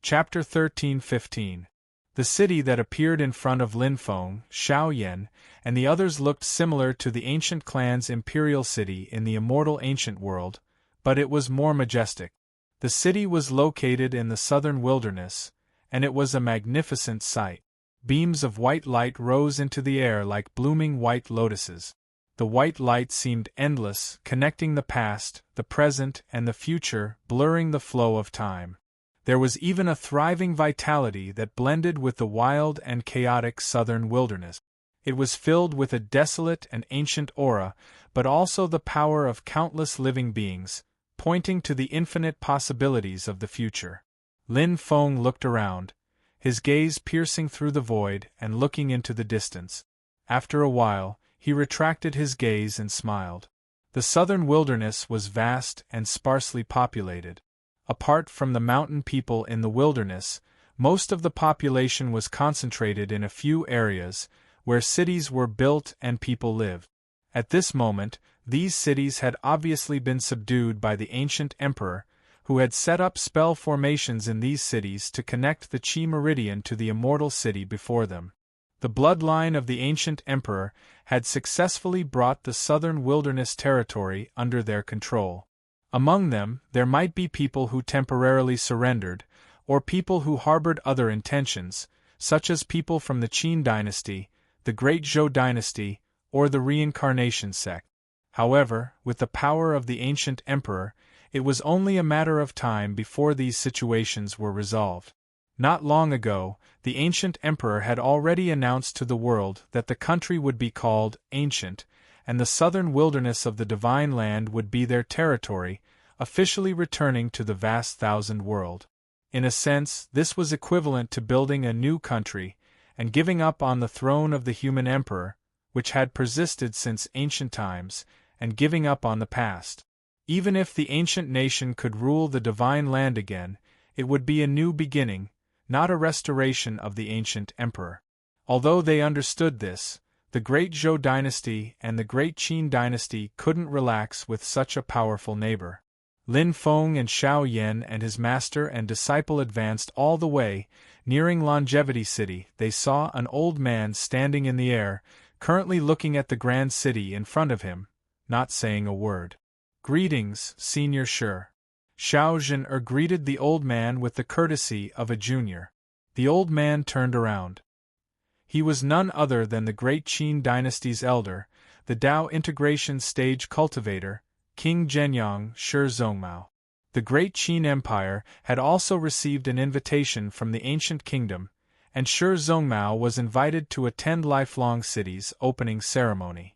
Chapter 13:15. The city that appeared in front of Lin Feng, Xiao Yan, and the others looked similar to the ancient clan's imperial city in the immortal ancient world, but it was more majestic. The city was located in the southern wilderness, and it was a magnificent sight. Beams of white light rose into the air like blooming white lotuses. The white light seemed endless, connecting the past, the present, and the future, blurring the flow of time. There was even a thriving vitality that blended with the wild and chaotic southern wilderness. It was filled with a desolate and ancient aura, but also the power of countless living beings, pointing to the infinite possibilities of the future. Lin Feng looked around, his gaze piercing through the void and looking into the distance. After a while, he retracted his gaze and smiled. The southern wilderness was vast and sparsely populated. Apart from the mountain people in the wilderness, most of the population was concentrated in a few areas, where cities were built and people lived. At this moment, these cities had obviously been subdued by the ancient emperor, who had set up spell formations in these cities to connect the Qi meridian to the immortal city before them. The bloodline of the ancient emperor had successfully brought the southern wilderness territory under their control. Among them, there might be people who temporarily surrendered, or people who harbored other intentions, such as people from the Qin dynasty, the Great Zhou dynasty, or the reincarnation sect. However, with the power of the ancient emperor, it was only a matter of time before these situations were resolved. Not long ago, the ancient emperor had already announced to the world that the country would be called ancient, and the southern wilderness of the divine land would be their territory, officially returning to the vast thousand world. In a sense, this was equivalent to building a new country, and giving up on the throne of the human emperor, which had persisted since ancient times, and giving up on the past. Even if the ancient nation could rule the divine land again, it would be a new beginning, not a restoration of the ancient emperor. Although they understood this, the Great Zhou dynasty and the Great Qin dynasty couldn't relax with such a powerful neighbor. Lin Feng and Xiao Yan and his master and disciple advanced all the way. Nearing Longevity City, they saw an old man standing in the air, currently looking at the grand city in front of him, not saying a word. "Greetings, Senior Shi." Xiao Zhen greeted the old man with the courtesy of a junior. The old man turned around. He was none other than the Great Qin dynasty's elder, the Tao integration stage cultivator, King Zhenyang Shi Zongmao. The Great Qin Empire had also received an invitation from the ancient kingdom, and Shi Zongmao was invited to attend Lifelong City's opening ceremony.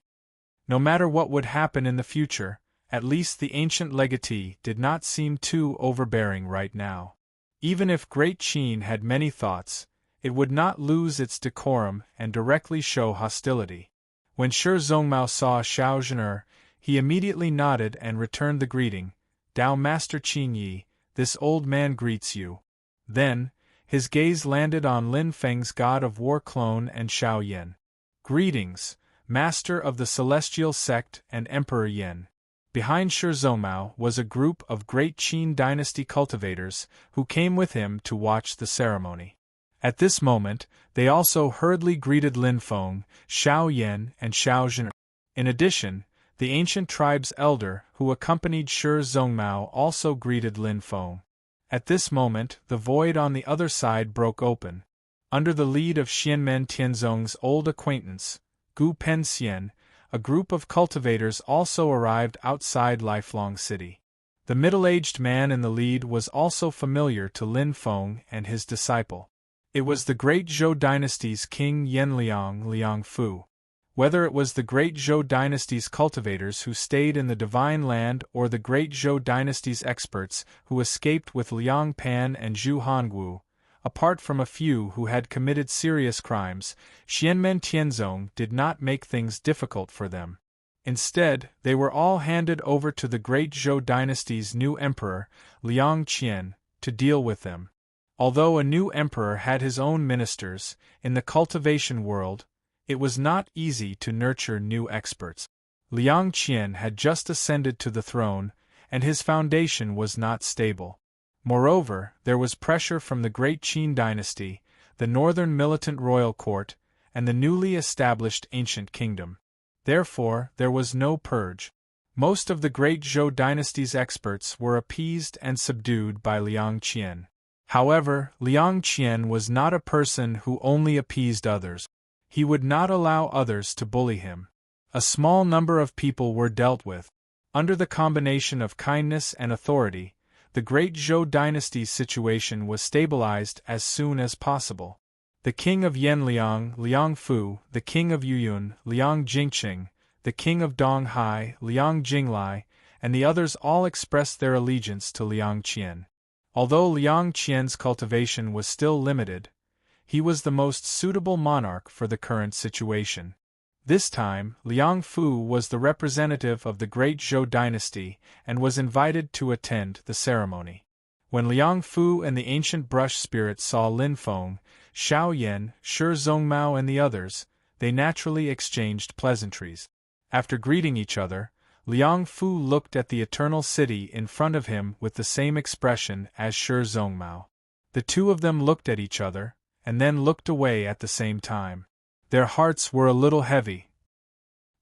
No matter what would happen in the future, at least the ancient legatee did not seem too overbearing right now. Even if Great Qin had many thoughts, it would not lose its decorum and directly show hostility. When Shi Zongmao saw Xiao Zhen, he immediately nodded and returned the greeting. "Tao Master Qin Yi, this old man greets you." Then, his gaze landed on Lin Feng's god of war clone and Xiao Yan. "Greetings, master of the celestial sect and Emperor Yan." Behind Shi Zongmao was a group of Great Qin dynasty cultivators who came with him to watch the ceremony. At this moment, they also hurriedly greeted Lin Feng, Xiao Yan, and Xiao Zhen. In addition, the ancient tribe's elder, who accompanied Shi Zongmao, also greeted Lin Feng. At this moment, the void on the other side broke open. Under the lead of Xianmen Tianzong's old acquaintance, Gu Penxian, a group of cultivators also arrived outside Lifelong City. The middle-aged man in the lead was also familiar to Lin Feng and his disciple. It was the Great Zhou dynasty's King Yanliang Liangfu. Whether it was the Great Zhou dynasty's cultivators who stayed in the Divine Land or the Great Zhou dynasty's experts who escaped with Liang Pan and Zhu Hongwu, apart from a few who had committed serious crimes, Xianmen Tianzong did not make things difficult for them. Instead, they were all handed over to the Great Zhou dynasty's new emperor, Liang Qian, to deal with them. Although a new emperor had his own ministers, in the cultivation world, it was not easy to nurture new experts. Liang Qian had just ascended to the throne, and his foundation was not stable. Moreover, there was pressure from the great Qin dynasty, the northern militant royal court, and the newly established ancient kingdom. Therefore, there was no purge. Most of the great Zhou dynasty's experts were appeased and subdued by Liang Qian. However, Liang Qian was not a person who only appeased others. He would not allow others to bully him. A small number of people were dealt with. Under the combination of kindness and authority, the great Zhou dynasty's situation was stabilized as soon as possible. The king of Yanliang, Liang Fu, the king of Yuyun, Liang Jingqing, the king of Donghai, Liang Jinglai, and the others all expressed their allegiance to Liang Qian. Although Liang Qian's cultivation was still limited, he was the most suitable monarch for the current situation. This time, Liang Fu was the representative of the great Zhou dynasty and was invited to attend the ceremony. When Liang Fu and the ancient brush spirit saw Lin Feng, Xiao Yan, Shi Zhongmao and the others, they naturally exchanged pleasantries. After greeting each other, Liang Fu looked at the eternal city in front of him with the same expression as Shi Zhongmao. The two of them looked at each other, and then looked away at the same time. Their hearts were a little heavy.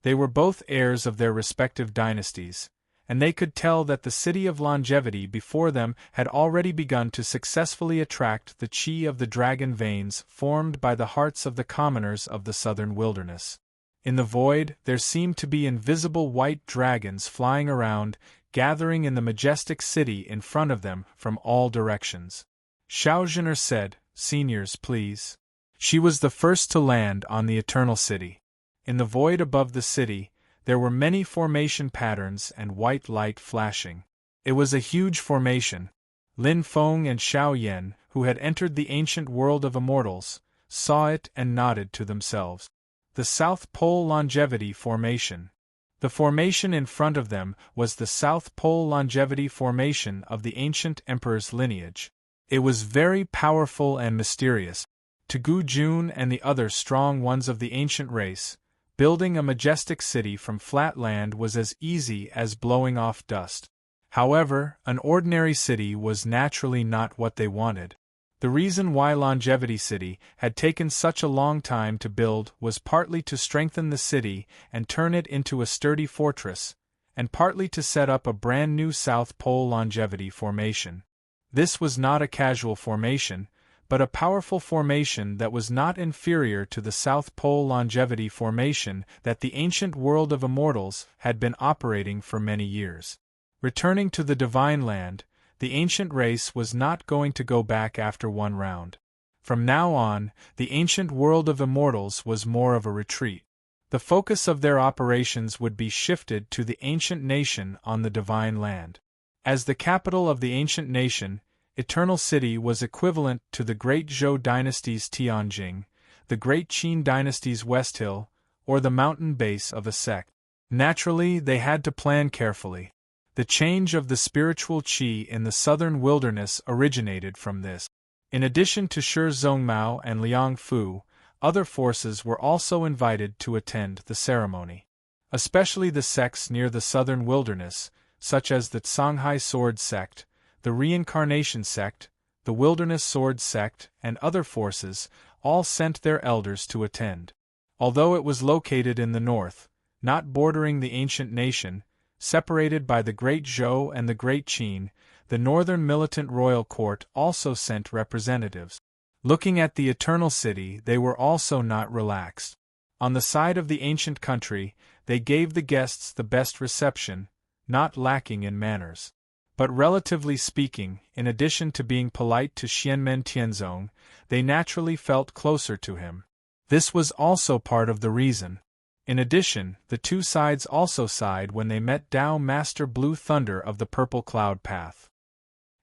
They were both heirs of their respective dynasties, and they could tell that the city of longevity before them had already begun to successfully attract the qi of the dragon veins formed by the hearts of the commoners of the southern wilderness. In the void, there seemed to be invisible white dragons flying around, gathering in the majestic city in front of them from all directions. Xiao Zhener said, "Seniors, please." She was the first to land on the eternal city. In the void above the city, there were many formation patterns and white light flashing. It was a huge formation. Lin Feng and Xiao Yan, who had entered the ancient world of immortals, saw it and nodded to themselves. The South Pole Longevity Formation. The formation in front of them was the South Pole Longevity Formation of the ancient emperor's lineage. It was very powerful and mysterious. To Gu Jun and the other strong ones of the ancient race, building a majestic city from flat land was as easy as blowing off dust. However, an ordinary city was naturally not what they wanted. The reason why Longevity City had taken such a long time to build was partly to strengthen the city and turn it into a sturdy fortress, and partly to set up a brand new South Pole Longevity Formation. This was not a casual formation, but a powerful formation that was not inferior to the South Pole Longevity Formation that the ancient world of immortals had been operating for many years. Returning to the Divine Land, the ancient race was not going to go back after one round. From now on, the ancient world of immortals was more of a retreat. The focus of their operations would be shifted to the ancient nation on the Divine Land. As the capital of the ancient nation, Eternal City was equivalent to the Great Zhou dynasty's Tianjing, the Great Qin dynasty's West Hill, or the mountain base of a sect. Naturally, they had to plan carefully. The change of the spiritual qi in the southern wilderness originated from this. In addition to Shi Zhongmao and Liang Fu, other forces were also invited to attend the ceremony. Especially the sects near the southern wilderness, such as the Songhai Sword Sect, the Reincarnation Sect, the Wilderness Sword Sect, and other forces, all sent their elders to attend. Although it was located in the north, not bordering the ancient nation, separated by the Great Zhou and the Great Qin, the northern militant royal court also sent representatives. Looking at the Eternal City, they were also not relaxed. On the side of the ancient country, they gave the guests the best reception, not lacking in manners. But relatively speaking, in addition to being polite to Xianmen Tianzong, they naturally felt closer to him. This was also part of the reason. In addition, the two sides also sighed when they met Tao Master Blue Thunder of the Purple Cloud Path.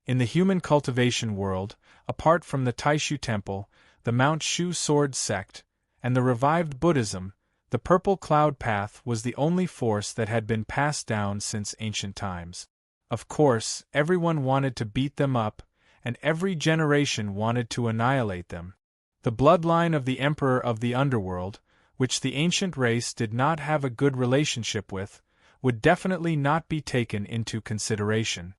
In the human cultivation world, apart from the Taishu Temple, the Mount Shu Sword Sect, and the revived Buddhism, the Purple Cloud Path was the only force that had been passed down since ancient times. Of course, everyone wanted to beat them up, and every generation wanted to annihilate them. The bloodline of the Emperor of the Underworld, which the ancient race did not have a good relationship with, would definitely not be taken into consideration.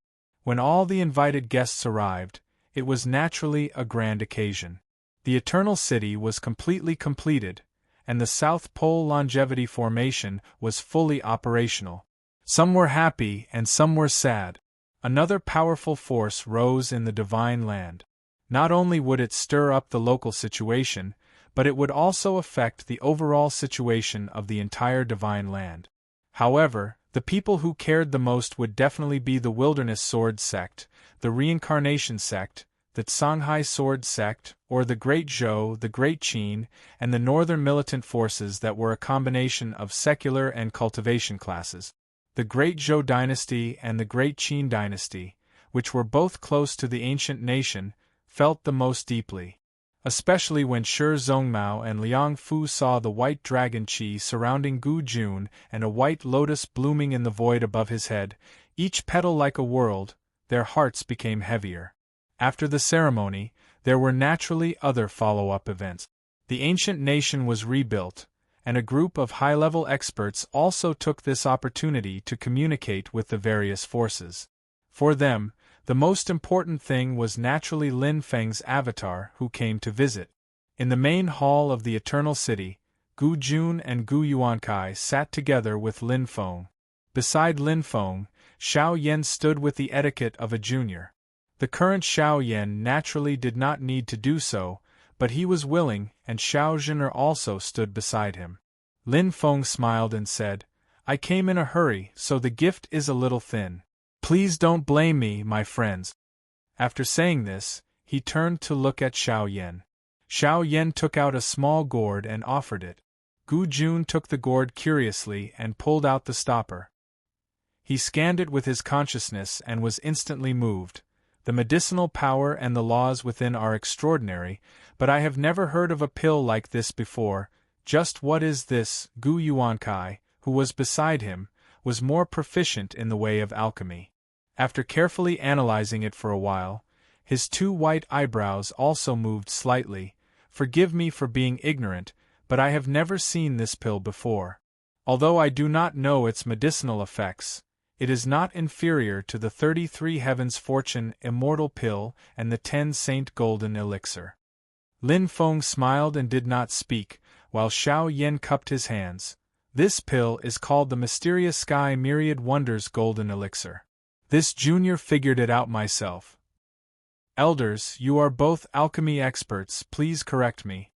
When all the invited guests arrived, it was naturally a grand occasion. The Eternal City was completely completed, and the South Pole Longevity Formation was fully operational. Some were happy and some were sad. Another powerful force rose in the Divine Land. Not only would it stir up the local situation, but it would also affect the overall situation of the entire Divine Land. However, the people who cared the most would definitely be the Wilderness Sword Sect, the Reincarnation Sect, the Songhai Sword Sect, or the Great Zhou, the Great Qin, and the northern militant forces that were a combination of secular and cultivation classes. The Great Zhou dynasty and the Great Qin dynasty, which were both close to the ancient nation, felt the most deeply. Especially when Shi Zhongmao and Liang Fu saw the white dragon Qi surrounding Gu Jun and a white lotus blooming in the void above his head, each petal like a world, their hearts became heavier. After the ceremony, there were naturally other follow-up events. The ancient nation was rebuilt, and a group of high-level experts also took this opportunity to communicate with the various forces. For them, the most important thing was naturally Lin Feng's avatar who came to visit. In the main hall of the Eternal City, Gu Jun and Gu Yuankai sat together with Lin Feng. Beside Lin Feng, Xiao Yan stood with the etiquette of a junior. The current Xiao Yan naturally did not need to do so, but he was willing, and Xiao Zhener also stood beside him. Lin Feng smiled and said, "I came in a hurry, so the gift is a little thin. Please don't blame me, my friends." After saying this, he turned to look at Xiao Yan. Xiao Yan took out a small gourd and offered it. Gu Jun took the gourd curiously and pulled out the stopper. He scanned it with his consciousness and was instantly moved. The medicinal power and the laws within are extraordinary, but I have never heard of a pill like this before. Just what is this? Gu Yuankai, who was beside him, was more proficient in the way of alchemy. After carefully analyzing it for a while, his two white eyebrows also moved slightly. "Forgive me for being ignorant, but I have never seen this pill before. Although I do not know its medicinal effects, it is not inferior to the 33 Heavens Fortune Immortal Pill and the 10 Saint Golden Elixir." Lin Feng smiled and did not speak, while Xiao Yan cupped his hands. "This pill is called the Mysterious Sky Myriad Wonders Golden Elixir. This junior figured it out myself. Elders, you are both alchemy experts, please correct me."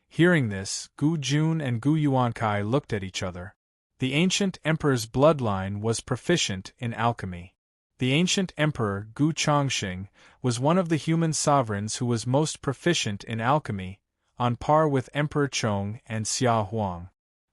Hearing this, Gu Jun and Gu Yuankai looked at each other. The ancient emperor's bloodline was proficient in alchemy. The ancient emperor, Gu Chongqing, was one of the human sovereigns who was most proficient in alchemy, on par with Emperor Chong and Xia Huang.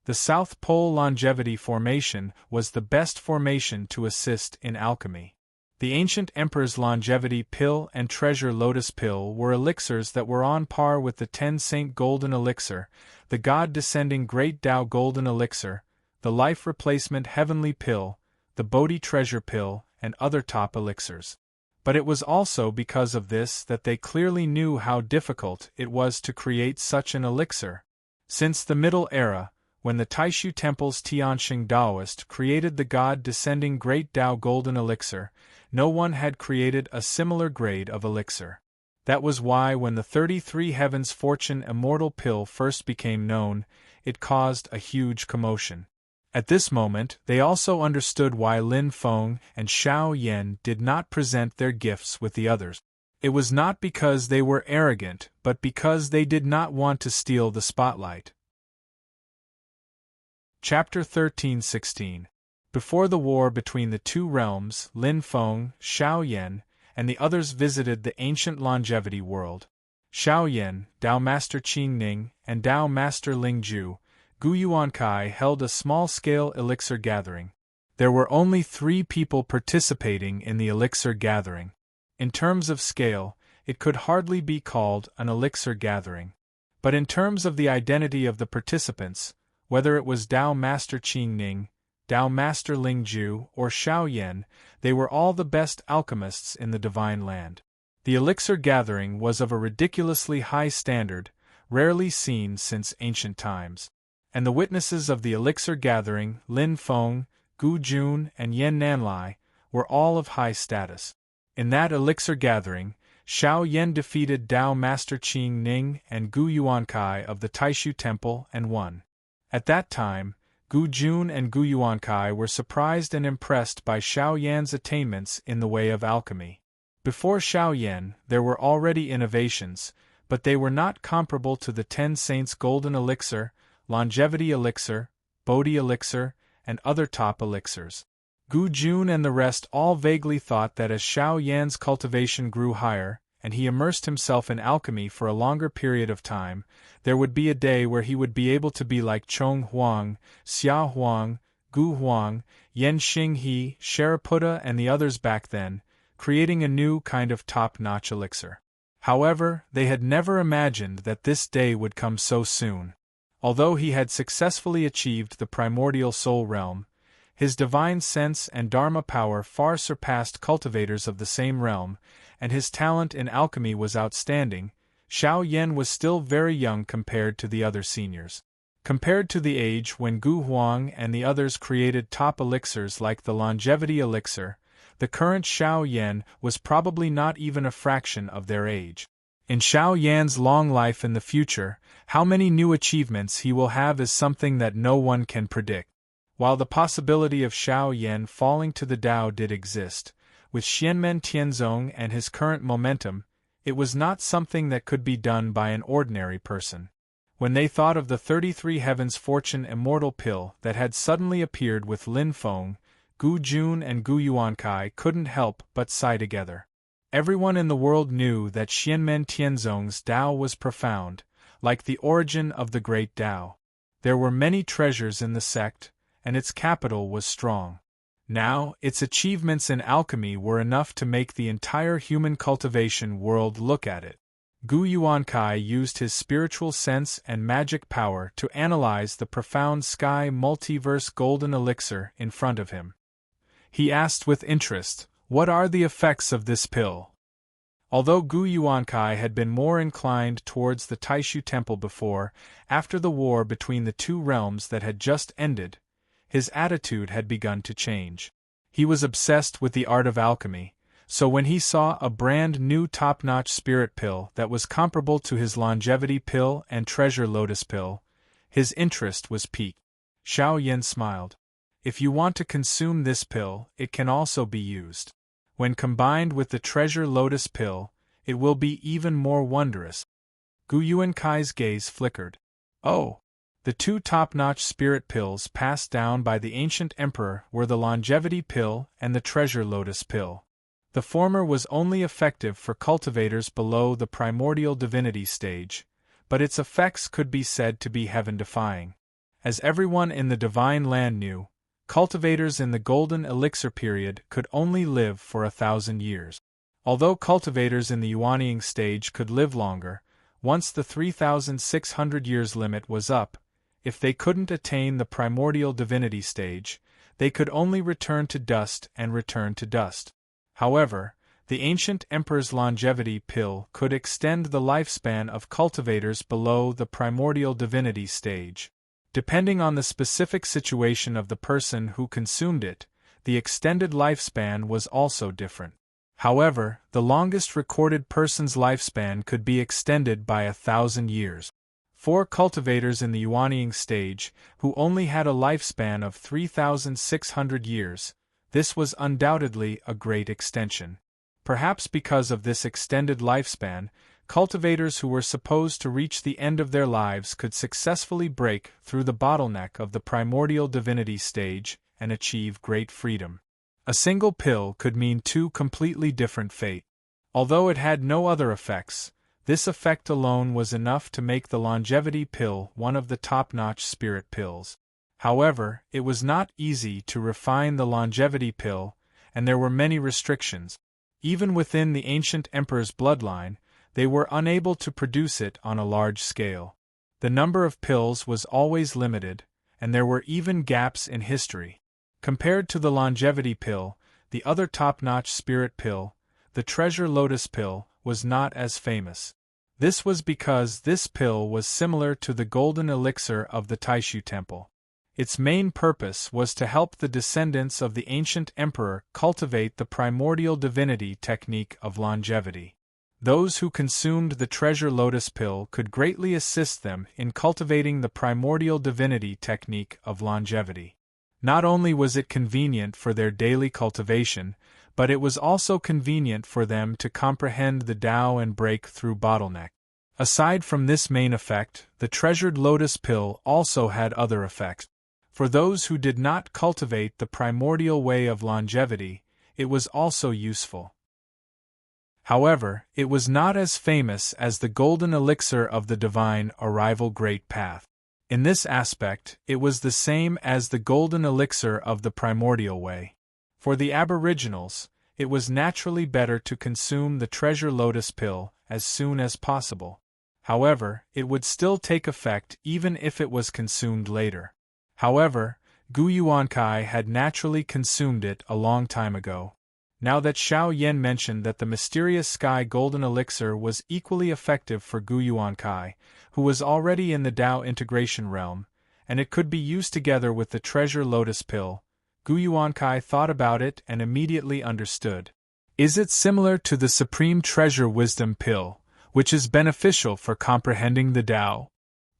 The South Pole Longevity Formation was the best formation to assist in alchemy. The ancient emperor's longevity pill and treasure lotus pill were elixirs that were on par with the 10 Saint Golden Elixir, the God-descending Great Tao Golden Elixir, the Life Replacement Heavenly Pill, the Bodhi Treasure Pill, and other top elixirs. But it was also because of this that they clearly knew how difficult it was to create such an elixir. Since the Middle Era, when the Taishu Temple's Tianxing Taoist created the God-descending Great Tao Golden Elixir, no one had created a similar grade of elixir. That was why when the 33 Heavens Fortune Immortal Pill first became known, it caused a huge commotion. At this moment, they also understood why Lin Feng and Xiao Yan did not present their gifts with the others. It was not because they were arrogant, but because they did not want to steal the spotlight. Chapter 13-16. Before the war between the two realms, Lin Feng, Xiao Yan, and the others visited the ancient longevity world. Xiao Yan, Tao Master Qing Ning, and Tao Master Ling Ju, Gu Yuankai held a small-scale elixir gathering. There were only 3 people participating in the elixir gathering. In terms of scale, it could hardly be called an elixir gathering. But in terms of the identity of the participants, whether it was Tao Master Qing Ning, Tao Master Ling Ju, or Xiao Yan, they were all the best alchemists in the Divine Land. The elixir gathering was of a ridiculously high standard, rarely seen since ancient times. And the witnesses of the elixir gathering, Lin Feng, Gu Jun, and Yan Nanlai, were all of high status. In that elixir gathering, Xiao Yan defeated Tao Master Qing Ning and Gu Yuankai of the Taishu Temple and won. At that time, Gu Jun and Gu Yuankai were surprised and impressed by Xiao Yan's attainments in the way of alchemy. Before Xiao Yan, there were already innovations, but they were not comparable to the 10 Saints' Golden Elixir, Longevity Elixir, Bodhi Elixir, and other top elixirs. Gu Jun and the rest all vaguely thought that as Xiao Yan's cultivation grew higher, and he immersed himself in alchemy for a longer period of time, there would be a day where he would be able to be like Chong Huang, Xia Huang, Gu Huang, Yen Xing He, Shariputra and the others back then, creating a new kind of top-notch elixir. However, they had never imagined that this day would come so soon. Although he had successfully achieved the primordial soul realm, his divine sense and dharma power far surpassed cultivators of the same realm, and his talent in alchemy was outstanding. Xiao Yan was still very young compared to the other seniors. Compared to the age when Gu Huang and the others created top elixirs like the longevity elixir, the current Xiao Yan was probably not even a fraction of their age. In Xiao Yan's long life in the future, how many new achievements he will have is something that no one can predict. While the possibility of Xiao Yan falling to the Tao did exist, with Xianmen Tianzong and his current momentum, it was not something that could be done by an ordinary person. When they thought of the 33 Heavens Fortune Immortal Pill that had suddenly appeared with Lin Feng, Gu Jun and Gu Yuankai couldn't help but sigh together. Everyone in the world knew that Xianmen Tianzong's Tao was profound, like the origin of the great Tao. There were many treasures in the sect, and its capital was strong. Now, its achievements in alchemy were enough to make the entire human cultivation world look at it. Gu Yuankai used his spiritual sense and magic power to analyze the profound sky multiverse golden elixir in front of him. He asked with interest, "What are the effects of this pill?" Although Gu Yuankai had been more inclined towards the Taishu Temple before, after the war between the two realms that had just ended, his attitude had begun to change. He was obsessed with the art of alchemy, so when he saw a brand new top-notch spirit pill that was comparable to his longevity pill and treasure lotus pill, his interest was piqued. Xiao Yan smiled. "If you want to consume this pill, it can also be used. When combined with the treasure lotus pill, it will be even more wondrous." Gu Yuankai's gaze flickered. "Oh! The two top-notch spirit pills passed down by the ancient emperor were the longevity pill and the treasure lotus pill. The former was only effective for cultivators below the primordial divinity stage, but its effects could be said to be heaven-defying. As everyone in the divine land knew, cultivators in the golden elixir period could only live for 1,000 years. Although cultivators in the Yuanying stage could live longer, once the 3,600 years limit was up, if they couldn't attain the primordial divinity stage, they could only return to dust and return to dust. However, the ancient emperor's longevity pill could extend the lifespan of cultivators below the primordial divinity stage. Depending on the specific situation of the person who consumed it, the extended lifespan was also different. However, the longest recorded person's lifespan could be extended by 1,000 years. 4 cultivators in the Yuanying stage, who only had a lifespan of 3,600 years, this was undoubtedly a great extension. Perhaps because of this extended lifespan, cultivators who were supposed to reach the end of their lives could successfully break through the bottleneck of the primordial divinity stage and achieve great freedom. A single pill could mean 2 completely different fates. Although it had no other effects, this effect alone was enough to make the longevity pill one of the top-notch spirit pills. However, it was not easy to refine the longevity pill, and there were many restrictions. Even within the ancient emperor's bloodline, they were unable to produce it on a large scale. The number of pills was always limited, and there were even gaps in history. Compared to the longevity pill, the other top-notch spirit pill, the treasure lotus pill, was not as famous. This was because this pill was similar to the golden elixir of the Taishu Temple. Its main purpose was to help the descendants of the ancient emperor cultivate the primordial divinity technique of longevity. Those who consumed the treasure lotus pill could greatly assist them in cultivating the primordial divinity technique of longevity. Not only was it convenient for their daily cultivation, but it was also convenient for them to comprehend the Tao and break through bottleneck. Aside from this main effect, the treasured lotus pill also had other effects. For those who did not cultivate the primordial way of longevity, it was also useful. However, it was not as famous as the golden elixir of the divine arrival great path. In this aspect, it was the same as the golden elixir of the primordial way. For the aboriginals, it was naturally better to consume the treasure lotus pill as soon as possible. However, it would still take effect even if it was consumed later. However, Gu Yuankai had naturally consumed it a long time ago. Now that Xiao Yan mentioned that the mysterious sky golden elixir was equally effective for Gu Yuankai, who was already in the Tao integration realm, and it could be used together with the treasure lotus pill, Gu Yuankai thought about it and immediately understood. Is it similar to the supreme treasure wisdom pill, which is beneficial for comprehending the Tao?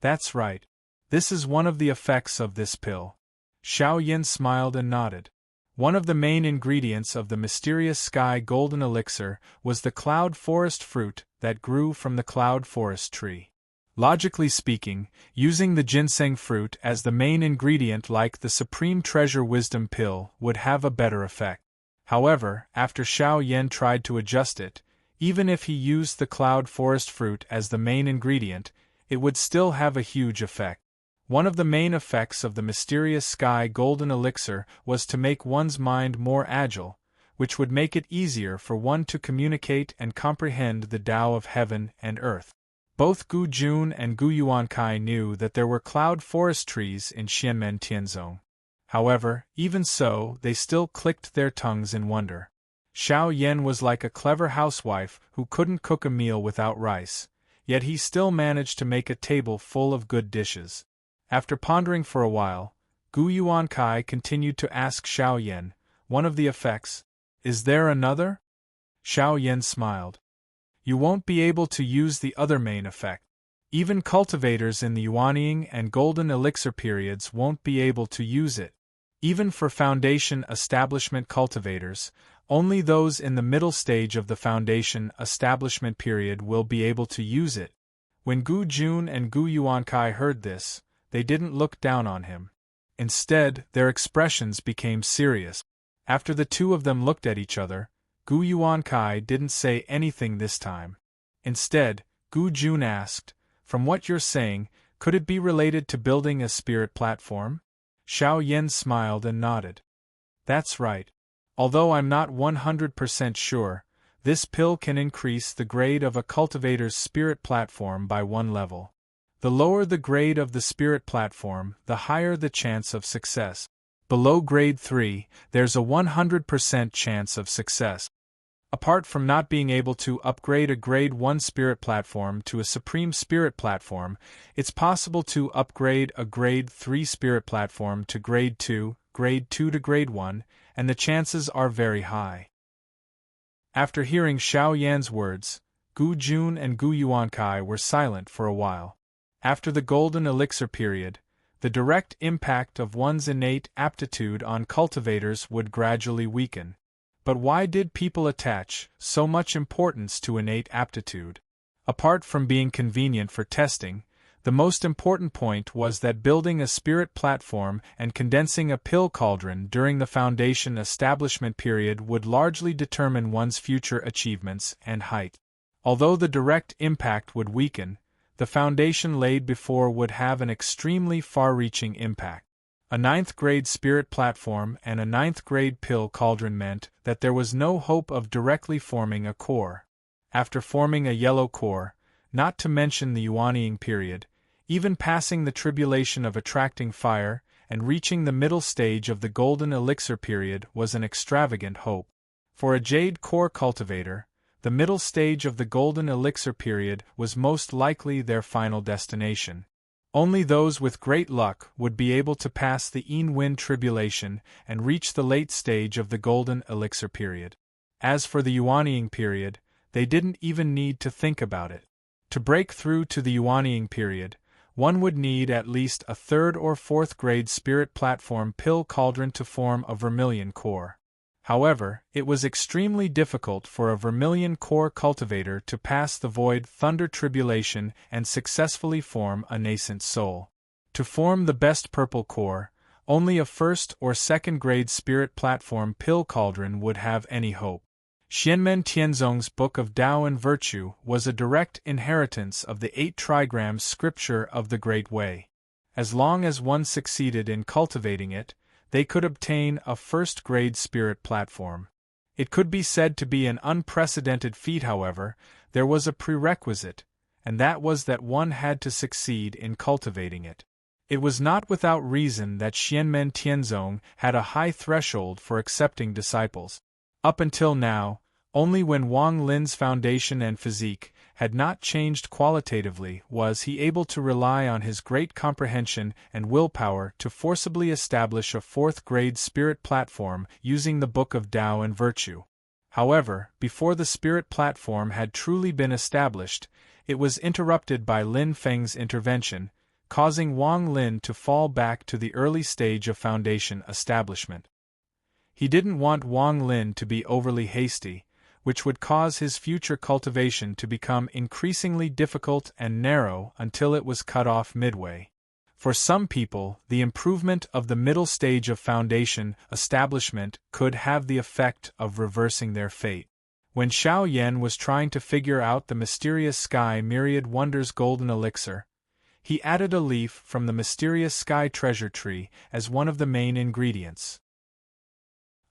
That's right. This is one of the effects of this pill. Xiao Yan smiled and nodded. One of the main ingredients of the mysterious sky golden elixir was the cloud forest fruit that grew from the cloud forest tree. Logically speaking, using the ginseng fruit as the main ingredient like the supreme treasure wisdom pill would have a better effect. However, after Xiao Yan tried to adjust it, even if he used the cloud forest fruit as the main ingredient, it would still have a huge effect. One of the main effects of the mysterious sky golden elixir was to make one's mind more agile, which would make it easier for one to communicate and comprehend the Tao of heaven and earth. Both Gu Jun and Gu Yuankai knew that there were cloud forest trees in Xianmen Tianzong. However, even so, they still clicked their tongues in wonder. Xiao Yan was like a clever housewife who couldn't cook a meal without rice, yet he still managed to make a table full of good dishes. After pondering for a while, Gu Yuankai continued to ask Xiao Yan, one of the effects, "Is there another?" Xiao Yan smiled. "You won't be able to use the other main effect. Even cultivators in the Yuanying and Golden Elixir periods won't be able to use it. Even for Foundation Establishment cultivators, only those in the middle stage of the Foundation Establishment period will be able to use it." When Gu Jun and Gu Yuankai heard this, they didn't look down on him. Instead, their expressions became serious. After the two of them looked at each other, Gu Yuankai didn't say anything this time. Instead, Gu Jun asked, "From what you're saying, could it be related to building a spirit platform?" Xiao Yan smiled and nodded. "That's right. Although I'm not 100% sure, this pill can increase the grade of a cultivator's spirit platform by 1 level. The lower the grade of the spirit platform, the higher the chance of success. Below grade 3, there's a 100% chance of success. Apart from not being able to upgrade a grade 1 spirit platform to a supreme spirit platform, it's possible to upgrade a grade 3 spirit platform to grade 2 to grade 1, and the chances are very high." After hearing Xiao Yan's words, Gu Jun and Gu Yuankai were silent for a while. After the golden elixir period, the direct impact of one's innate aptitude on cultivators would gradually weaken. But why did people attach so much importance to innate aptitude? Apart from being convenient for testing, the most important point was that building a spirit platform and condensing a pill cauldron during the Foundation establishment period would largely determine one's future achievements and height. Although the direct impact would weaken, the foundation laid before would have an extremely far-reaching impact. A 9th grade spirit platform and a 9th grade pill cauldron meant that there was no hope of directly forming a core. After forming a yellow core, not to mention the Yuanying period, even passing the tribulation of attracting fire and reaching the middle stage of the golden elixir period was an extravagant hope. For a jade core cultivator, the middle stage of the golden elixir period was most likely their final destination. Only those with great luck would be able to pass the Wind tribulation and reach the late stage of the golden elixir period. As for the Yuanying period, they didn't even need to think about it. To break through to the Yuanying period, one would need at least a 3rd or 4th grade spirit platform pill cauldron to form a vermilion core. However, it was extremely difficult for a vermilion core cultivator to pass the void thunder tribulation and successfully form a nascent soul. To form the best purple core, only a 1st or 2nd grade spirit platform pill cauldron would have any hope. Xianmen Tianzong's Book of Tao and Virtue was a direct inheritance of the 8 trigrams scripture of the Great Way. As long as one succeeded in cultivating it, they could obtain a 1st grade spirit platform. It could be said to be an unprecedented feat. However, there was a prerequisite, and that was that one had to succeed in cultivating it. It was not without reason that Xianmen Tianzong had a high threshold for accepting disciples. Up until now, only when Wang Lin's foundation and physique had not changed qualitatively was he able to rely on his great comprehension and willpower to forcibly establish a 4th grade spirit platform using the Book of Tao and Virtue. However, before the spirit platform had truly been established, it was interrupted by Lin Feng's intervention, causing Wang Lin to fall back to the early stage of foundation establishment. He didn't want Wang Lin to be overly hasty, which would cause his future cultivation to become increasingly difficult and narrow until it was cut off midway. For some people, the improvement of the middle stage of foundation establishment could have the effect of reversing their fate. When Xiao Yan was trying to figure out the mysterious Sky Myriad Wonders golden elixir, he added a leaf from the mysterious Sky Treasure Tree as one of the main ingredients.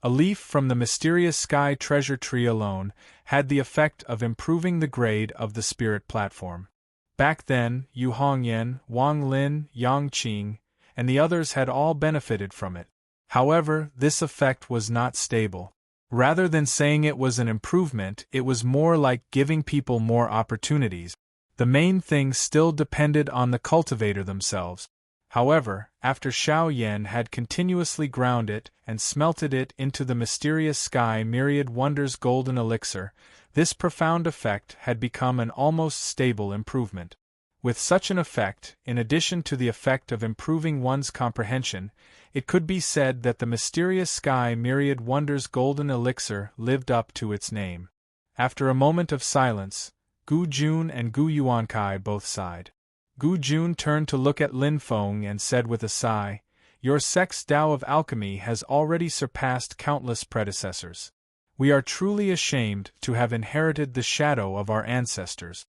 A leaf from the mysterious Sky Treasure Tree alone had the effect of improving the grade of the spirit platform. Back then, Yu Hongyan, Wang Lin, Yang Qing, and the others had all benefited from it. However, this effect was not stable. Rather than saying it was an improvement, it was more like giving people more opportunities. The main thing still depended on the cultivator themselves. However, after Xiao Yan had continuously ground it and smelted it into the mysterious Sky Myriad Wonders golden elixir, this profound effect had become an almost stable improvement. With such an effect, in addition to the effect of improving one's comprehension, it could be said that the mysterious Sky Myriad Wonders golden elixir lived up to its name. After a moment of silence, Gu Jun and Gu Yuankai both sighed. Gu Jun turned to look at Lin Feng and said with a sigh, "Your sect's Tao of alchemy has already surpassed countless predecessors. We are truly ashamed to have inherited the shadow of our ancestors."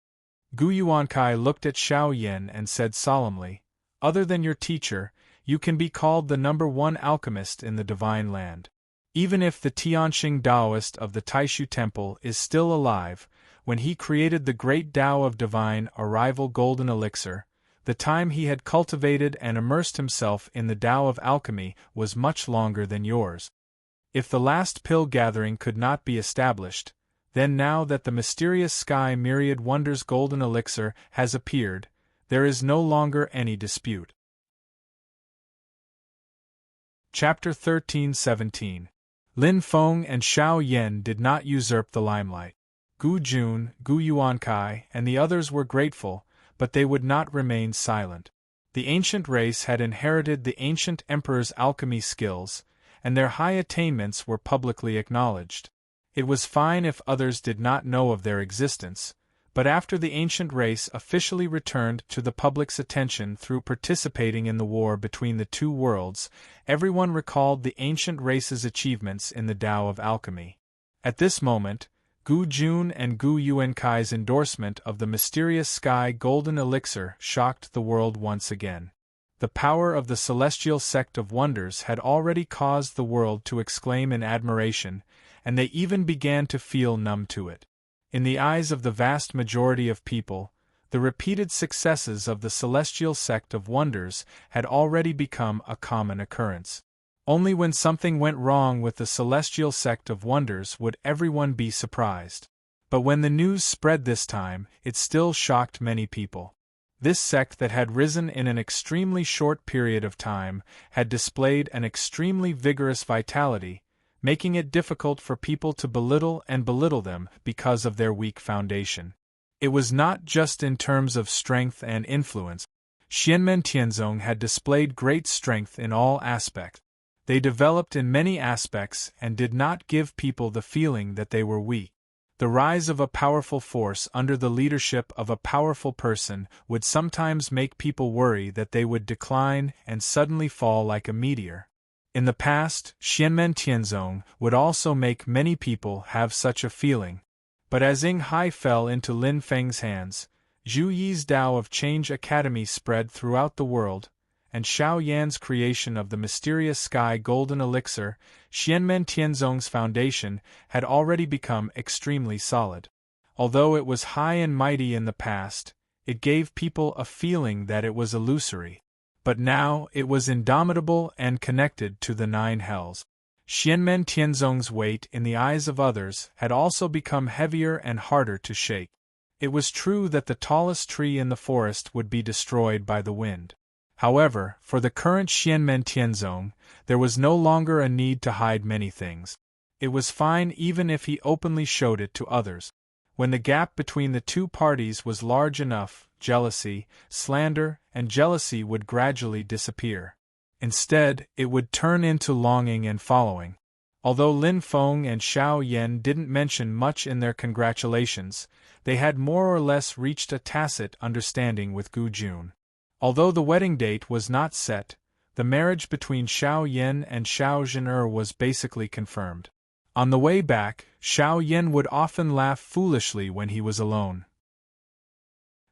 Gu Yuankai looked at Xiao Yan and said solemnly, "Other than your teacher, you can be called the #1 alchemist in the Divine Land. Even if the Tianxing Taoist of the Taishu Temple is still alive, when he created the great Tao of Divine Arrival golden elixir, the time he had cultivated and immersed himself in the Tao of alchemy was much longer than yours. If the last pill gathering could not be established, then now that the mysterious Sky Myriad Wonders golden elixir has appeared, there is no longer any dispute." Chapter 13-17. Lin Feng and Xiao Yan did not usurp the limelight. Gu Jun, Gu Yuankai, and the others were grateful, but they would not remain silent. The ancient race had inherited the ancient emperor's alchemy skills, and their high attainments were publicly acknowledged. It was fine if others did not know of their existence, but after the ancient race officially returned to the public's attention through participating in the war between the two worlds, everyone recalled the ancient race's achievements in the Tao of alchemy. At this moment, Gu Jun and Gu Yuankai's endorsement of the mysterious Sky golden elixir shocked the world once again. The power of the celestial sect of wonders had already caused the world to exclaim in admiration, and they even began to feel numb to it. In the eyes of the vast majority of people, the repeated successes of the celestial sect of wonders had already become a common occurrence. Only when something went wrong with the celestial sect of wonders would everyone be surprised. But when the news spread this time, it still shocked many people. This sect that had risen in an extremely short period of time had displayed an extremely vigorous vitality, making it difficult for people to belittle them because of their weak foundation. It was not just in terms of strength and influence. Xianmen Tianzong had displayed great strength in all aspects. They developed in many aspects and did not give people the feeling that they were weak. The rise of a powerful force under the leadership of a powerful person would sometimes make people worry that they would decline and suddenly fall like a meteor. In the past, Xianmen Tianzong would also make many people have such a feeling. But as Ying Hai fell into Lin Feng's hands, Zhu Yi's Tao of Change Academy spread throughout the world, and Xiao Yan's creation of the mysterious sky golden elixir, Xianmen Tianzong's foundation, had already become extremely solid. Although it was high and mighty in the past, it gave people a feeling that it was illusory. But now it was indomitable and connected to the nine hells. Xianmen Tianzong's weight in the eyes of others had also become heavier and harder to shake. It was true that the tallest tree in the forest would be destroyed by the wind. However, for the current Xianmen Tianzong, there was no longer a need to hide many things. It was fine even if he openly showed it to others. When the gap between the two parties was large enough, jealousy, slander, and jealousy would gradually disappear. Instead, it would turn into longing and following. Although Lin Feng and Xiao Yan didn't mention much in their congratulations, they had more or less reached a tacit understanding with Gu Jun. Although the wedding date was not set, the marriage between Xiao Yan and Xiao Zhen'er was basically confirmed. On the way back, Xiao Yan would often laugh foolishly when he was alone.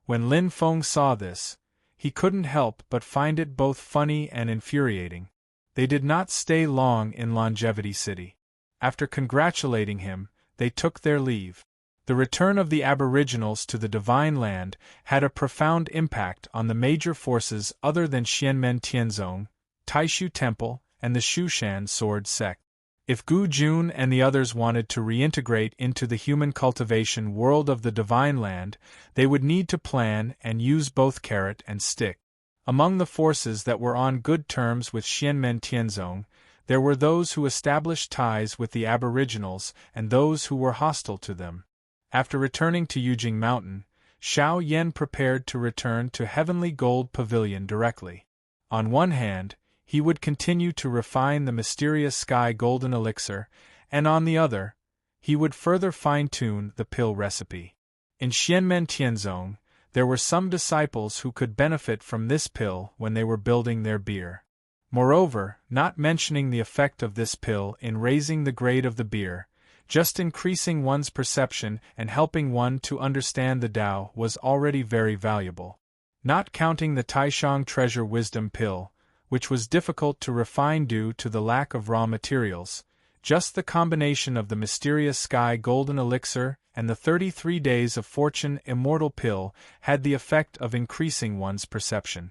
When Lin Feng saw this, he couldn't help but find it both funny and infuriating. They did not stay long in Longevity City. After congratulating him, they took their leave. The return of the Aboriginals to the Divine Land had a profound impact on the major forces other than Xianmen Tianzong, Taishu Temple, and the Shushan Sword Sect. If Gu Jun and the others wanted to reintegrate into the human cultivation world of the Divine Land, they would need to plan and use both carrot and stick. Among the forces that were on good terms with Xianmen Tianzong, there were those who established ties with the Aboriginals and those who were hostile to them. After returning to Yujing Mountain, Xiao Yan prepared to return to Heavenly Gold Pavilion directly. On one hand, he would continue to refine the mysterious sky golden elixir, and on the other, he would further fine-tune the pill recipe. In Xianmen Tianzong, there were some disciples who could benefit from this pill when they were building their beer. Moreover, not mentioning the effect of this pill in raising the grade of the beer, just increasing one's perception and helping one to understand the Tao was already very valuable. Not counting the Taishang Treasure Wisdom pill, which was difficult to refine due to the lack of raw materials, just the combination of the mysterious sky golden elixir and the 33 Days of Fortune immortal pill had the effect of increasing one's perception.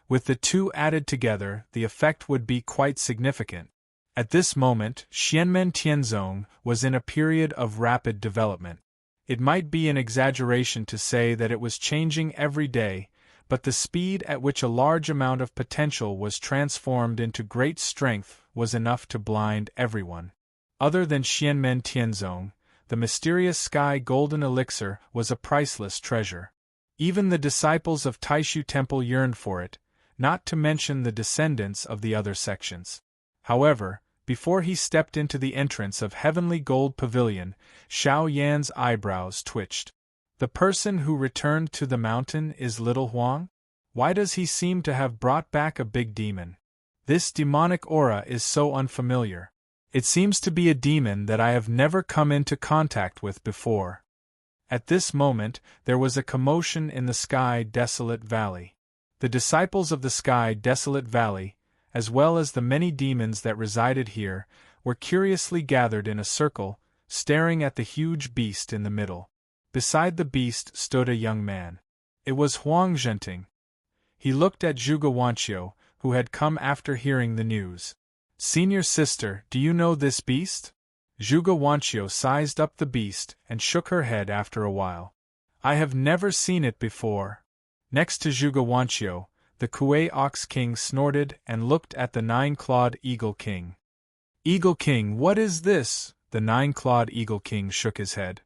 With the two added together, the effect would be quite significant. At this moment, Xianmen Tianzong was in a period of rapid development. It might be an exaggeration to say that it was changing every day, but the speed at which a large amount of potential was transformed into great strength was enough to blind everyone. Other than Xianmen Tianzong, the mysterious sky golden elixir was a priceless treasure. Even the disciples of Taishu Temple yearned for it, not to mention the descendants of the other sections. However, before he stepped into the entrance of Heavenly Gold Pavilion, Xiao Yan's eyebrows twitched. The person who returned to the mountain is Little Huang? Why does he seem to have brought back a big demon? This demonic aura is so unfamiliar. It seems to be a demon that I have never come into contact with before. At this moment, there was a commotion in the Sky Desolate Valley. The disciples of the Sky Desolate Valley, as well as the many demons that resided here, were curiously gathered in a circle, staring at the huge beast in the middle. Beside the beast stood a young man. It was Huang Zhenting. He looked at Zhuge Wanqiu, who had come after hearing the news. "Senior sister, do you know this beast?" Zhuge Wanqiu sized up the beast and shook her head after a while. "I have never seen it before." Next to Zhuge Wanqiu, the Kuei Ox King snorted and looked at the nine-clawed Eagle King. Eagle King, what is this? The nine-clawed Eagle King shook his head.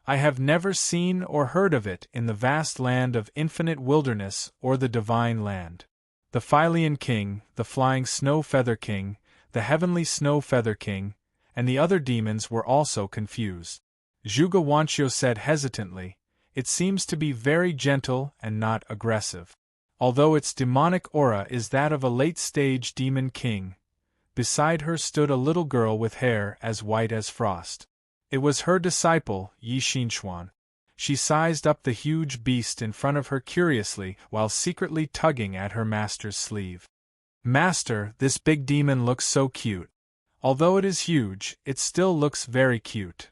I have never seen or heard of it in the vast land of infinite wilderness or the divine land. The Hylian King, the Flying Snow Feather King, the Heavenly Snow Feather King, and the other demons were also confused. Zhuge Wanqiu said hesitantly, "It seems to be very gentle and not aggressive. Although its demonic aura is that of a late-stage demon king." Beside her stood a little girl with hair as white as frost. It was her disciple, Yi Xinchuan. She sized up the huge beast in front of her curiously while secretly tugging at her master's sleeve. "Master, this big demon looks so cute. Although it is huge, it still looks very cute."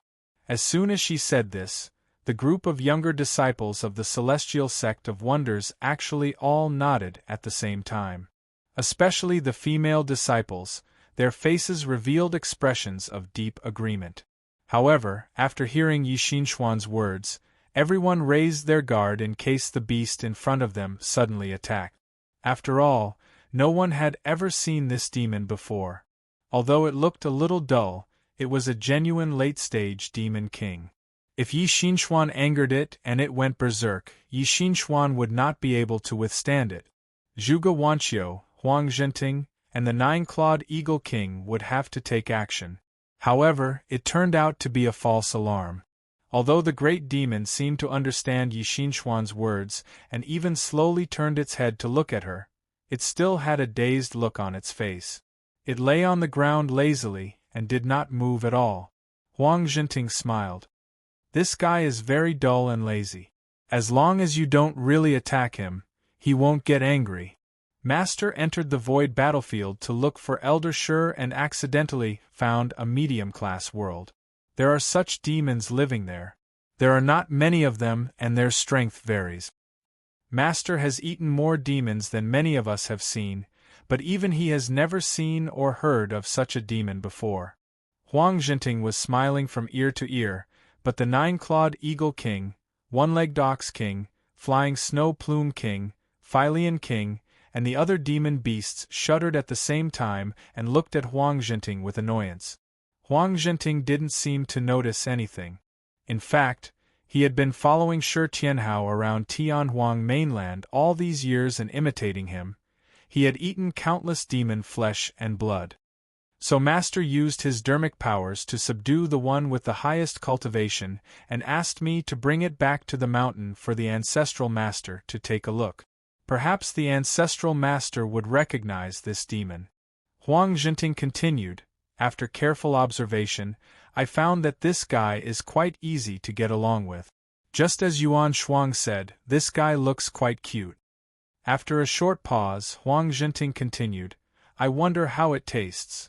As soon as she said this, the group of younger disciples of the celestial sect of wonders actually all nodded at the same time. Especially the female disciples, their faces revealed expressions of deep agreement. However, after hearing Yi Xinchuan's words, everyone raised their guard in case the beast in front of them suddenly attacked. After all, no one had ever seen this demon before. Although it looked a little dull, it was a genuine late-stage demon king. If Yi Xinchuan angered it and it went berserk, Yi Xinchuan would not be able to withstand it. Zhuge Wanqiu, Huang Zhenting, and the nine-clawed Eagle King would have to take action. However, it turned out to be a false alarm. Although the great demon seemed to understand Yi Xinchuan's words and even slowly turned its head to look at her, it still had a dazed look on its face. It lay on the ground lazily and did not move at all. Huang Zhenting smiled. "This guy is very dull and lazy. As long as you don't really attack him, he won't get angry." Master entered the void battlefield to look for Elder Shur and accidentally found a medium-class world. There are such demons living there. There are not many of them and their strength varies. Master has eaten more demons than many of us have seen, but even he has never seen or heard of such a demon before. Huang Zhenting was smiling from ear to ear, but the nine-clawed Eagle King, one-legged Ox King, Flying Snow Plume King, Hylian King, and the other demon beasts shuddered at the same time and looked at Huang Zhenting with annoyance. Huang Zhenting didn't seem to notice anything. In fact, he had been following Shi Tianhao around Tianhuang mainland all these years and imitating him. He had eaten countless demon flesh and blood. So Master used his dermic powers to subdue the one with the highest cultivation and asked me to bring it back to the mountain for the ancestral master to take a look. Perhaps the ancestral master would recognize this demon. Huang Zhenting continued, "After careful observation, I found that this guy is quite easy to get along with. Just as Yuan Shuang said, this guy looks quite cute." After a short pause, Huang Zhenting continued, "I wonder how it tastes."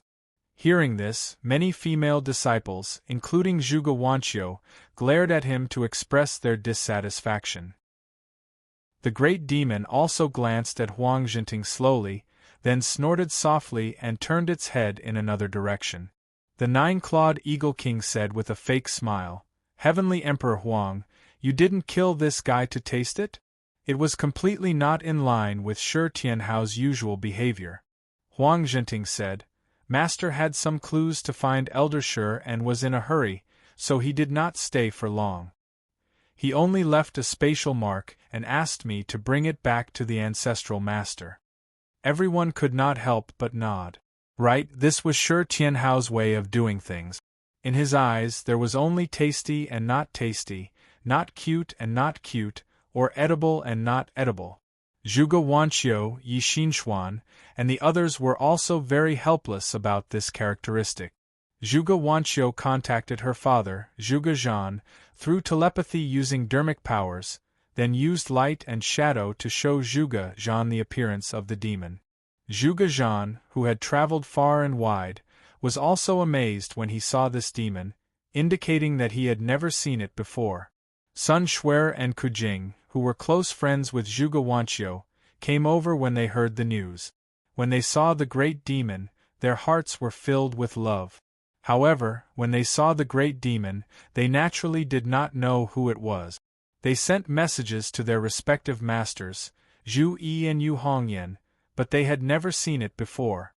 Hearing this, many female disciples, including Zhuge Wanqiu, glared at him to express their dissatisfaction. The great demon also glanced at Huang Zhenting slowly, then snorted softly and turned its head in another direction. The nine-clawed Eagle King said with a fake smile, "Heavenly Emperor Huang, you didn't kill this guy to taste it?" It was completely not in line with Shi Tianhao's usual behavior. Huang Zhenting said, "Master had some clues to find Elder Shur and was in a hurry, so he did not stay for long. He only left a spatial mark and asked me to bring it back to the ancestral master." Everyone could not help but nod. Right, this was Shi Tianhao's way of doing things. In his eyes there was only tasty and not tasty, not cute and not cute, or edible and not edible. Zhuge Wanqiu, Yi Xinchuan, and the others were also very helpless about this characteristic. Zhuge Wanqiu contacted her father, Zhuge Zhan, through telepathy using dermic powers, then used light and shadow to show Zhuge Zhan the appearance of the demon. Zhuge Zhan, who had traveled far and wide, was also amazed when he saw this demon, indicating that he had never seen it before. Sun Xuer and Kujing, who were close friends with Zhuge Wanqiu, came over when they heard the news. When they saw the great demon, their hearts were filled with love. However, when they saw the great demon, they naturally did not know who it was. They sent messages to their respective masters, Zhu Yi and Yu Hongyan, but they had never seen it before.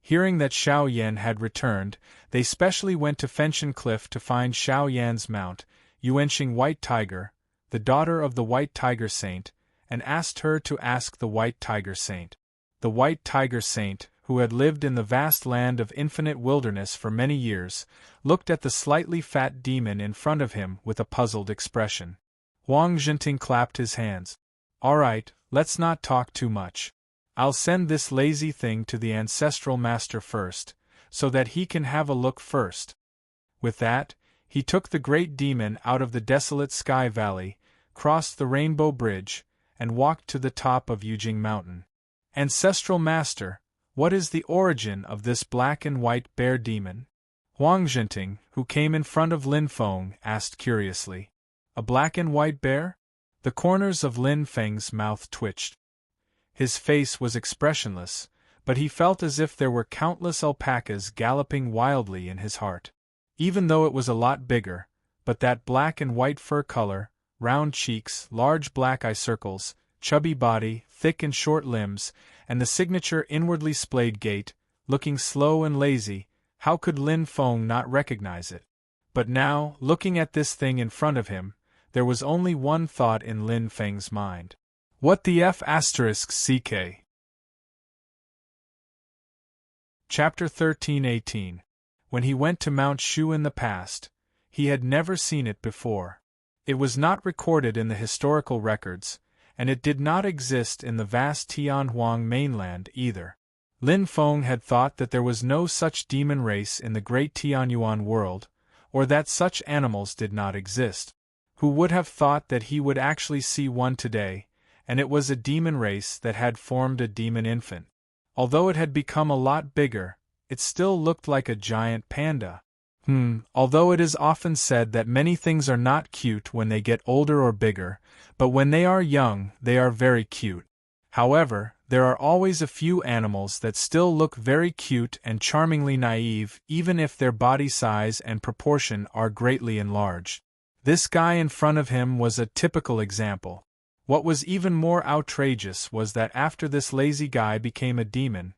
Hearing that Xiao Yan had returned, they specially went to Fenshan Cliff to find Xiao Yan's mount, Yuanxing White Tiger, the daughter of the White Tiger Saint, and asked her to ask the White Tiger Saint. The White Tiger Saint, who had lived in the vast land of infinite wilderness for many years, looked at the slightly fat demon in front of him with a puzzled expression. Huang Zhenting clapped his hands. "All right, let's not talk too much. I'll send this lazy thing to the ancestral master first, so that he can have a look first." With that, he took the great demon out of the desolate sky valley, crossed the rainbow bridge, and walked to the top of Yujing Mountain. "Ancestral master, what is the origin of this black and white bear demon?" Huang Zhenting, who came in front of Lin Feng, asked curiously. "A black and white bear?" The corners of Lin Feng's mouth twitched. His face was expressionless, but he felt as if there were countless alpacas galloping wildly in his heart. Even though it was a lot bigger, but that black and white fur color, round cheeks, large black eye circles, chubby body, thick and short limbs, and the signature inwardly splayed gait, looking slow and lazy, how could Lin Feng not recognize it? But now, looking at this thing in front of him, there was only one thought in Lin Feng's mind. What the F***ck? Chapter 13:18. When he went to Mount Shu in the past, he had never seen it before. It was not recorded in the historical records, and it did not exist in the vast Tianhuang mainland either. Lin Feng had thought that there was no such demon race in the great Tianyuan world, or that such animals did not exist. Who would have thought that he would actually see one today, and it was a demon race that had formed a demon infant. Although it had become a lot bigger, it still looked like a giant panda. Although it is often said that many things are not cute when they get older or bigger, but when they are young, they are very cute. However, there are always a few animals that still look very cute and charmingly naive, even if their body size and proportion are greatly enlarged. This guy in front of him was a typical example. What was even more outrageous was that after this lazy guy became a demon,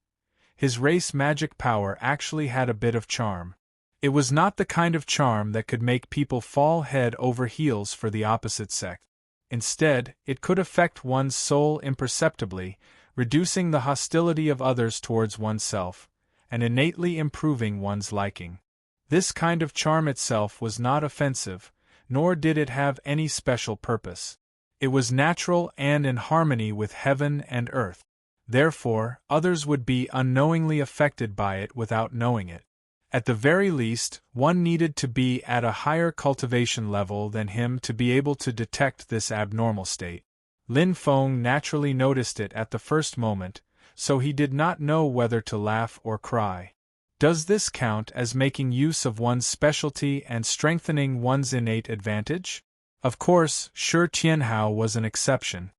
his race magic power actually had a bit of charm. It was not the kind of charm that could make people fall head over heels for the opposite sex. Instead, it could affect one's soul imperceptibly, reducing the hostility of others towards oneself, and innately improving one's liking. This kind of charm itself was not offensive, nor did it have any special purpose. It was natural and in harmony with heaven and earth. Therefore, others would be unknowingly affected by it without knowing it. At the very least, one needed to be at a higher cultivation level than him to be able to detect this abnormal state. Lin Feng naturally noticed it at the first moment, so he did not know whether to laugh or cry. Does this count as making use of one's specialty and strengthening one's innate advantage? Of course, Shi Tianhao was an exception.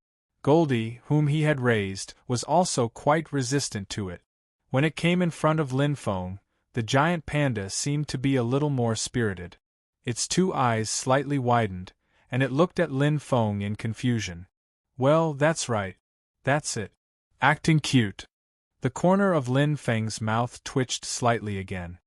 Goldie, whom he had raised, was also quite resistant to it. When it came in front of Lin Feng, the giant panda seemed to be a little more spirited. Its two eyes slightly widened, and it looked at Lin Feng in confusion. "Well, that's right. That's it. Acting cute." The corner of Lin Feng's mouth twitched slightly again.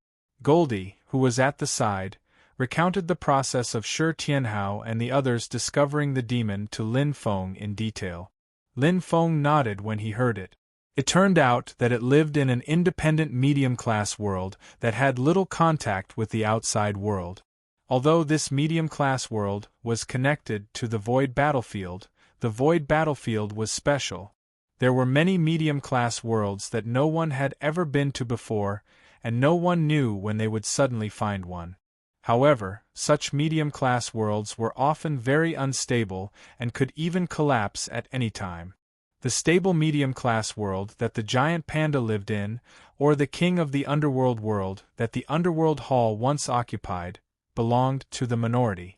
Goldie, who was at the side, recounted the process of Shi Tianhao and the others discovering the demon to Lin Feng in detail. Lin Feng nodded when he heard it. It turned out that it lived in an independent medium-class world that had little contact with the outside world. Although this medium-class world was connected to the void battlefield, the void battlefield was special. There were many medium-class worlds that no one had ever been to before, and no one knew when they would suddenly find one. However, such medium-class worlds were often very unstable and could even collapse at any time. The stable medium-class world that the giant panda lived in, or the king of the underworld world that the underworld hall once occupied, belonged to the minority.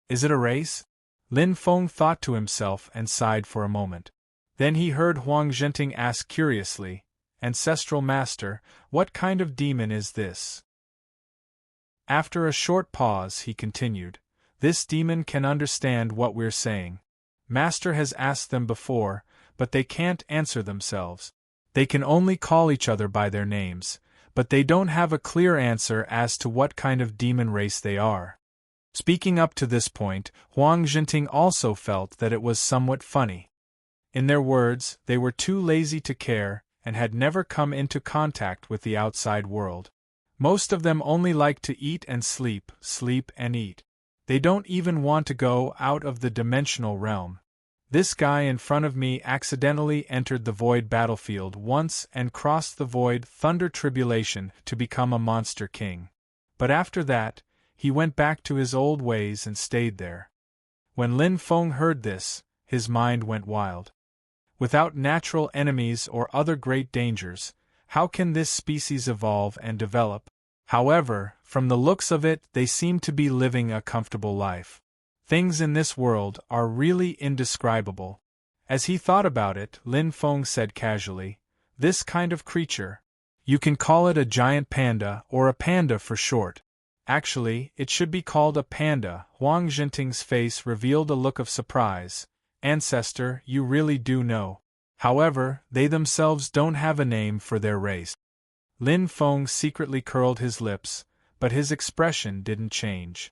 Is it a race? Lin Feng thought to himself and sighed for a moment. Then he heard Huang Zhenting ask curiously, "Ancestral Master, what kind of demon is this?" After a short pause he continued, This demon can understand what we're saying. Master has asked them before, but they can't answer themselves. They can only call each other by their names, but they don't have a clear answer as to what kind of demon race they are. Speaking up to this point, Huang Zhenting also felt that it was somewhat funny. In their words, they were too lazy to care, and had never come into contact with the outside world. Most of them only like to eat and sleep, sleep and eat. They don't even want to go out of the dimensional realm. This guy in front of me accidentally entered the void battlefield once and crossed the void thunder tribulation to become a monster king. But after that, he went back to his old ways and stayed there. When Lin Feng heard this, his mind went wild. Without natural enemies or other great dangers, how can this species evolve and develop? However, from the looks of it, they seem to be living a comfortable life. Things in this world are really indescribable. As he thought about it, Lin Feng said casually, "This kind of creature. You can call it a giant panda or a panda for short. Actually, it should be called a panda." Huang Zhenting's face revealed a look of surprise. "Ancestor, you really do know. However, they themselves don't have a name for their race." Lin Feng secretly curled his lips, but his expression didn't change.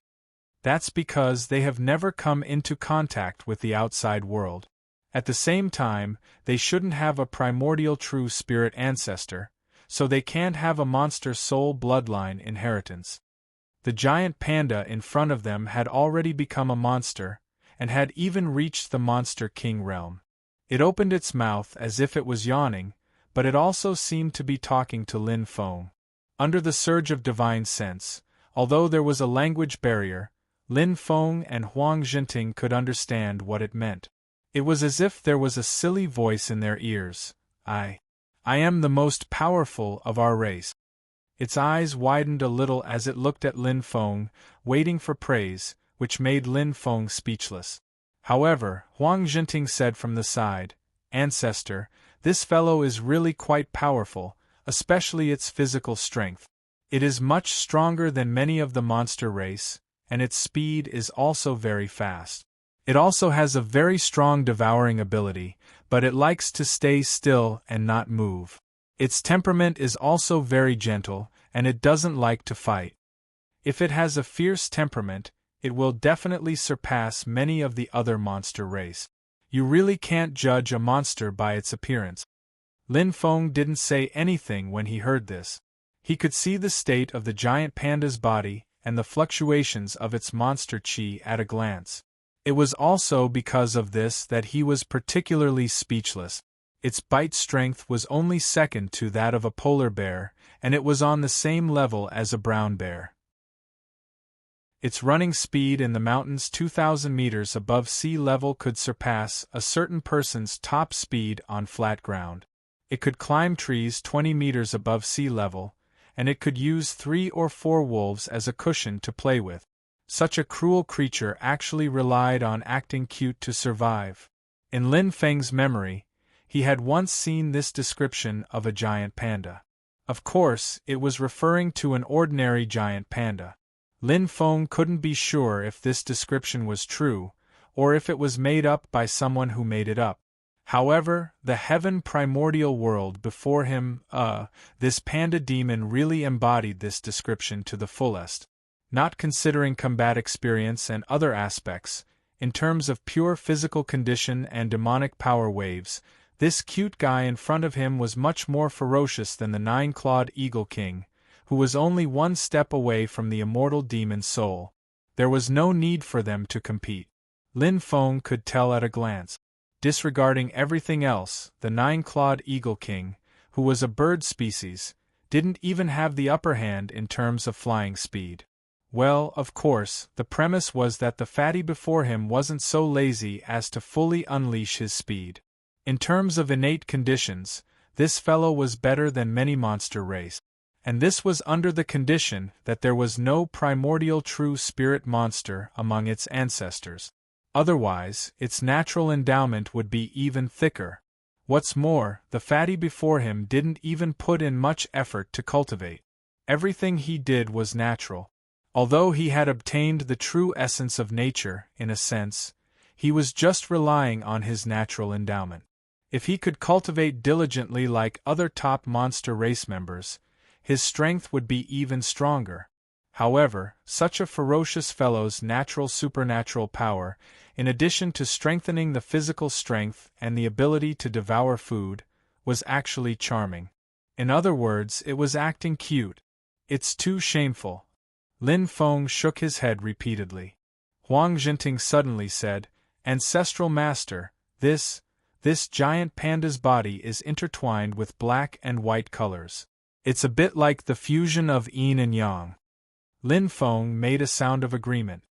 That's because they have never come into contact with the outside world. At the same time, they shouldn't have a primordial true spirit ancestor, so they can't have a monster soul bloodline inheritance. The giant panda in front of them had already become a monster, and had even reached the Monster King realm. It opened its mouth as if it was yawning, but it also seemed to be talking to Lin Feng. Under the surge of divine sense, although there was a language barrier, Lin Feng and Huang Zhenting could understand what it meant. It was as if there was a silly voice in their ears. I am the most powerful of our race." Its eyes widened a little as it looked at Lin Feng, waiting for praise, which made Lin Feng speechless. However, Huang Zhenting said from the side, "Ancestor, this fellow is really quite powerful, especially its physical strength. It is much stronger than many of the monster race, and its speed is also very fast. It also has a very strong devouring ability, but it likes to stay still and not move. Its temperament is also very gentle, and it doesn't like to fight. If it has a fierce temperament, it will definitely surpass many of the other monster race. You really can't judge a monster by its appearance." Lin Feng didn't say anything when he heard this. He could see the state of the giant panda's body and the fluctuations of its monster chi at a glance. It was also because of this that he was particularly speechless. Its bite strength was only second to that of a polar bear, and it was on the same level as a brown bear. Its running speed in the mountains 2,000 meters above sea level could surpass a certain person's top speed on flat ground. It could climb trees 20 meters above sea level, and it could use 3 or 4 wolves as a cushion to play with. Such a cruel creature actually relied on acting cute to survive. In Lin Feng's memory, he had once seen this description of a giant panda. Of course, it was referring to an ordinary giant panda. Lin Feng couldn't be sure if this description was true, or if it was made up by someone who made it up. However, the heaven primordial world before him, this panda demon really embodied this description to the fullest. Not considering combat experience and other aspects, in terms of pure physical condition and demonic power waves, this cute guy in front of him was much more ferocious than the 9-clawed Eagle King, who was only one step away from the immortal demon soul. There was no need for them to compete. Lin Feng could tell at a glance. Disregarding everything else, the 9-clawed Eagle King, who was a bird species, didn't even have the upper hand in terms of flying speed. Well, of course, the premise was that the fatty before him wasn't so lazy as to fully unleash his speed. In terms of innate conditions, this fellow was better than many monster race. And this was under the condition that there was no primordial true spirit monster among its ancestors. Otherwise, its natural endowment would be even thicker. What's more, the fatty before him didn't even put in much effort to cultivate. Everything he did was natural. Although he had obtained the true essence of nature, in a sense, he was just relying on his natural endowment. If he could cultivate diligently like other top monster race members, his strength would be even stronger. However, such a ferocious fellow's natural supernatural power, in addition to strengthening the physical strength and the ability to devour food, was actually charming. In other words, it was acting cute. It's too shameful. Lin Feng shook his head repeatedly. Huang Jinting suddenly said, Ancestral Master, this giant panda's body is intertwined with black and white colors. It's a bit like the fusion of yin and yang. Lin Feng made a sound of agreement.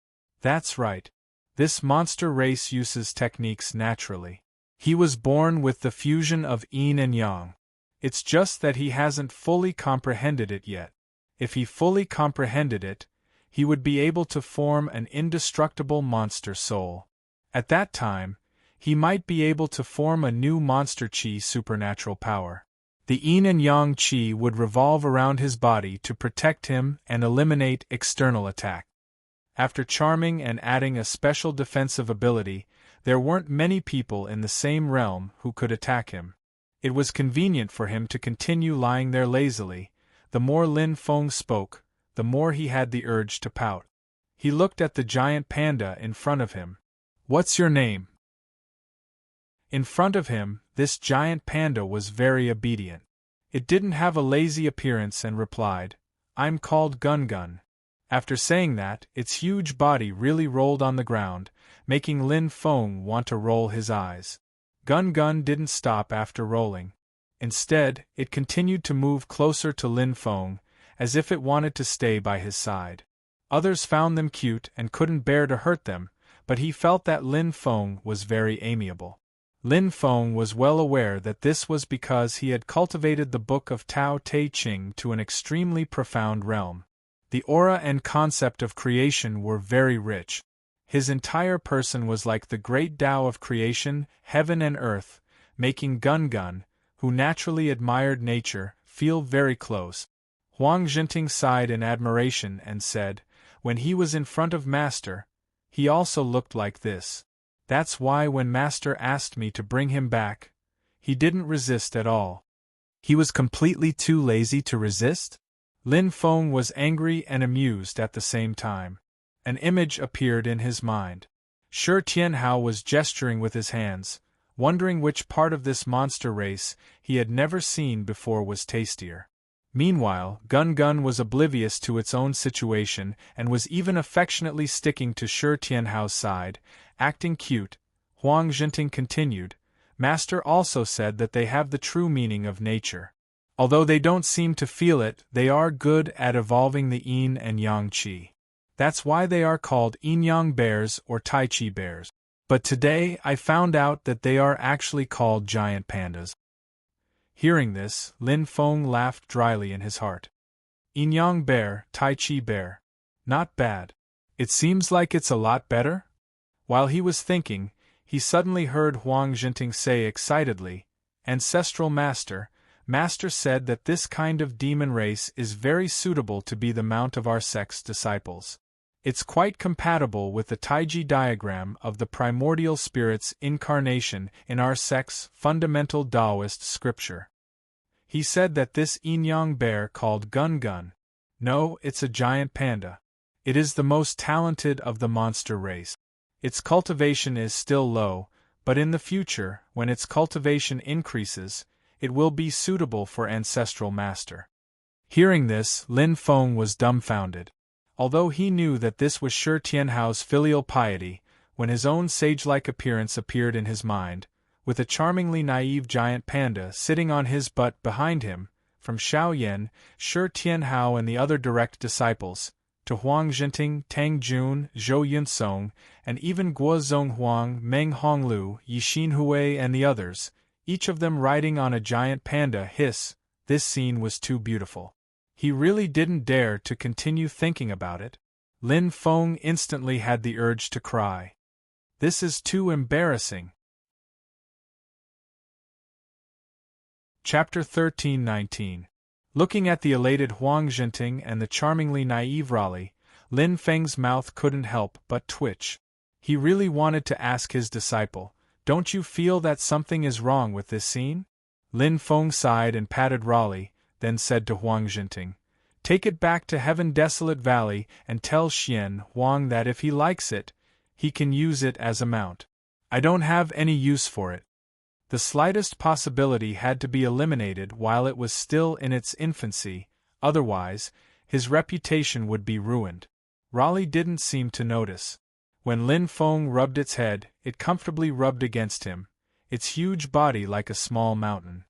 That's right. This monster race uses techniques naturally. He was born with the fusion of yin and yang. It's just that he hasn't fully comprehended it yet. If he fully comprehended it, he would be able to form an indestructible monster soul. At that time, he might be able to form a new monster chi supernatural power. The yin and yang chi would revolve around his body to protect him and eliminate external attack. After charming and adding a special defensive ability, there weren't many people in the same realm who could attack him. It was convenient for him to continue lying there lazily. The more Lin Feng spoke, the more he had the urge to pout. He looked at the giant panda in front of him. What's your name? In front of him, this giant panda was very obedient. It didn't have a lazy appearance and replied, I'm called Gun Gun. After saying that, its huge body really rolled on the ground, making Lin Feng want to roll his eyes. Gun Gun didn't stop after rolling. Instead, it continued to move closer to Lin Feng, as if it wanted to stay by his side. Others found them cute and couldn't bear to hurt them, but he felt that Lin Feng was very amiable. Lin Feng was well aware that this was because he had cultivated the Book of Tao Te Ching to an extremely profound realm. The aura and concept of creation were very rich. His entire person was like the great Tao of creation, heaven and earth, making Gun Gun, who naturally admired nature, feel very close. Huang Jinting sighed in admiration and said, when he was in front of Master, he also looked like this. That's why when Master asked me to bring him back, he didn't resist at all. He was completely too lazy to resist? Lin Feng was angry and amused at the same time. An image appeared in his mind. Shi Tianhao was gesturing with his hands, wondering which part of this monster race he had never seen before was tastier. Meanwhile, Gun Gun was oblivious to its own situation and was even affectionately sticking to Shi Tianhao's side, acting cute. Huang Jinting continued, Master also said that they have the true meaning of nature. Although they don't seem to feel it, they are good at evolving the yin and yang qi. That's why they are called yin-yang bears or tai chi bears. But today I found out that they are actually called giant pandas. Hearing this, Lin Feng laughed dryly in his heart. Yin-yang bear, tai chi bear. Not bad. It seems like it's a lot better? While he was thinking, he suddenly heard Huang Jinting say excitedly, Ancestral Master, Master said that this kind of demon race is very suitable to be the mount of our sect's disciples. It's quite compatible with the Taiji diagram of the primordial spirit's incarnation in our sect's fundamental Taoist scripture. He said that this yin-yang bear called Gun Gun. No, it's a giant panda. It is the most talented of the monster race. Its cultivation is still low, but in the future, when its cultivation increases, it will be suitable for Ancestral Master. Hearing this, Lin Feng was dumbfounded. Although he knew that this was Shi Tianhao's filial piety, when his own sage-like appearance appeared in his mind, with a charmingly naive giant panda sitting on his butt behind him, from Shaoyan, Shi Tianhao and the other direct disciples, to Huang Jinting, Tang Jun, Zhou Yunsong, and even Guo Zhonghuang, Meng Honglu, Yixin Hui and the others, each of them riding on a giant panda. This scene was too beautiful. He really didn't dare to continue thinking about it. Lin Feng instantly had the urge to cry. This is too embarrassing. Chapter 13-19. Looking at the elated Huang Jinting and the charmingly naive Raleigh, Lin Feng's mouth couldn't help but twitch. He really wanted to ask his disciple, "Don't you feel that something is wrong with this scene?" Lin Feng sighed and patted Raleigh, then said to Huang Jinting, "Take it back to Heaven Desolate Valley and tell Xian Huang that if he likes it, he can use it as a mount. I don't have any use for it." The slightest possibility had to be eliminated while it was still in its infancy, otherwise, his reputation would be ruined. Raleigh didn't seem to notice. When Lin Feng rubbed its head, it comfortably rubbed against him, its huge body like a small mountain.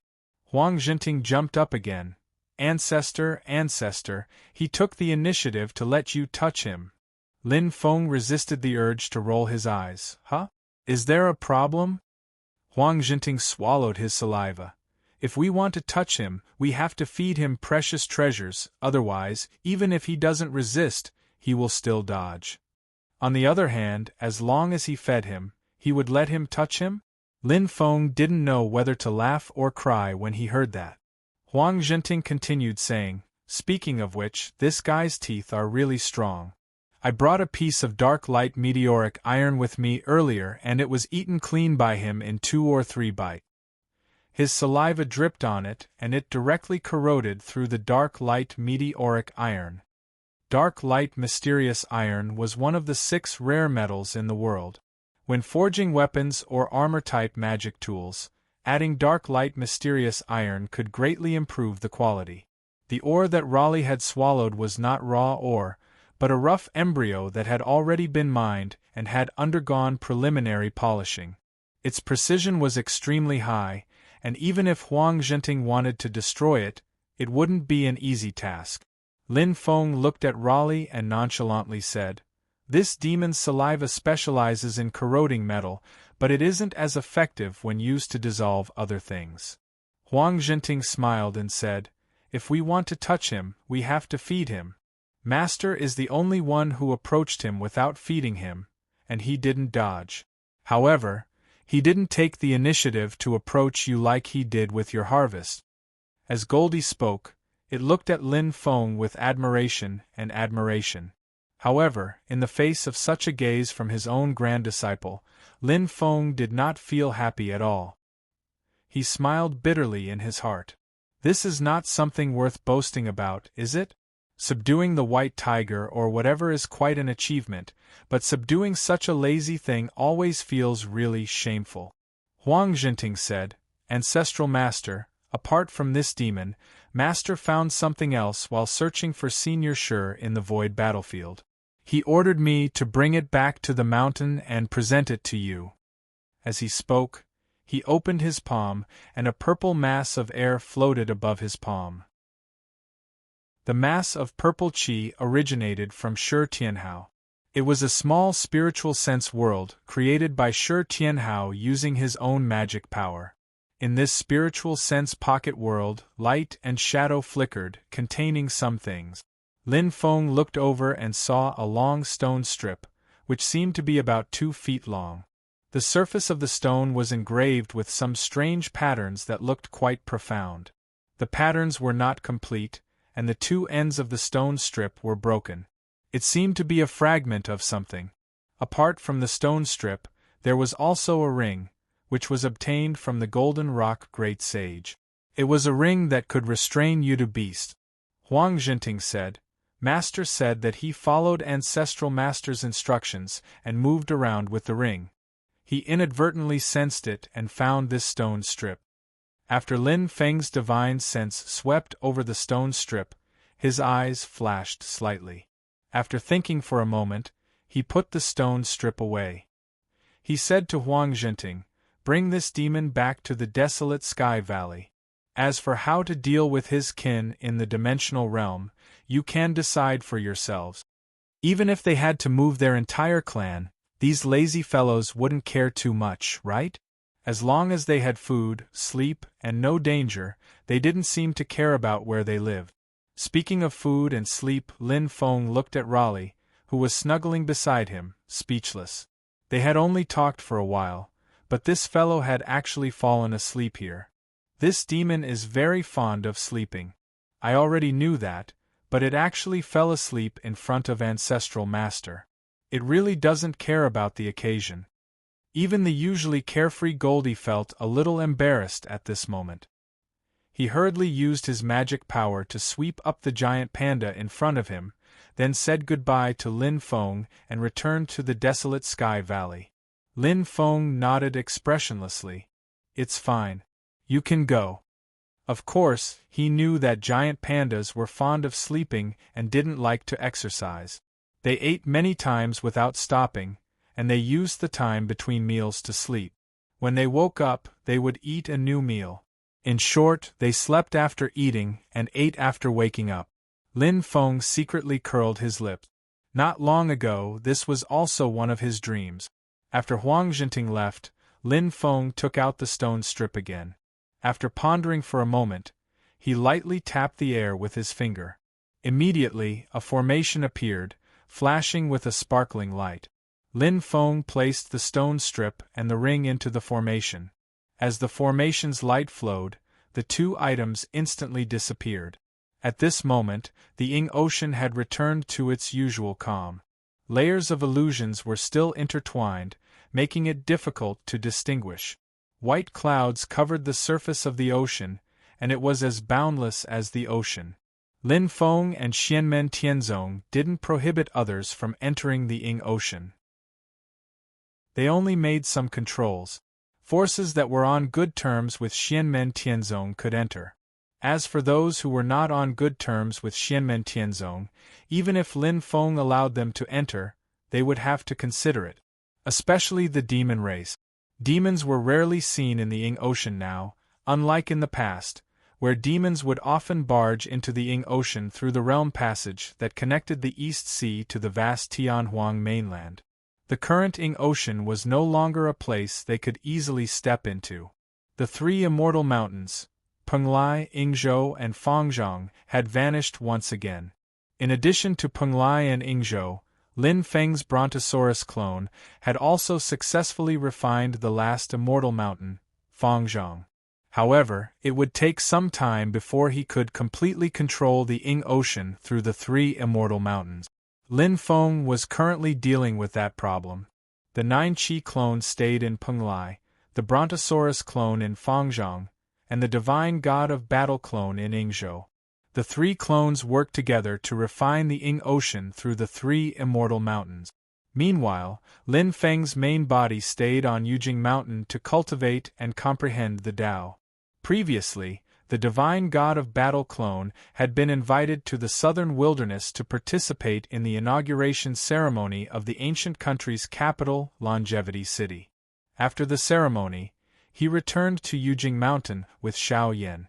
Huang Jinting jumped up again. "Ancestor, ancestor, he took the initiative to let you touch him." Lin Feng resisted the urge to roll his eyes. "Huh? Is there a problem?" Huang Jinting swallowed his saliva. "If we want to touch him, we have to feed him precious treasures, otherwise, even if he doesn't resist, he will still dodge. On the other hand, as long as he fed him, he would let him touch him?" Lin Feng didn't know whether to laugh or cry when he heard that. Huang Jinting continued saying, "Speaking of which, this guy's teeth are really strong. I brought a piece of dark light meteoric iron with me earlier and it was eaten clean by him in 2 or 3 bites. His saliva dripped on it and it directly corroded through the dark light meteoric iron." Dark light mysterious iron was one of the 6 rare metals in the world. When forging weapons or armor-type magic tools, adding dark light mysterious iron could greatly improve the quality. The ore that Raleigh had swallowed was not raw ore, but a rough embryo that had already been mined and had undergone preliminary polishing. Its precision was extremely high, and even if Huang Jinting wanted to destroy it, it wouldn't be an easy task. Lin Feng looked at Raleigh and nonchalantly said, "This demon's saliva specializes in corroding metal, but it isn't as effective when used to dissolve other things." Huang Jinting smiled and said, "If we want to touch him, we have to feed him. Master is the only one who approached him without feeding him, and he didn't dodge. However, he didn't take the initiative to approach you like he did with your harvest." As Goldie spoke, it looked at Lin Feng with admiration and admiration. However, in the face of such a gaze from his own grand disciple, Lin Feng did not feel happy at all. He smiled bitterly in his heart. "This is not something worth boasting about, is it? Subduing the white tiger or whatever is quite an achievement, but subduing such a lazy thing always feels really shameful." Huang Jinting said, "Ancestral Master, apart from this demon, Master found something else while searching for Senior Shi in the void battlefield. He ordered me to bring it back to the mountain and present it to you." As he spoke, he opened his palm, and a purple mass of air floated above his palm. The mass of purple qi originated from Shi Tianhao. It was a small spiritual sense world created by Shi Tianhao using his own magic power. In this spiritual sense pocket world, light and shadow flickered, containing some things. Lin Feng looked over and saw a long stone strip, which seemed to be about 2 feet long. The surface of the stone was engraved with some strange patterns that looked quite profound. The patterns were not complete, and the 2 ends of the stone strip were broken. It seemed to be a fragment of something. Apart from the stone strip, there was also a ring, which was obtained from the Golden Rock Great Sage. It was a ring that could restrain you to beast. Huang Jinting said, "Master said that he followed Ancestral Master's instructions and moved around with the ring. He inadvertently sensed it and found this stone strip." After Lin Feng's divine sense swept over the stone strip, his eyes flashed slightly. After thinking for a moment, he put the stone strip away. He said to Huang Jinting, "Bring this demon back to the desolate Sky Valley. As for how to deal with his kin in the dimensional realm, you can decide for yourselves. Even if they had to move their entire clan, these lazy fellows wouldn't care too much, right? As long as they had food, sleep, and no danger, they didn't seem to care about where they lived." Speaking of food and sleep, Lin Feng looked at Raleigh, who was snuggling beside him, speechless. They had only talked for a while, but this fellow had actually fallen asleep here. This demon is very fond of sleeping. I already knew that, but it actually fell asleep in front of ancestral master. It really doesn't care about the occasion. Even the usually carefree Goldie felt a little embarrassed at this moment. He hurriedly used his magic power to sweep up the giant panda in front of him, then said goodbye to Lin Feng and returned to the desolate sky valley. Lin Feng nodded expressionlessly. "It's fine. You can go." Of course, he knew that giant pandas were fond of sleeping and didn't like to exercise. They ate many times without stopping, and they used the time between meals to sleep. When they woke up, they would eat a new meal. In short, they slept after eating and ate after waking up. Lin Feng secretly curled his lips. Not long ago, this was also one of his dreams. After Huang Jinting left, Lin Feng took out the stone strip again. After pondering for a moment, he lightly tapped the air with his finger. Immediately, a formation appeared, flashing with a sparkling light. Lin Feng placed the stone strip and the ring into the formation. As the formation's light flowed, the two items instantly disappeared. At this moment, the Ing Ocean had returned to its usual calm. Layers of illusions were still intertwined, making it difficult to distinguish. White clouds covered the surface of the ocean, and it was as boundless as the ocean. Lin Feng and Xianmen Tianzong didn't prohibit others from entering the Ing Ocean. They only made some controls. Forces that were on good terms with Xianmen Tianzong could enter. As for those who were not on good terms with Xianmen Tianzong, even if Lin Feng allowed them to enter, they would have to consider it. Especially the demon race. Demons were rarely seen in the Ing Ocean now, unlike in the past, where demons would often barge into the Ing Ocean through the realm passage that connected the East Sea to the vast Tianhuang mainland. The current Ing Ocean was no longer a place they could easily step into. The three immortal mountains, Penglai, Yingzhou, and Fangzhong, had vanished once again. In addition to Penglai and Yingzhou, Lin Feng's Brontosaurus clone had also successfully refined the last immortal mountain, Fangzhong. However, it would take some time before he could completely control the Ing Ocean through the three immortal mountains. Lin Feng was currently dealing with that problem. The 9-Chi clone stayed in Penglai, the Brontosaurus clone in Fangzhong, and the Divine God of Battle clone in Yingzhou. The three clones worked together to refine the Ing Ocean through the three immortal mountains. Meanwhile, Lin Feng's main body stayed on Yujing Mountain to cultivate and comprehend the Tao. Previously, the Divine God of Battle clone had been invited to the southern wilderness to participate in the inauguration ceremony of the ancient country's capital, Longevity City. After the ceremony, he returned to Yujing Mountain with Xiao Yan.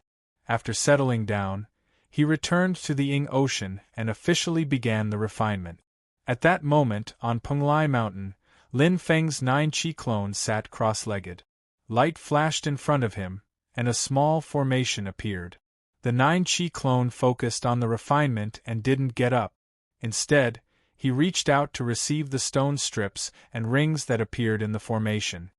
After settling down, he returned to the Ing Ocean and officially began the refinement. At that moment, on Penglai Mountain, Lin Feng's 9-Chi clone sat cross-legged. Light flashed in front of him, and a small formation appeared. The 9-Chi clone focused on the refinement and didn't get up. Instead, he reached out to receive the stone strips and rings that appeared in the formation.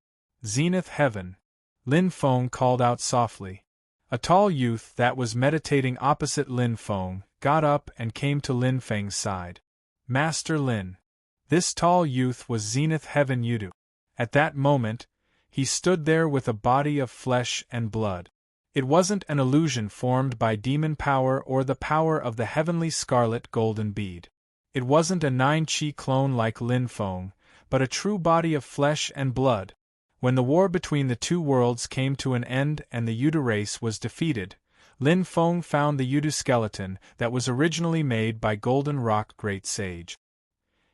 "Zenith Heaven," Lin Feng called out softly. A tall youth that was meditating opposite Lin Feng got up and came to Lin Feng's side. "Master Lin." This tall youth was Zenith Heaven Yudu. At that moment, he stood there with a body of flesh and blood. It wasn't an illusion formed by demon power or the power of the heavenly scarlet golden bead. It wasn't a 9-Chi clone like Lin Feng, but a true body of flesh and blood. When the war between the two worlds came to an end and the Yudu race was defeated, Lin Feng found the Yudu skeleton that was originally made by Golden Rock Great Sage.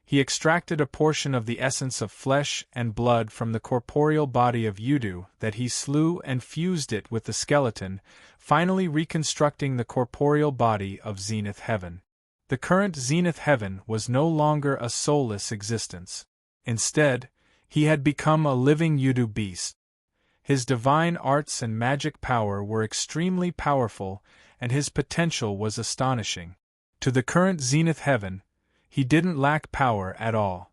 He extracted a portion of the essence of flesh and blood from the corporeal body of Yudu that he slew and fused it with the skeleton, finally reconstructing the corporeal body of Zenith Heaven. The current Zenith Heaven was no longer a soulless existence. Instead, he had become a living Yudu beast. His divine arts and magic power were extremely powerful, and his potential was astonishing. To the current Zenith Heaven, he didn't lack power at all.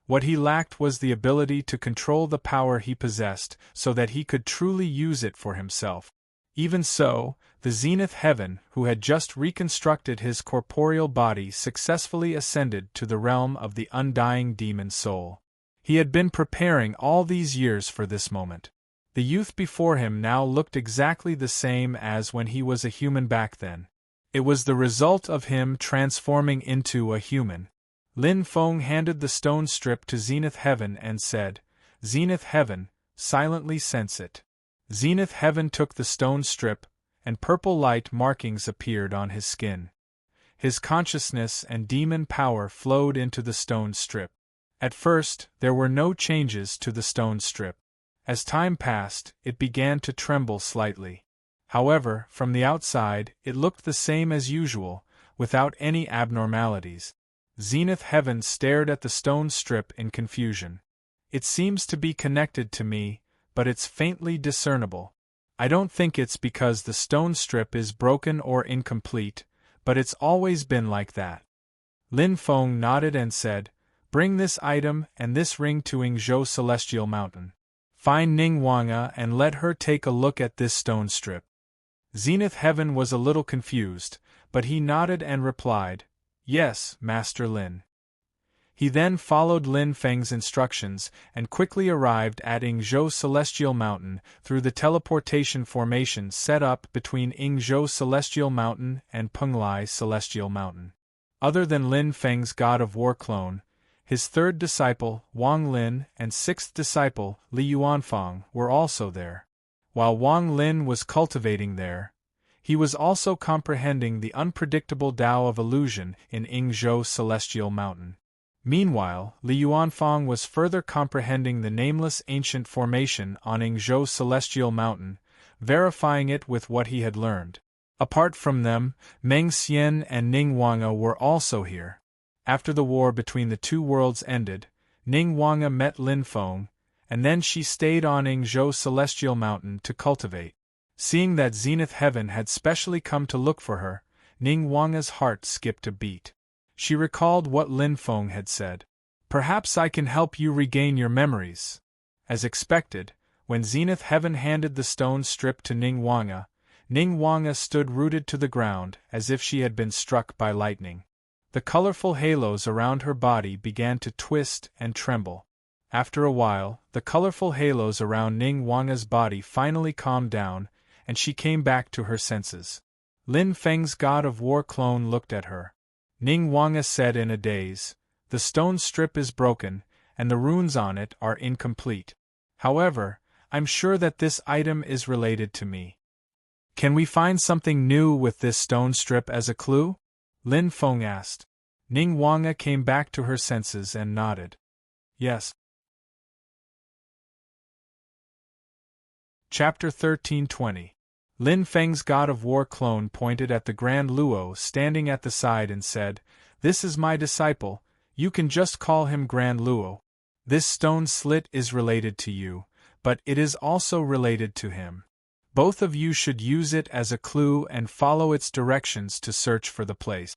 What he lacked was the ability to control the power he possessed so that he could truly use it for himself. Even so, the zenith heaven, who had just reconstructed his corporeal body, successfully ascended to the realm of the undying demon soul. He had been preparing all these years for this moment. The youth before him now looked exactly the same as when he was a human back then. It was the result of him transforming into a human. Lin Feng handed the stone strip to Zenith Heaven and said, "Zenith Heaven, silently sense it." Zenith Heaven took the stone strip, and purple light markings appeared on his skin. His consciousness and demon power flowed into the stone strip. At first, there were no changes to the stone strip. As time passed, it began to tremble slightly. However, from the outside, it looked the same as usual, without any abnormalities. Zenith Heaven stared at the stone strip in confusion. "It seems to be connected to me, but it's faintly discernible. I don't think it's because the stone strip is broken or incomplete, but it's always been like that." Lin Feng nodded and said, "Bring this item and this ring to Yingzhou Celestial Mountain. Find Ning Wanga and let her take a look at this stone strip." Zenith Heaven was a little confused, but he nodded and replied, "Yes, Master Lin." He then followed Lin Feng's instructions and quickly arrived at Yingzhou Celestial Mountain through the teleportation formation set up between Yingzhou Celestial Mountain and Penglai Celestial Mountain. Other than Lin Feng's God of War clone, his third disciple, Wang Lin, and sixth disciple, Li Yuanfang, were also there. While Wang Lin was cultivating there, he was also comprehending the unpredictable Tao of illusion in Yingzhou Celestial Mountain. Meanwhile, Li Yuanfang was further comprehending the nameless ancient formation on Yingzhou Celestial Mountain, verifying it with what he had learned. Apart from them, Meng Xian and Ning Wanga were also here. After the war between the two worlds ended, Ning Wanga met Lin Feng, and then she stayed on Yingzhou Celestial Mountain to cultivate. Seeing that Zenith Heaven had specially come to look for her, Ning Wanga's heart skipped a beat. She recalled what Lin Feng had said. "Perhaps I can help you regain your memories." As expected, when Zenith Heaven handed the stone strip to Ning Wanga stood rooted to the ground as if she had been struck by lightning. The colorful halos around her body began to twist and tremble. After a while, the colorful halos around Ning Wanga's body finally calmed down, and she came back to her senses. Lin Feng's God of War clone looked at her. Ning Wanga said in a daze, "The stone strip is broken, and the runes on it are incomplete. However, I'm sure that this item is related to me. Can we find something new with this stone strip as a clue?" Lin Feng asked. Ning Wanga came back to her senses and nodded. "Yes." Chapter 1320. Lin Feng's God of War clone pointed at the Grand Luo standing at the side and said, "This is my disciple, you can just call him Grand Luo. This stone slit is related to you, but it is also related to him. Both of you should use it as a clue and follow its directions to search for the place."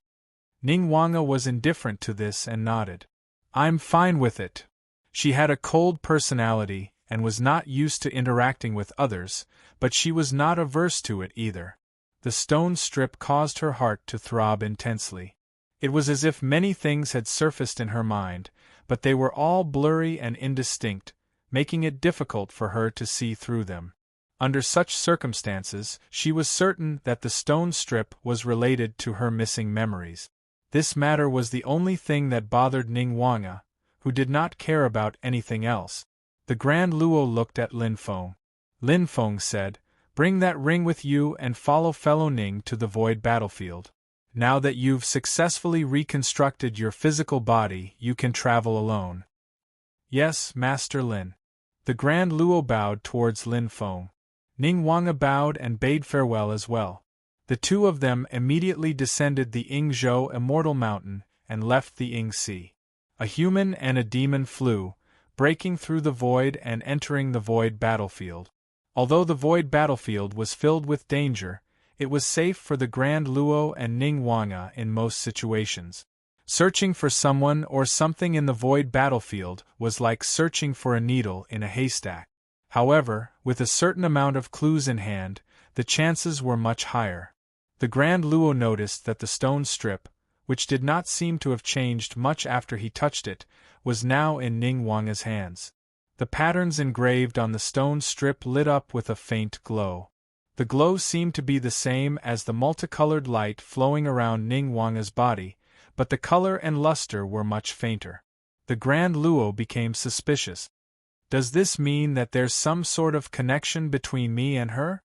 Ning Wanga was indifferent to this and nodded. "I'm fine with it." She had a cold personality and was not used to interacting with others, but she was not averse to it either. The stone strip caused her heart to throb intensely. It was as if many things had surfaced in her mind, but they were all blurry and indistinct, making it difficult for her to see through them. Under such circumstances, she was certain that the stone strip was related to her missing memories. This matter was the only thing that bothered Ning Wanga, who did not care about anything else. The Grand Luo looked at Lin Feng. Lin Feng said, "Bring that ring with you and follow fellow Ning to the void battlefield. Now that you've successfully reconstructed your physical body, you can travel alone." "Yes, Master Lin." The Grand Luo bowed towards Lin Feng. Ning Wanga bowed and bade farewell as well. The two of them immediately descended the Yingzhou Immortal Mountain and left the Ying Sea. A human and a demon flew, breaking through the void and entering the void battlefield. Although the void battlefield was filled with danger, it was safe for the Grand Luo and Ning Wanga in most situations. Searching for someone or something in the void battlefield was like searching for a needle in a haystack. However, with a certain amount of clues in hand, the chances were much higher. The Grand Luo noticed that the stone strip, which did not seem to have changed much after he touched it, was now in Ning Wanga's hands. The patterns engraved on the stone strip lit up with a faint glow. The glow seemed to be the same as the multicolored light flowing around Ning Wanga's body, but the color and luster were much fainter. The Grand Luo became suspicious. Does this mean that there's some sort of connection between me and her?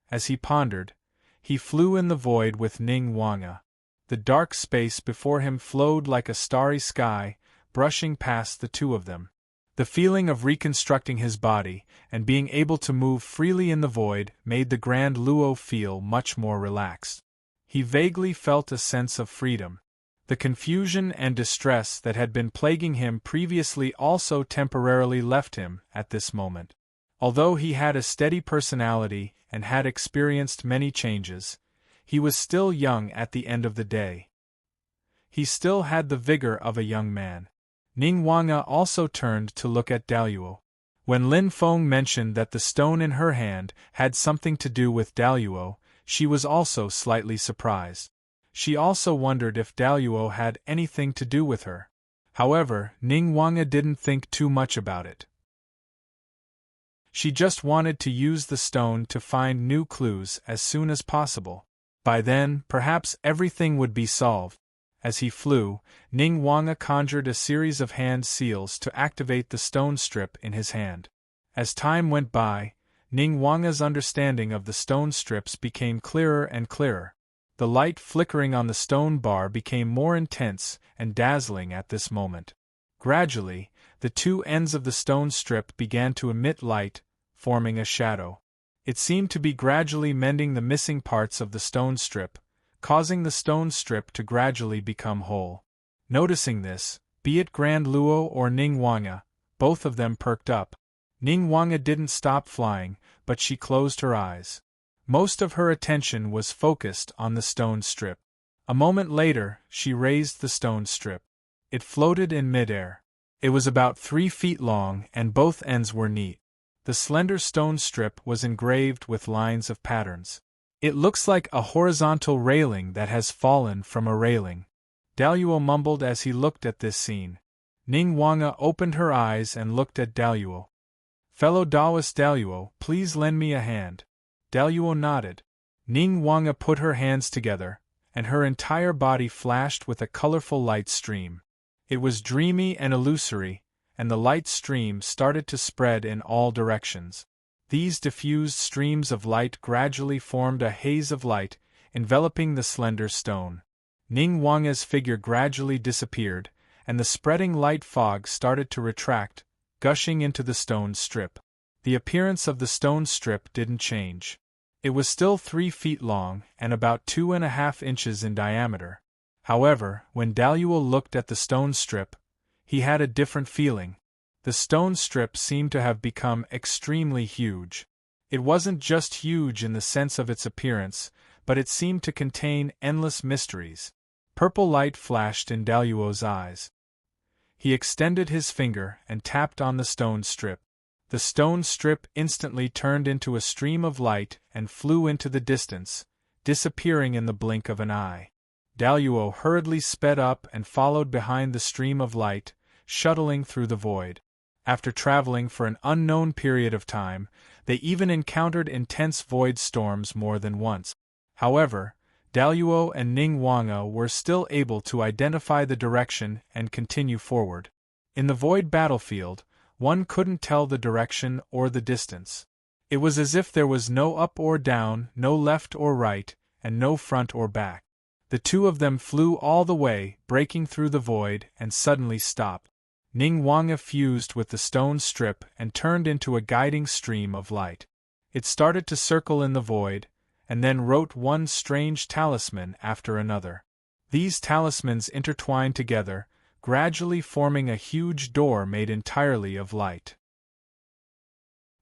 As he pondered, he flew in the void with Ning Wanga. The dark space before him flowed like a starry sky, brushing past the two of them. The feeling of reconstructing his body and being able to move freely in the void made the Grand Luo feel much more relaxed. He vaguely felt a sense of freedom. The confusion and distress that had been plaguing him previously also temporarily left him at this moment. Although he had a steady personality and had experienced many changes, he was still young at the end of the day. He still had the vigor of a young man. Ning Wanga also turned to look at Daluo. When Lin Feng mentioned that the stone in her hand had something to do with Daluo, she was also slightly surprised. She also wondered if Daluo had anything to do with her. However, Ning Wanga didn't think too much about it. She just wanted to use the stone to find new clues as soon as possible. By then, perhaps everything would be solved. As he flew, Ning Wanga conjured a series of hand seals to activate the stone strip in his hand. As time went by, Ning Wanga's understanding of the stone strips became clearer and clearer. The light flickering on the stone bar became more intense and dazzling at this moment. Gradually, the two ends of the stone strip began to emit light, forming a shadow. It seemed to be gradually mending the missing parts of the stone strip, causing the stone strip to gradually become whole. Noticing this, be it Grand Luo or Ning Wanga, both of them perked up. Ning Wanga didn't stop flying, but she closed her eyes. Most of her attention was focused on the stone strip. A moment later, she raised the stone strip. It floated in midair. It was about 3 feet long and both ends were neat. The slender stone strip was engraved with lines of patterns. It looks like a horizontal railing that has fallen from a railing. Daluo mumbled as he looked at this scene. Ning Wanga opened her eyes and looked at Daluo. "Fellow Taoist Daluo, please lend me a hand." Daluo nodded. Ning Wanga put her hands together, and her entire body flashed with a colorful light stream. It was dreamy and illusory, and the light stream started to spread in all directions. These diffused streams of light gradually formed a haze of light, enveloping the slender stone. Ning Wanga's figure gradually disappeared, and the spreading light fog started to retract, gushing into the stone strip. The appearance of the stone strip didn't change. It was still 3 feet long and about 2.5 inches in diameter. However, when Daluo looked at the stone strip, he had a different feeling. The stone strip seemed to have become extremely huge. It wasn't just huge in the sense of its appearance, but it seemed to contain endless mysteries. Purple light flashed in Daluo's eyes. He extended his finger and tapped on the stone strip. The stone strip instantly turned into a stream of light and flew into the distance, disappearing in the blink of an eye. Daluo hurriedly sped up and followed behind the stream of light, shuttling through the void. After traveling for an unknown period of time, they even encountered intense void storms more than once. However, Daluo and Ning Wanga were still able to identify the direction and continue forward. In the void battlefield, one couldn't tell the direction or the distance. It was as if there was no up or down, no left or right, and no front or back. The two of them flew all the way, breaking through the void, and suddenly stopped. Ning Wanga fused with the stone strip and turned into a guiding stream of light. It started to circle in the void, and then wrote one strange talisman after another. These talismans intertwined together, gradually forming a huge door made entirely of light.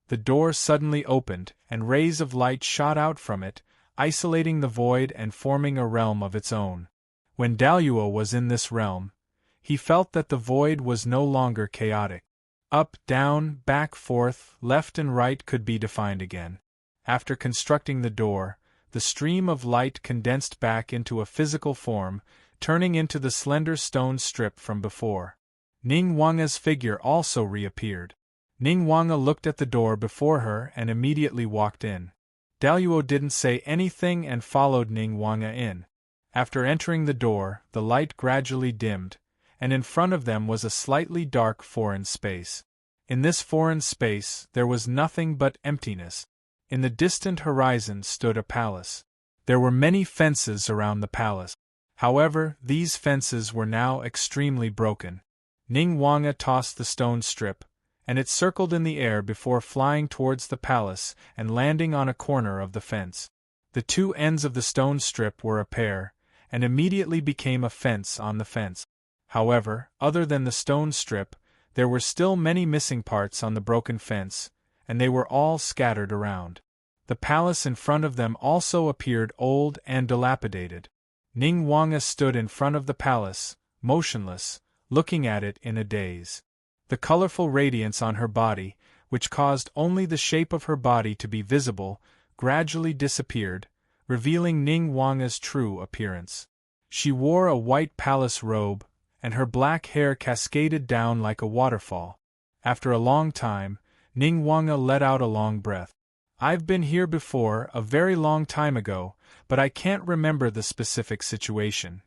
The door suddenly opened, and rays of light shot out from it, isolating the void and forming a realm of its own. When Daluo was in this realm, he felt that the void was no longer chaotic. Up, down, back, forth, left and right could be defined again. After constructing the door, the stream of light condensed back into a physical form, turning into the slender stone strip from before. Ning Wanga's figure also reappeared. Ning Wanga looked at the door before her and immediately walked in. Daluo didn't say anything and followed Ning Wanga in. After entering the door, the light gradually dimmed, and in front of them was a slightly dark foreign space. In this foreign space, there was nothing but emptiness. In the distant horizon stood a palace. There were many fences around the palace. However, these fences were now extremely broken. Ning Wanga tossed the stone strip, and it circled in the air before flying towards the palace and landing on a corner of the fence. The two ends of the stone strip were a pair, and immediately became a fence on the fence. However, other than the stone strip, there were still many missing parts on the broken fence, and they were all scattered around. The palace in front of them also appeared old and dilapidated. Ning Wanga stood in front of the palace, motionless, looking at it in a daze. The colorful radiance on her body, which caused only the shape of her body to be visible, gradually disappeared, revealing Ning Wanga's true appearance. She wore a white palace robe, and her black hair cascaded down like a waterfall. After a long time, Ning Wanga let out a long breath. "I've been here before, a very long time ago, but I can't remember the specific situation."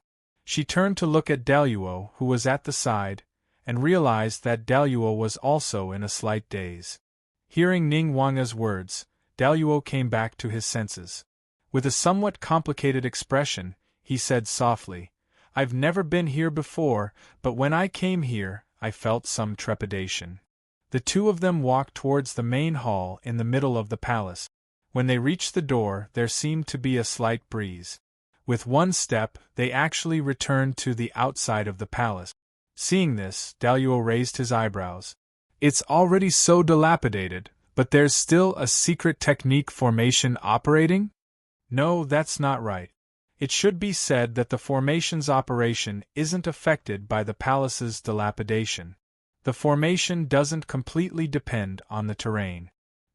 She turned to look at Daluo, who was at the side, and realized that Daluo was also in a slight daze. Hearing Ning Wanga's words, Daluo came back to his senses. With a somewhat complicated expression, he said softly, "I've never been here before, but when I came here, I felt some trepidation." The two of them walked towards the main hall in the middle of the palace. When they reached the door, there seemed to be a slight breeze. With one step, they actually returned to the outside of the palace. Seeing this, Daluo raised his eyebrows. "It's already so dilapidated, but there's still a secret technique formation operating?" "No, that's not right. It should be said that the formation's operation isn't affected by the palace's dilapidation. The formation doesn't completely depend on the terrain."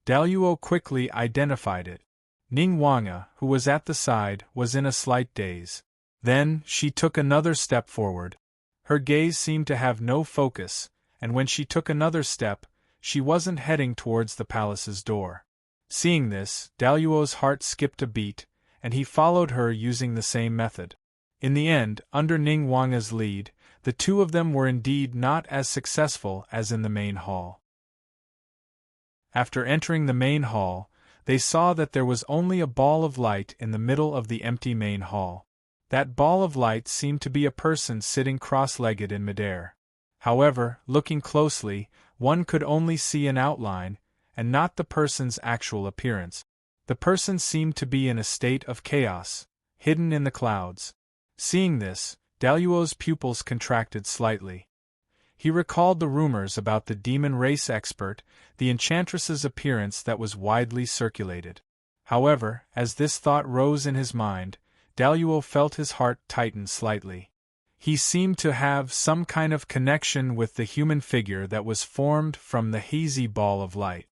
Daluo quickly identified it. Ning Wanga, who was at the side, was in a slight daze. Then, she took another step forward. Her gaze seemed to have no focus, and when she took another step, she wasn't heading towards the palace's door. Seeing this, Daluo's heart skipped a beat, and he followed her using the same method. In the end, under Ning Wanga's lead, the two of them were indeed not as successful as in the main hall. After entering the main hall, they saw that there was only a ball of light in the middle of the empty main hall. That ball of light seemed to be a person sitting cross-legged in midair. However, looking closely, one could only see an outline, and not the person's actual appearance. The person seemed to be in a state of chaos, hidden in the clouds. Seeing this, Daluo's pupils contracted slightly. He recalled the rumors about the demon race expert, the enchantress's appearance that was widely circulated. However, as this thought rose in his mind, Daluo felt his heart tighten slightly. He seemed to have some kind of connection with the human figure that was formed from the hazy ball of light.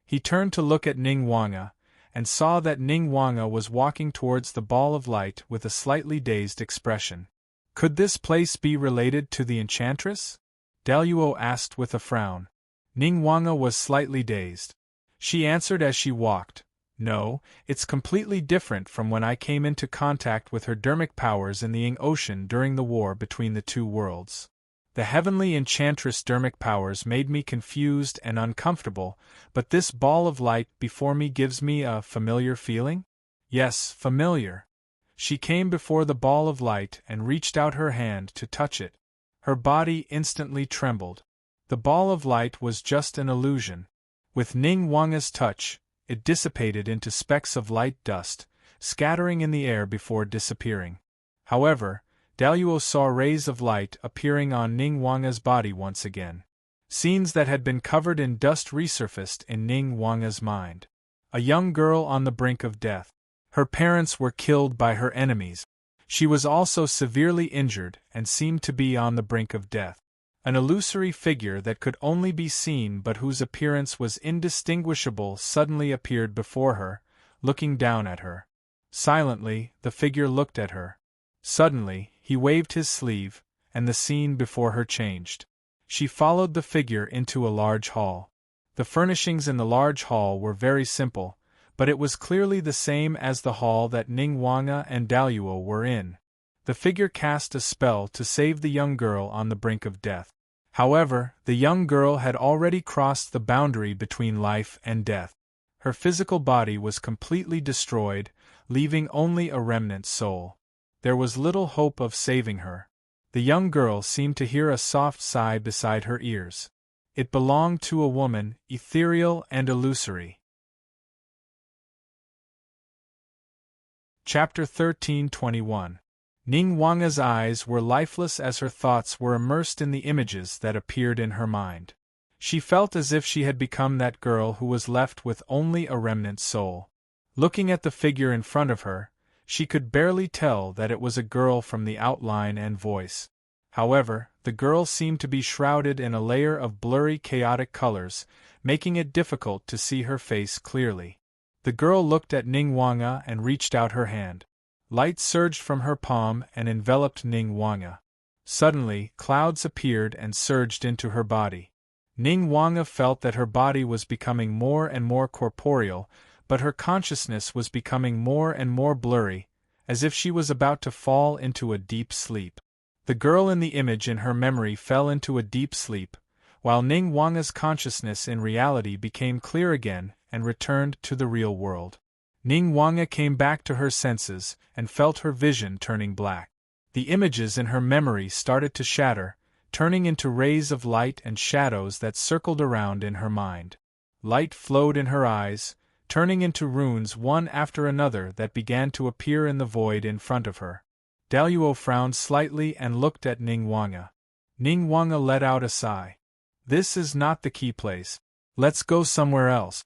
He turned to look at Ning Wanga, and saw that Ning Wanga was walking towards the ball of light with a slightly dazed expression. Could this place be related to the enchantress? Daluo asked with a frown. Ning Wanga was slightly dazed. She answered as she walked, "No, it's completely different from when I came into contact with her dermic powers in the Ing Ocean during the war between the two worlds. The heavenly enchantress dermic powers made me confused and uncomfortable, but this ball of light before me gives me a familiar feeling? Yes, familiar." She came before the ball of light and reached out her hand to touch it. Her body instantly trembled. The ball of light was just an illusion. With Ning Wanga's touch, it dissipated into specks of light dust, scattering in the air before disappearing. However, Daluo saw rays of light appearing on Ning Wanga's body once again. Scenes that had been covered in dust resurfaced in Ning Wanga's mind. A young girl on the brink of death. Her parents were killed by her enemies. She was also severely injured and seemed to be on the brink of death. An illusory figure that could only be seen but whose appearance was indistinguishable suddenly appeared before her, looking down at her. Silently, the figure looked at her. Suddenly, he waved his sleeve, and the scene before her changed. She followed the figure into a large hall. The furnishings in the large hall were very simple, but it was clearly the same as the hall that Ningguang and Daluo were in. The figure cast a spell to save the young girl on the brink of death. However, the young girl had already crossed the boundary between life and death. Her physical body was completely destroyed, leaving only a remnant soul. There was little hope of saving her. The young girl seemed to hear a soft sigh beside her ears. It belonged to a woman, ethereal and illusory. Chapter 13:21. Ningguang's eyes were lifeless as her thoughts were immersed in the images that appeared in her mind. She felt as if she had become that girl who was left with only a remnant soul. Looking at the figure in front of her, she could barely tell that it was a girl from the outline and voice. However, the girl seemed to be shrouded in a layer of blurry, chaotic colors, making it difficult to see her face clearly. The girl looked at Ningguang and reached out her hand. Light surged from her palm and enveloped Ningguang. Suddenly, clouds appeared and surged into her body. Ningguang felt that her body was becoming more and more corporeal, but her consciousness was becoming more and more blurry, as if she was about to fall into a deep sleep. The girl in the image in her memory fell into a deep sleep, while Ningguang's consciousness in reality became clear again and returned to the real world. Ningguang came back to her senses and felt her vision turning black. The images in her memory started to shatter, turning into rays of light and shadows that circled around in her mind. Light flowed in her eyes, turning into runes one after another that began to appear in the void in front of her. Daluo frowned slightly and looked at Ningguang. Ningguang let out a sigh. "This is not the key place. Let's go somewhere else."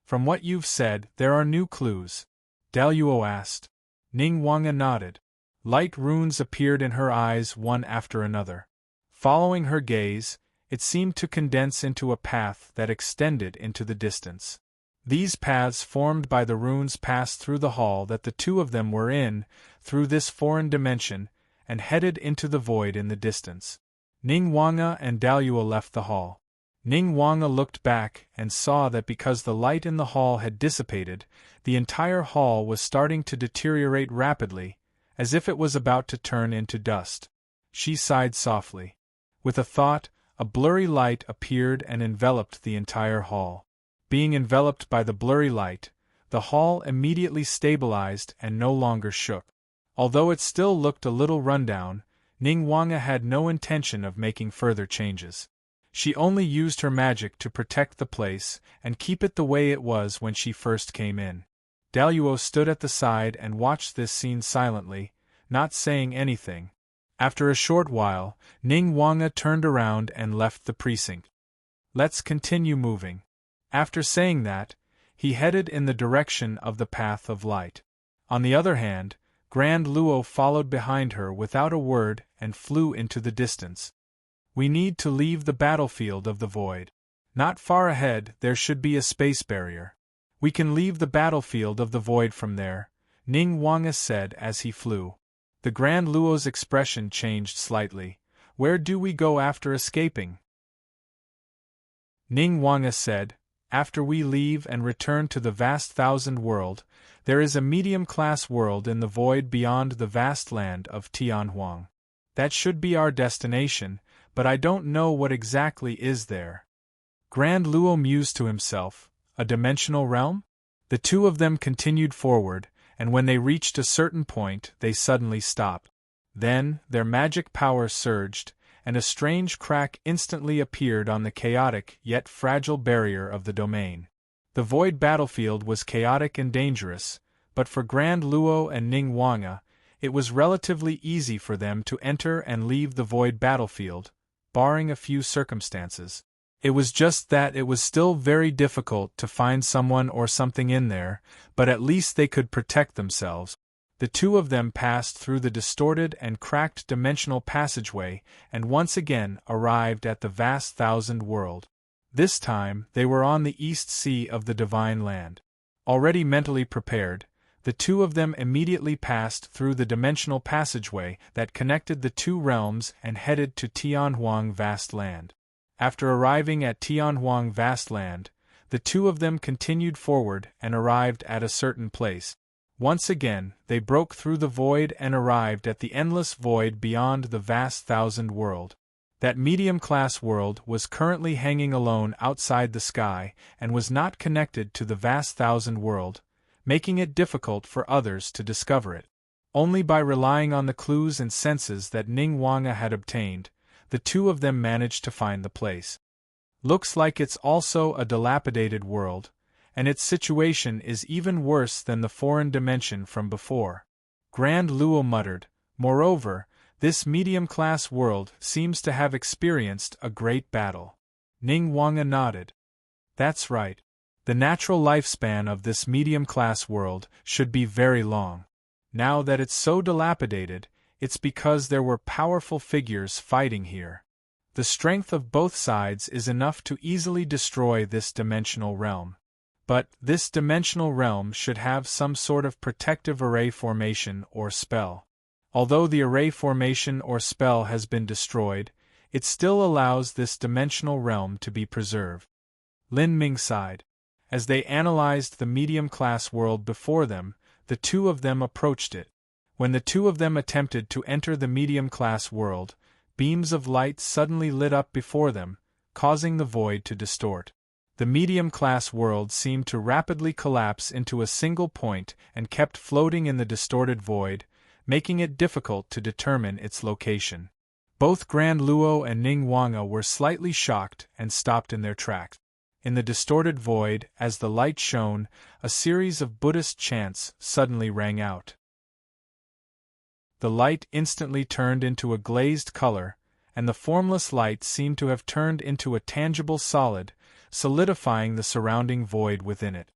"From what you've said, there are new clues?" Daluo asked. Ningguang nodded. Light runes appeared in her eyes one after another. Following her gaze, it seemed to condense into a path that extended into the distance. These paths formed by the runes passed through the hall that the two of them were in, through this foreign dimension, and headed into the void in the distance. Ningguang and Daluo left the hall. Ningguang looked back and saw that because the light in the hall had dissipated, the entire hall was starting to deteriorate rapidly, as if it was about to turn into dust. She sighed softly. With a thought, a blurry light appeared and enveloped the entire hall. Being enveloped by the blurry light, the hall immediately stabilized and no longer shook. Although it still looked a little rundown, Ningguang had no intention of making further changes. She only used her magic to protect the place and keep it the way it was when she first came in. Daluo stood at the side and watched this scene silently, not saying anything. After a short while, Ningguang turned around and left the precinct. "Let's continue moving." After saying that, he headed in the direction of the path of light. On the other hand, Grand Luo followed behind her without a word and flew into the distance. "We need to leave the battlefield of the void. Not far ahead there should be a space barrier. We can leave the battlefield of the void from there," Ningguang said as he flew. The Grand Luo's expression changed slightly. "Where do we go after escaping?" Ningguang said, "After we leave and return to the vast thousand world, there is a medium-class world in the void beyond the vast land of Tianhuang. That should be our destination, but I don't know what exactly is there." Grand Luo mused to himself, "A dimensional realm?" The two of them continued forward, and when they reached a certain point, they suddenly stopped. Then, their magic power surged, and a strange crack instantly appeared on the chaotic yet fragile barrier of the domain. The void battlefield was chaotic and dangerous, but for Grand Luo and Ningguang, it was relatively easy for them to enter and leave the void battlefield, barring a few circumstances. It was just that it was still very difficult to find someone or something in there, but at least they could protect themselves. The two of them passed through the distorted and cracked dimensional passageway and once again arrived at the vast thousand world. This time, they were on the east sea of the Divine Land. Already mentally prepared, the two of them immediately passed through the dimensional passageway that connected the two realms and headed to Tianhuang Vast Land. After arriving at Tianhuang Vast Land, the two of them continued forward and arrived at a certain place. Once again, they broke through the void and arrived at the endless void beyond the vast thousand world. That medium-class world was currently hanging alone outside the sky and was not connected to the vast thousand world, making it difficult for others to discover it. Only by relying on the clues and senses that Ning Wanga had obtained, the two of them managed to find the place. Looks like it's also a dilapidated world, and its situation is even worse than the foreign dimension from before. Grand Luo muttered, moreover, this medium-class world seems to have experienced a great battle. Ning Wanga nodded. That's right. The natural lifespan of this medium-class world should be very long. Now that it's so dilapidated, it's because there were powerful figures fighting here. The strength of both sides is enough to easily destroy this dimensional realm. But this dimensional realm should have some sort of protective array formation or spell. Although the array formation or spell has been destroyed, it still allows this dimensional realm to be preserved. Lin Ming sighed. As they analyzed the medium-class world before them, the two of them approached it. When the two of them attempted to enter the medium-class world, beams of light suddenly lit up before them, causing the void to distort. The medium-class world seemed to rapidly collapse into a single point and kept floating in the distorted void, making it difficult to determine its location. Both Grand Luo and Ning Wanga were slightly shocked and stopped in their tracks. In the distorted void, as the light shone, a series of Buddhist chants suddenly rang out. The light instantly turned into a glazed color, and the formless light seemed to have turned into a tangible solid, solidifying the surrounding void within it.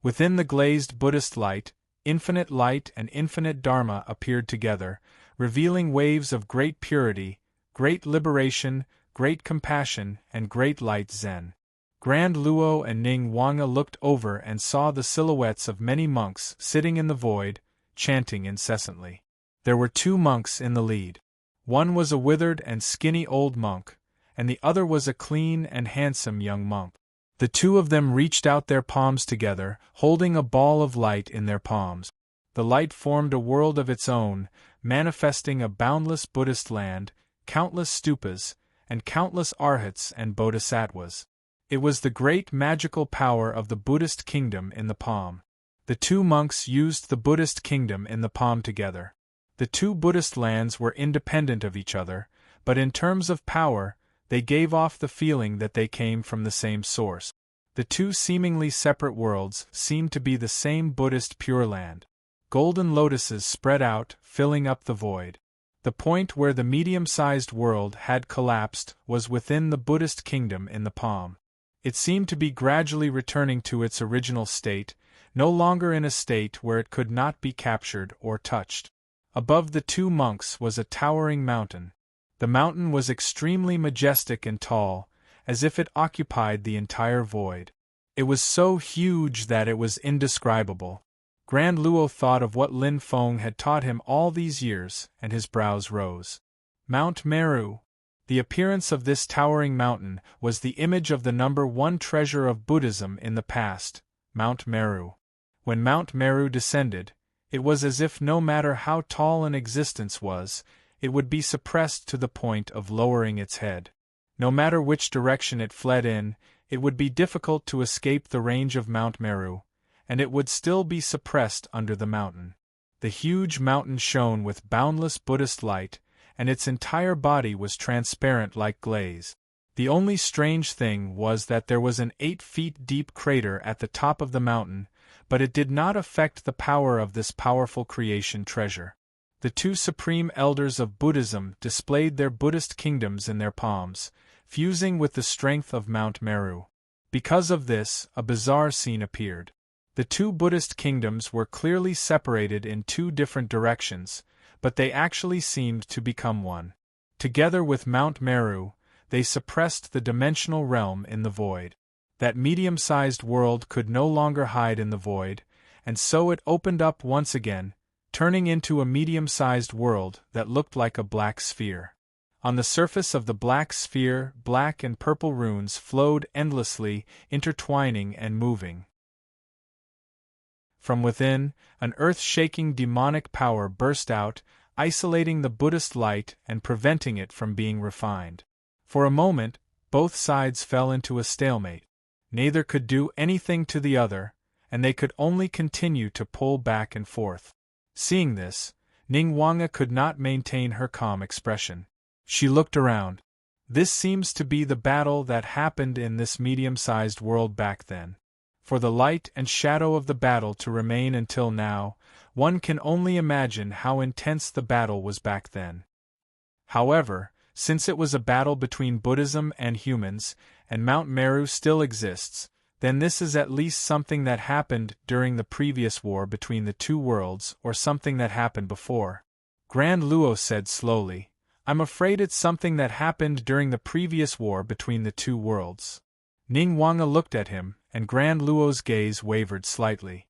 Within the glazed Buddhist light and infinite Dharma appeared together, revealing waves of great purity, great liberation, great compassion, and great light Zen. Grand Luo and Ning Wanga looked over and saw the silhouettes of many monks sitting in the void, chanting incessantly. There were two monks in the lead. One was a withered and skinny old monk, and the other was a clean and handsome young monk. The two of them reached out their palms together, holding a ball of light in their palms. The light formed a world of its own, manifesting a boundless Buddhist land, countless stupas, and countless arhats and bodhisattvas. It was the great magical power of the Buddhist kingdom in the palm. The two monks used the Buddhist kingdom in the palm together. The two Buddhist lands were independent of each other, but in terms of power, they gave off the feeling that they came from the same source. The two seemingly separate worlds seemed to be the same Buddhist Pure Land. Golden lotuses spread out, filling up the void. The point where the medium-sized world had collapsed was within the Buddhist kingdom in the palm. It seemed to be gradually returning to its original state, no longer in a state where it could not be captured or touched. Above the two monks was a towering mountain. The mountain was extremely majestic and tall, as if it occupied the entire void. It was so huge that it was indescribable. Grand Luo thought of what Lin Feng had taught him all these years, and his brows rose. Mount Meru. The appearance of this towering mountain was the image of the number one treasure of Buddhism in the past, Mount Meru. When Mount Meru descended, it was as if no matter how tall an existence was, it would be suppressed to the point of lowering its head. No matter which direction it fled in, it would be difficult to escape the range of Mount Meru, and it would still be suppressed under the mountain. The huge mountain shone with boundless Buddhist light, and its entire body was transparent like glaze. The only strange thing was that there was an 8 feet deep crater at the top of the mountain, but it did not affect the power of this powerful creation treasure. The two supreme elders of Buddhism displayed their Buddhist kingdoms in their palms, fusing with the strength of Mount Meru. Because of this, a bizarre scene appeared. The two Buddhist kingdoms were clearly separated in two different directions, but they actually seemed to become one. Together with Mount Meru, they suppressed the dimensional realm in the void. That medium-sized world could no longer hide in the void, and so it opened up once again, turning into a medium-sized world that looked like a black sphere. On the surface of the black sphere, black and purple runes flowed endlessly, intertwining and moving. From within, an earth-shaking demonic power burst out, isolating the Buddhist light and preventing it from being refined. For a moment, both sides fell into a stalemate. Neither could do anything to the other, and they could only continue to pull back and forth. Seeing this, Ningguang could not maintain her calm expression. She looked around. This seems to be the battle that happened in this medium-sized world back then. For the light and shadow of the battle to remain until now, one can only imagine how intense the battle was back then. However, since it was a battle between Buddhism and humans, and Mount Meru still exists, then this is at least something that happened during the previous war between the two worlds or something that happened before. Grand Luo said slowly, "I'm afraid it's something that happened during the previous war between the two worlds." Ningguang looked at him, and Grand Luo's gaze wavered slightly.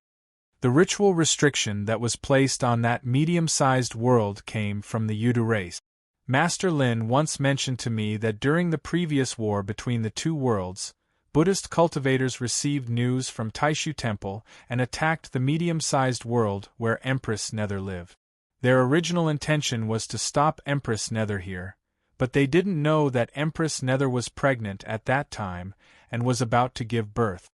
The ritual restriction that was placed on that medium-sized world came from the Yudu race. Master Lin once mentioned to me that during the previous war between the two worlds, Buddhist cultivators received news from Taishu Temple and attacked the medium-sized world where Empress Nether lived. Their original intention was to stop Empress Nether here, but they didn't know that Empress Nether was pregnant at that time and was about to give birth.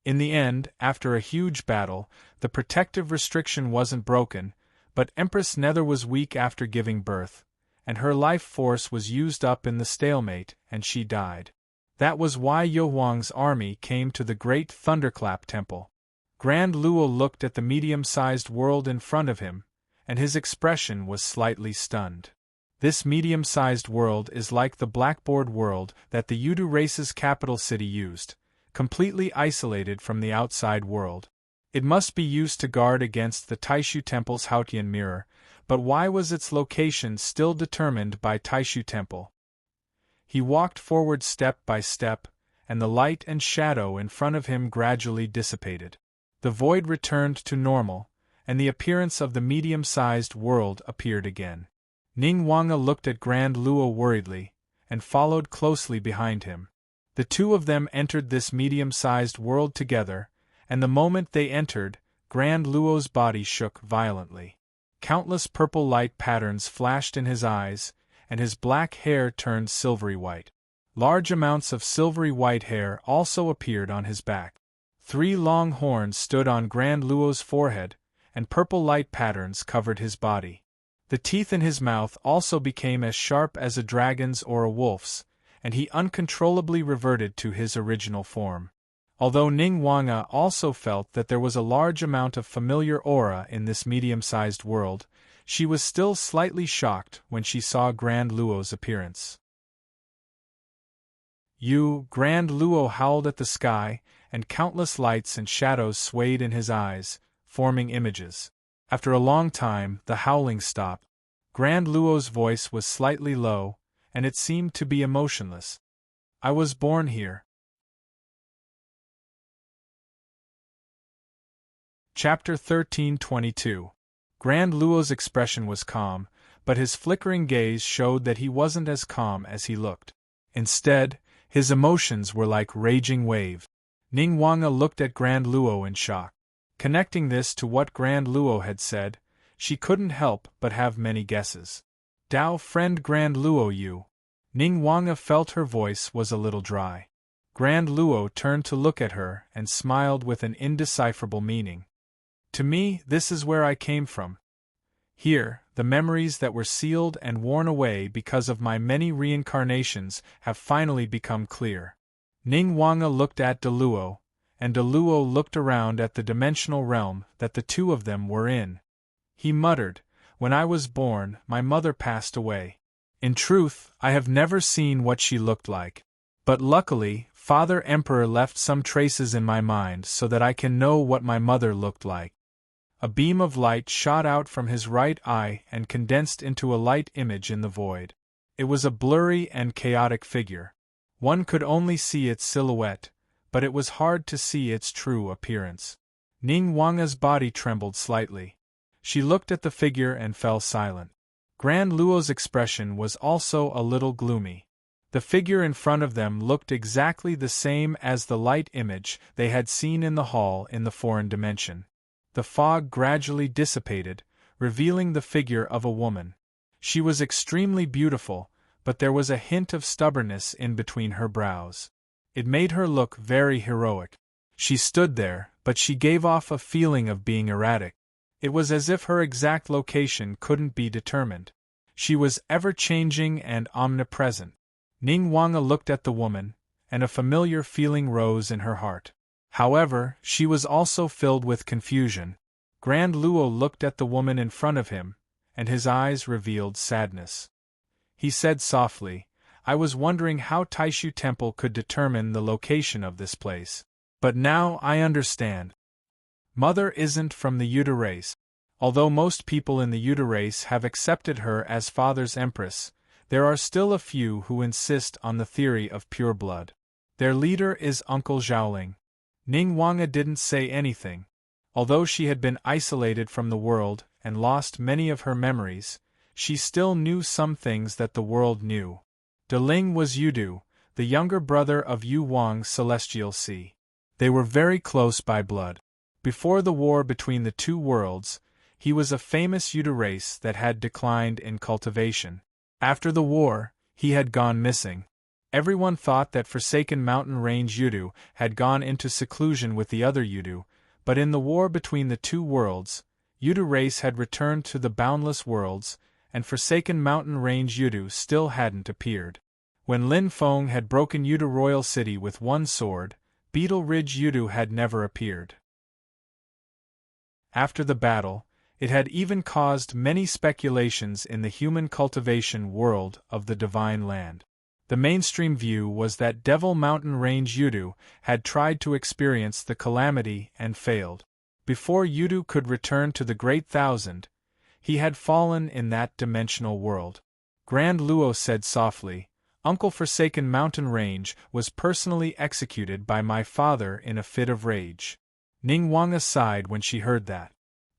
In the end, after a huge battle, the protective restriction wasn't broken, but Empress Nether was weak after giving birth, and her life force was used up in the stalemate, and she died. That was why Yohuang's army came to the Great Thunderclap Temple. Grand Luo looked at the medium-sized world in front of him, and his expression was slightly stunned. This medium-sized world is like the blackboard world that the Yudu race's capital city used, completely isolated from the outside world. It must be used to guard against the Taishu Temple's Haotian mirror, but why was its location still determined by Taishu Temple? He walked forward step by step, and the light and shadow in front of him gradually dissipated. The void returned to normal, and the appearance of the medium-sized world appeared again. Ningguang looked at Grand Luo worriedly, and followed closely behind him. The two of them entered this medium-sized world together, and the moment they entered, Grand Luo's body shook violently. Countless purple light patterns flashed in his eyes, and his black hair turned silvery white. Large amounts of silvery white hair also appeared on his back. 3 long horns stood on Grand Luo's forehead, and purple light patterns covered his body. The teeth in his mouth also became as sharp as a dragon's or a wolf's, and he uncontrollably reverted to his original form. Although Ningguang also felt that there was a large amount of familiar aura in this medium-sized world, she was still slightly shocked when she saw Grand Luo's appearance. Grand Luo howled at the sky, and countless lights and shadows swayed in his eyes, forming images. After a long time, the howling stopped. Grand Luo's voice was slightly low, and it seemed to be emotionless. "I was born here." Chapter 13:22. Grand Luo's expression was calm, but his flickering gaze showed that he wasn't as calm as he looked. Instead, his emotions were like raging waves. Ningguang looked at Grand Luo in shock. Connecting this to what Grand Luo had said, she couldn't help but have many guesses. "Dao friend Grand Luo you." Ningguang felt her voice was a little dry. Grand Luo turned to look at her and smiled with an indecipherable meaning. "To me, this is where I came from. Here, the memories that were sealed and worn away because of my many reincarnations have finally become clear." Ningguang looked at Deluo, and Deluo looked around at the dimensional realm that the two of them were in. He muttered, "When I was born, my mother passed away. In truth, I have never seen what she looked like. But luckily, Father Emperor left some traces in my mind so that I can know what my mother looked like. A beam of light shot out from his right eye and condensed into a light image in the void. It was a blurry and chaotic figure. One could only see its silhouette, but it was hard to see its true appearance. Ning Wanga's body trembled slightly. She looked at the figure and fell silent. Grand Luo's expression was also a little gloomy. The figure in front of them looked exactly the same as the light image they had seen in the hall in the foreign dimension. The fog gradually dissipated, revealing the figure of a woman. She was extremely beautiful, but there was a hint of stubbornness in between her brows. It made her look very heroic. She stood there, but she gave off a feeling of being erratic. It was as if her exact location couldn't be determined. She was ever-changing and omnipresent. Ning Wanga looked at the woman, and a familiar feeling rose in her heart. However, she was also filled with confusion. Grand Luo looked at the woman in front of him, and his eyes revealed sadness. He said softly, "I was wondering how Taishu Temple could determine the location of this place. But now I understand. Mother isn't from the Yuta race. Although most people in the Yuta race have accepted her as father's empress, there are still a few who insist on the theory of pure blood. Their leader is Uncle Zhaoling." Ning Wanga didn't say anything. Although she had been isolated from the world and lost many of her memories, she still knew some things that the world knew. De Ling was Yudu, the younger brother of Yu Wang's celestial sea. They were very close by blood. Before the war between the two worlds, he was a famous Yudu race that had declined in cultivation. After the war, he had gone missing. Everyone thought that Forsaken Mountain Range Yudu had gone into seclusion with the other Yudu, but in the war between the two worlds, Yudu race had returned to the boundless worlds, and Forsaken Mountain Range Yudu still hadn't appeared. When Lin Feng had broken Yudu Royal City with one sword, Beetle Ridge Yudu had never appeared. After the battle, it had even caused many speculations in the human cultivation world of the Divine Land. The mainstream view was that Devil Mountain Range Yudu had tried to experience the calamity and failed. Before Yudu could return to the Great Thousand, he had fallen in that dimensional world. Grand Luo said softly, "Uncle Forsaken Mountain Range was personally executed by my father in a fit of rage." Ning Wanga sighed when she heard that.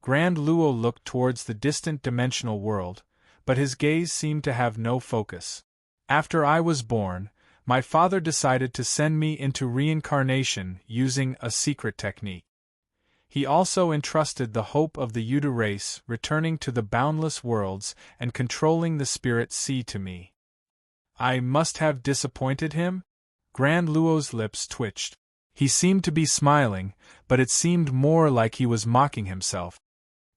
Grand Luo looked towards the distant dimensional world, but his gaze seemed to have no focus. "After I was born, my father decided to send me into reincarnation using a secret technique. He also entrusted the hope of the Yudu race returning to the boundless worlds and controlling the spirit sea to me. I must have disappointed him?" Grand Luo's lips twitched. He seemed to be smiling, but it seemed more like he was mocking himself.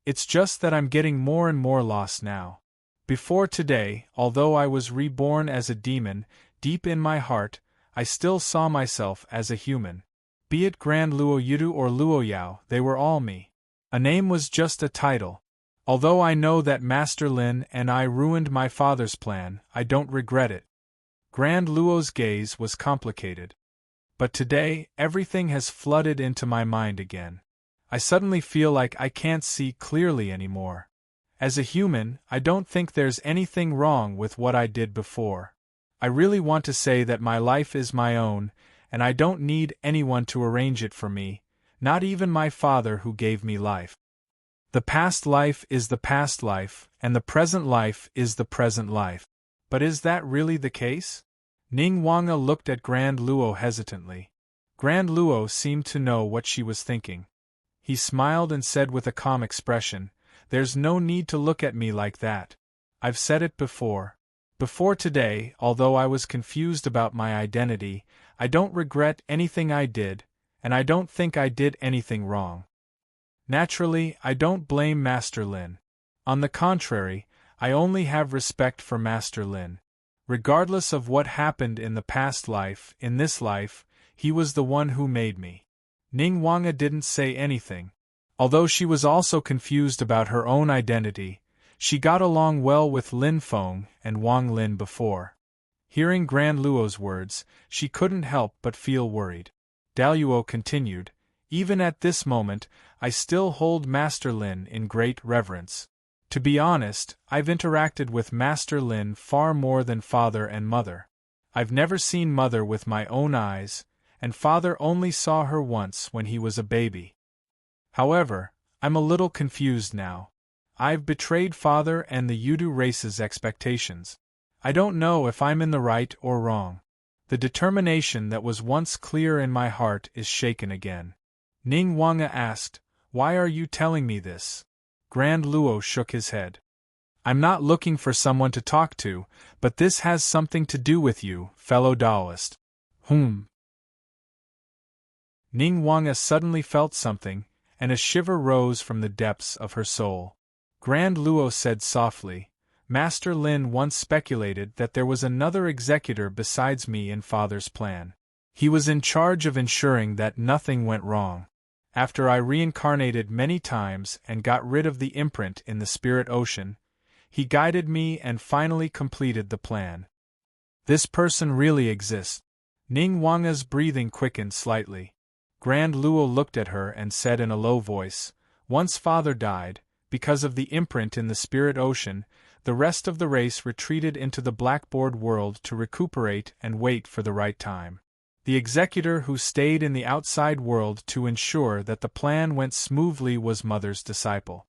"It's just that I'm getting more and more lost now. Before today, although I was reborn as a demon, deep in my heart, I still saw myself as a human. Be it Grand Luo Yudu or Luo Yao, they were all me. A name was just a title. Although I know that Master Lin and I ruined my father's plan, I don't regret it." Grand Luo's gaze was complicated. "But today, everything has flooded into my mind again. I suddenly feel like I can't see clearly anymore. As a human, I don't think there's anything wrong with what I did before. I really want to say that my life is my own, and I don't need anyone to arrange it for me, not even my father who gave me life. The past life is the past life, and the present life is the present life. But is that really the case?" Ning Wanga looked at Grand Luo hesitantly. Grand Luo seemed to know what she was thinking. He smiled and said with a calm expression, "There's no need to look at me like that. I've said it before. Before today, although I was confused about my identity, I don't regret anything I did, and I don't think I did anything wrong. Naturally, I don't blame Master Lin. On the contrary, I only have respect for Master Lin. Regardless of what happened in the past life, in this life, he was the one who made me." Ning Wanga didn't say anything. Although she was also confused about her own identity, she got along well with Lin Feng and Wang Lin before. Hearing Grand Luo's words, she couldn't help but feel worried. Daluo continued, "Even at this moment, I still hold Master Lin in great reverence. To be honest, I've interacted with Master Lin far more than father and mother. I've never seen mother with my own eyes, and father only saw her once when he was a baby. However, I'm a little confused now. I've betrayed father and the Yudu race's expectations. I don't know if I'm in the right or wrong. The determination that was once clear in my heart is shaken again." Ning Wanga asked, "Why are you telling me this?" Grand Luo shook his head. "I'm not looking for someone to talk to, but this has something to do with you, fellow Taoist." Ning Wanga suddenly felt something, and a shiver rose from the depths of her soul. Grand Luo said softly, "Master Lin once speculated that there was another executor besides me in father's plan. He was in charge of ensuring that nothing went wrong. After I reincarnated many times and got rid of the imprint in the spirit ocean, he guided me and finally completed the plan. This person really exists." Ning Wanga's breathing quickened slightly. Grand Luo looked at her and said in a low voice, "Once father died, because of the imprint in the spirit ocean, the rest of the race retreated into the blackboard world to recuperate and wait for the right time. The executor who stayed in the outside world to ensure that the plan went smoothly was Mother's disciple.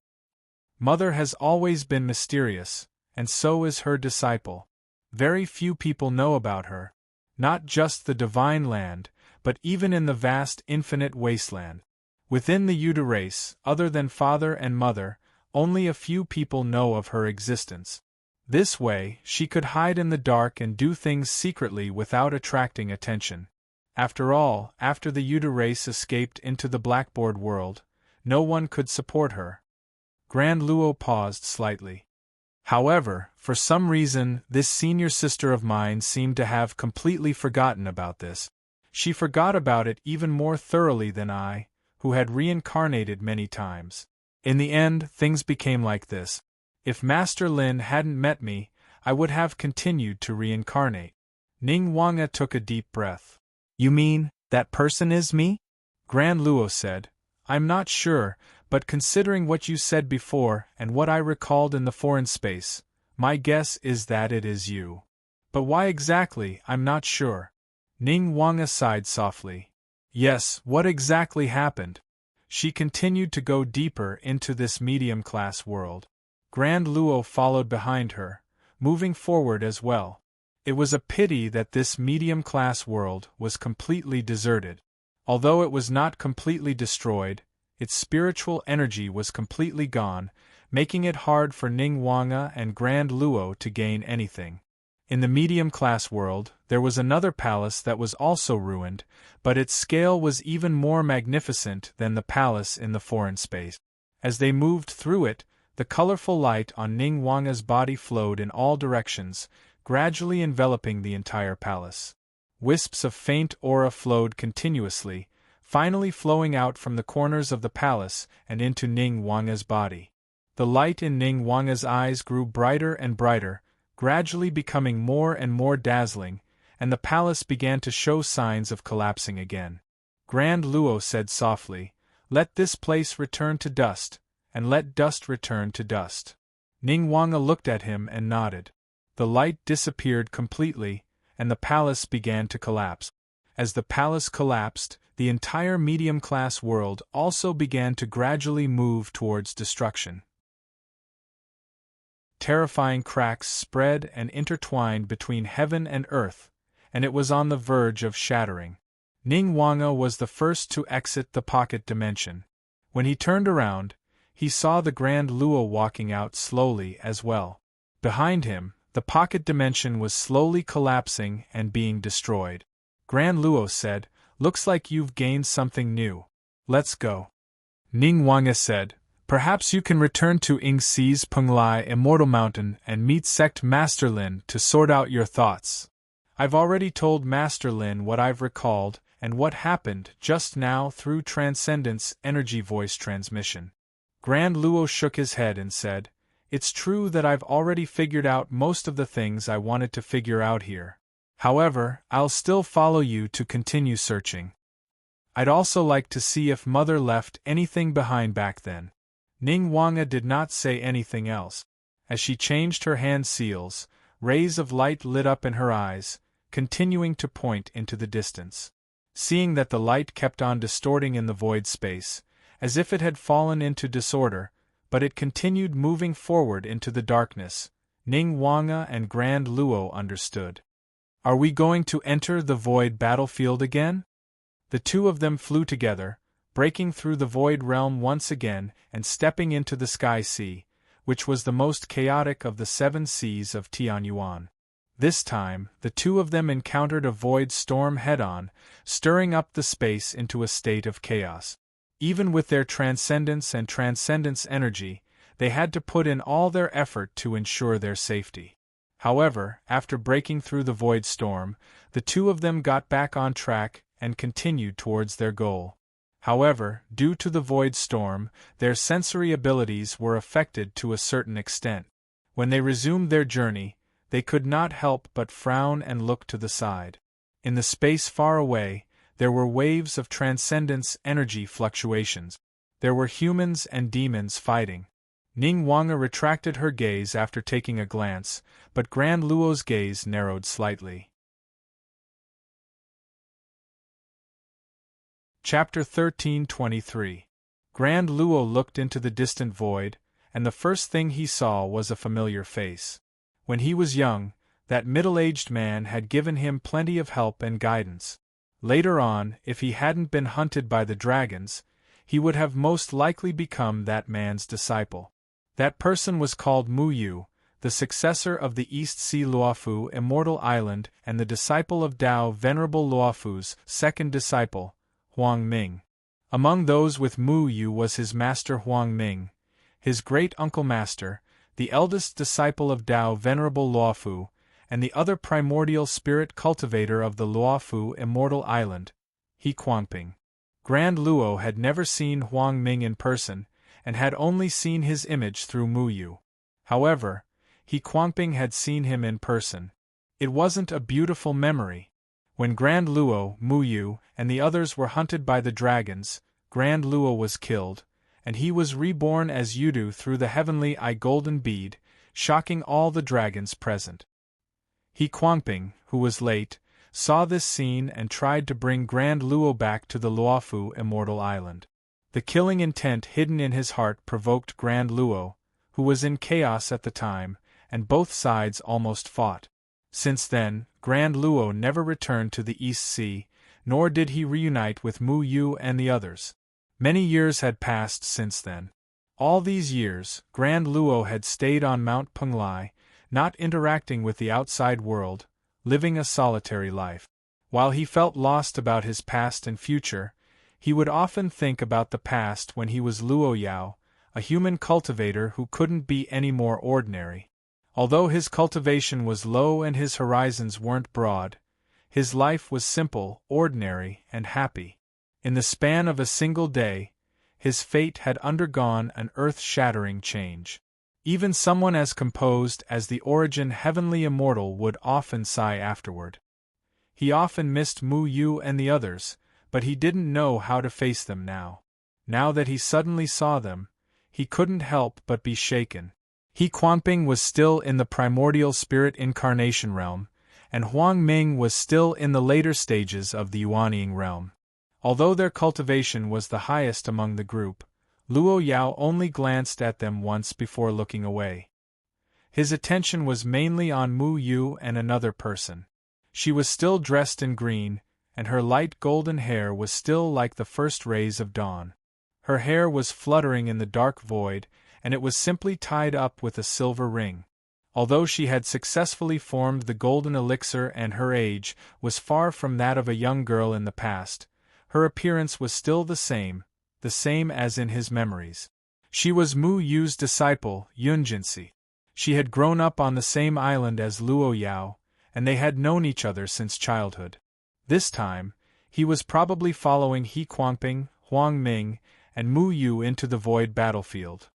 Mother has always been mysterious, and so is her disciple. Very few people know about her, not just the divine land, but even in the vast infinite wasteland. Within the Yudu race, other than father and mother, only a few people know of her existence. This way, she could hide in the dark and do things secretly without attracting attention. After all, after the Yudu race escaped into the blackboard world, no one could support her." Grand Luo paused slightly. "However, for some reason, this senior sister of mine seemed to have completely forgotten about this. She forgot about it even more thoroughly than I, who had reincarnated many times. In the end, things became like this. If Master Lin hadn't met me, I would have continued to reincarnate." Ning Wanga took a deep breath. "You mean, that person is me?" Grand Luo said, "I'm not sure, but considering what you said before and what I recalled in the foreign space, my guess is that it is you. But why exactly, I'm not sure." Ning Wanga sighed softly. "Yes, what exactly happened?" She continued to go deeper into this medium-class world. Grand Luo followed behind her, moving forward as well. It was a pity that this medium-class world was completely deserted. Although it was not completely destroyed, its spiritual energy was completely gone, making it hard for Ning Wanga and Grand Luo to gain anything. In the medium-class world, there was another palace that was also ruined, but its scale was even more magnificent than the palace in the foreign space. As they moved through it, the colorful light on Ning Wanga's body flowed in all directions, gradually enveloping the entire palace. Wisps of faint aura flowed continuously, finally flowing out from the corners of the palace and into Ning Wanga's body. The light in Ning Wanga's eyes grew brighter and brighter, gradually becoming more and more dazzling, and the palace began to show signs of collapsing again. Grand Luo said softly, "Let this place return to dust, and let dust return to dust." Ning Wanga looked at him and nodded. The light disappeared completely, and the palace began to collapse. As the palace collapsed, the entire medium-class world also began to gradually move towards destruction. Terrifying cracks spread and intertwined between heaven and earth, and it was on the verge of shattering. Ning Wanga was the first to exit the pocket dimension. When he turned around, he saw the Grand Luo walking out slowly as well. Behind him, the pocket dimension was slowly collapsing and being destroyed. Grand Luo said, "Looks like you've gained something new. Let's go." Ning Wanga said, "Perhaps you can return to Ing Si's Penglai Immortal Mountain and meet Sect Master Lin to sort out your thoughts. I've already told Master Lin what I've recalled and what happened just now through Transcendence Energy Voice Transmission." Grand Luo shook his head and said, "It's true that I've already figured out most of the things I wanted to figure out here. However, I'll still follow you to continue searching. I'd also like to see if Mother left anything behind back then. Ning Wanga did not say anything else. As she changed her hand seals, rays of light lit up in her eyes, continuing to point into the distance. Seeing that the light kept on distorting in the void space, as if it had fallen into disorder, but it continued moving forward into the darkness, Ning Wanga and Grand Luo understood. Are we going to enter the void battlefield again? The two of them flew together, breaking through the void realm once again and stepping into the Sky Sea, which was the most chaotic of the 7 seas of Tianyuan. This time, the two of them encountered a void storm head-on, stirring up the space into a state of chaos. Even with their transcendence and transcendence energy, they had to put in all their effort to ensure their safety. However, after breaking through the void storm, the two of them got back on track and continued towards their goal. However, due to the void storm, their sensory abilities were affected to a certain extent. When they resumed their journey, they could not help but frown and look to the side. In the space far away, there were waves of transcendence energy fluctuations. There were humans and demons fighting. Ning Wanga retracted her gaze after taking a glance, but Grand Luo's gaze narrowed slightly. Chapter 13:23. Grand Luo looked into the distant void, and the first thing he saw was a familiar face. When he was young, that middle-aged man had given him plenty of help and guidance. Later on, if he hadn't been hunted by the dragons, he would have most likely become that man's disciple. That person was called Mu Yu, the successor of the East Sea Luofu Immortal Island and the disciple of Tao Venerable Luofu's second disciple, Huang Ming. Among those with Mu Yu was his master Huang Ming, his great-uncle master, the eldest disciple of Tao Venerable Luofu, and the other primordial spirit cultivator of the Luofu Immortal Island, He Kuangping. Grand Luo had never seen Huang Ming in person, and had only seen his image through Mu Yu. However, He Kuangping had seen him in person. It wasn't a beautiful memory. When Grand Luo, Mu Yu, and the others were hunted by the dragons, Grand Luo was killed, and he was reborn as Yudu through the heavenly eye golden bead, shocking all the dragons present. He Kuangping, who was late, saw this scene and tried to bring Grand Luo back to the Luofu Immortal Island. The killing intent hidden in his heart provoked Grand Luo, who was in chaos at the time, and both sides almost fought. Since then, Grand Luo never returned to the East Sea, nor did he reunite with Mu Yu and the others. Many years had passed since then. All these years, Grand Luo had stayed on Mount Penglai, not interacting with the outside world, living a solitary life. While he felt lost about his past and future, he would often think about the past when he was Luo Yao, a human cultivator who couldn't be any more ordinary. Although his cultivation was low and his horizons weren't broad, his life was simple, ordinary, and happy. In the span of a single day, his fate had undergone an earth-shattering change. Even someone as composed as the Origin Heavenly Immortal would often sigh afterward. He often missed Mu Yu and the others, but he didn't know how to face them now. Now that he suddenly saw them, he couldn't help but be shaken. He Kuangping was still in the primordial spirit incarnation realm, and Huang Ming was still in the later stages of the Yuanying realm. Although their cultivation was the highest among the group, Luo Yao only glanced at them once before looking away. His attention was mainly on Mu Yu and another person. She was still dressed in green, and her light golden hair was still like the first rays of dawn. Her hair was fluttering in the dark void, and it was simply tied up with a silver ring. Although she had successfully formed the golden elixir and her age was far from that of a young girl in the past, her appearance was still the same as in his memories. She was Mu Yu's disciple, Yunjinsi. She had grown up on the same island as Luo Yao, and they had known each other since childhood. This time, he was probably following He Kuangping, Huang Ming, and Mu Yu into the void battlefield.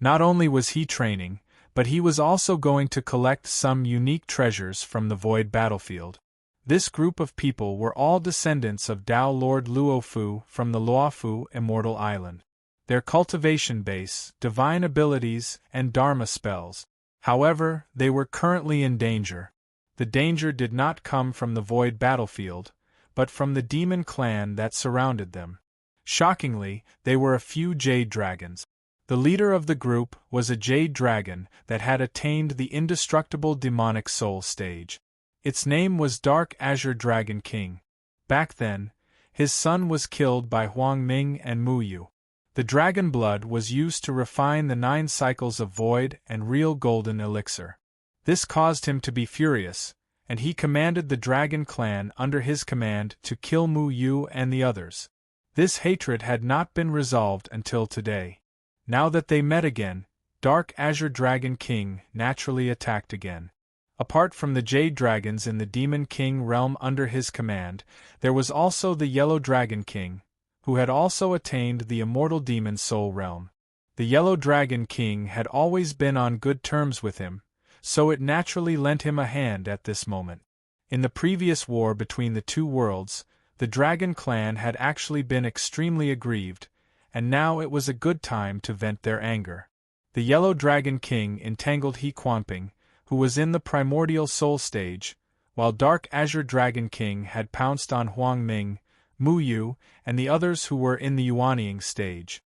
Not only was he training, but he was also going to collect some unique treasures from the void battlefield. This group of people were all descendants of Tao Lord Luofu from the Luofu Immortal Island. Their cultivation base, divine abilities, and Dharma spells. However, they were currently in danger. The danger did not come from the void battlefield, but from the demon clan that surrounded them. Shockingly, they were a few jade dragons. The leader of the group was a jade dragon that had attained the indestructible demonic soul stage. Its name was Dark Azure Dragon King. Back then, his son was killed by Huang Ming and Mu Yu. The dragon blood was used to refine the 9 cycles of void and real golden elixir. This caused him to be furious, and he commanded the dragon clan under his command to kill Mu Yu and the others. This hatred had not been resolved until today. Now that they met again, Dark Azure Dragon King naturally attacked again. Apart from the Jade Dragons in the Demon King realm under his command, there was also the Yellow Dragon King, who had also attained the Immortal Demon Soul realm. The Yellow Dragon King had always been on good terms with him, so it naturally lent him a hand at this moment. In the previous war between the two worlds, the Dragon Clan had actually been extremely aggrieved, and now it was a good time to vent their anger. The Yellow Dragon King entangled He Quanping, who was in the primordial soul stage, while Dark Azure Dragon King had pounced on Huang Ming, Mu Yu, and the others who were in the Yuanying stage.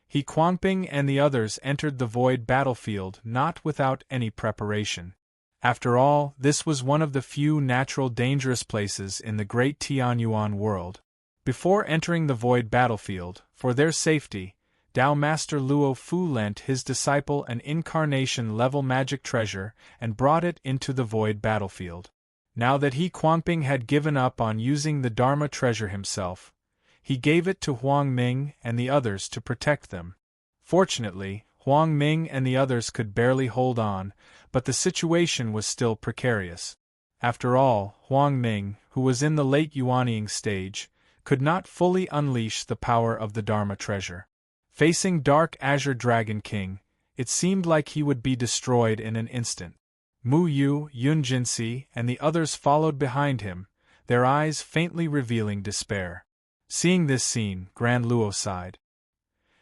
He Quanping and the others entered the void battlefield not without any preparation. After all, this was one of the few natural dangerous places in the great Tianyuan world. Before entering the void battlefield, for their safety, Tao Master Luo Fu lent his disciple an incarnation-level magic treasure and brought it into the void battlefield. Now that He Quanping had given up on using the Dharma treasure himself, he gave it to Huang Ming and the others to protect them. Fortunately, Huang Ming and the others could barely hold on, but the situation was still precarious. After all, Huang Ming, who was in the late Yuanying stage, could not fully unleash the power of the Dharma treasure. Facing Dark Azure Dragon King, it seemed like he would be destroyed in an instant. Mu Yu, Yun Jinsi, and the others followed behind him, their eyes faintly revealing despair. Seeing this scene, Grand Luo sighed.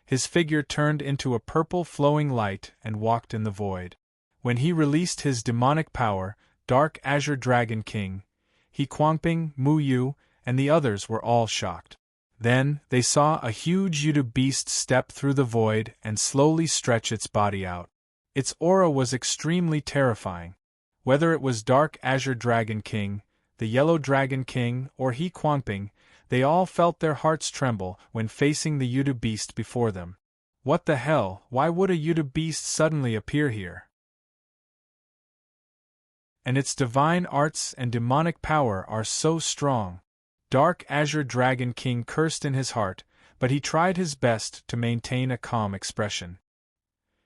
His figure turned into a purple flowing light and walked in the void. When he released his demonic power, Dark Azure Dragon King, He Quanping, Mu Yu, and the others were all shocked. Then, they saw a huge Yudu beast step through the void and slowly stretch its body out. Its aura was extremely terrifying. Whether it was Dark Azure Dragon King, the Yellow Dragon King, or He Quanping, they all felt their hearts tremble when facing the Yudu beast before them. What the hell, why would a Yudu beast suddenly appear here? And its divine arts and demonic power are so strong. Dark Azure Dragon King cursed in his heart, but he tried his best to maintain a calm expression.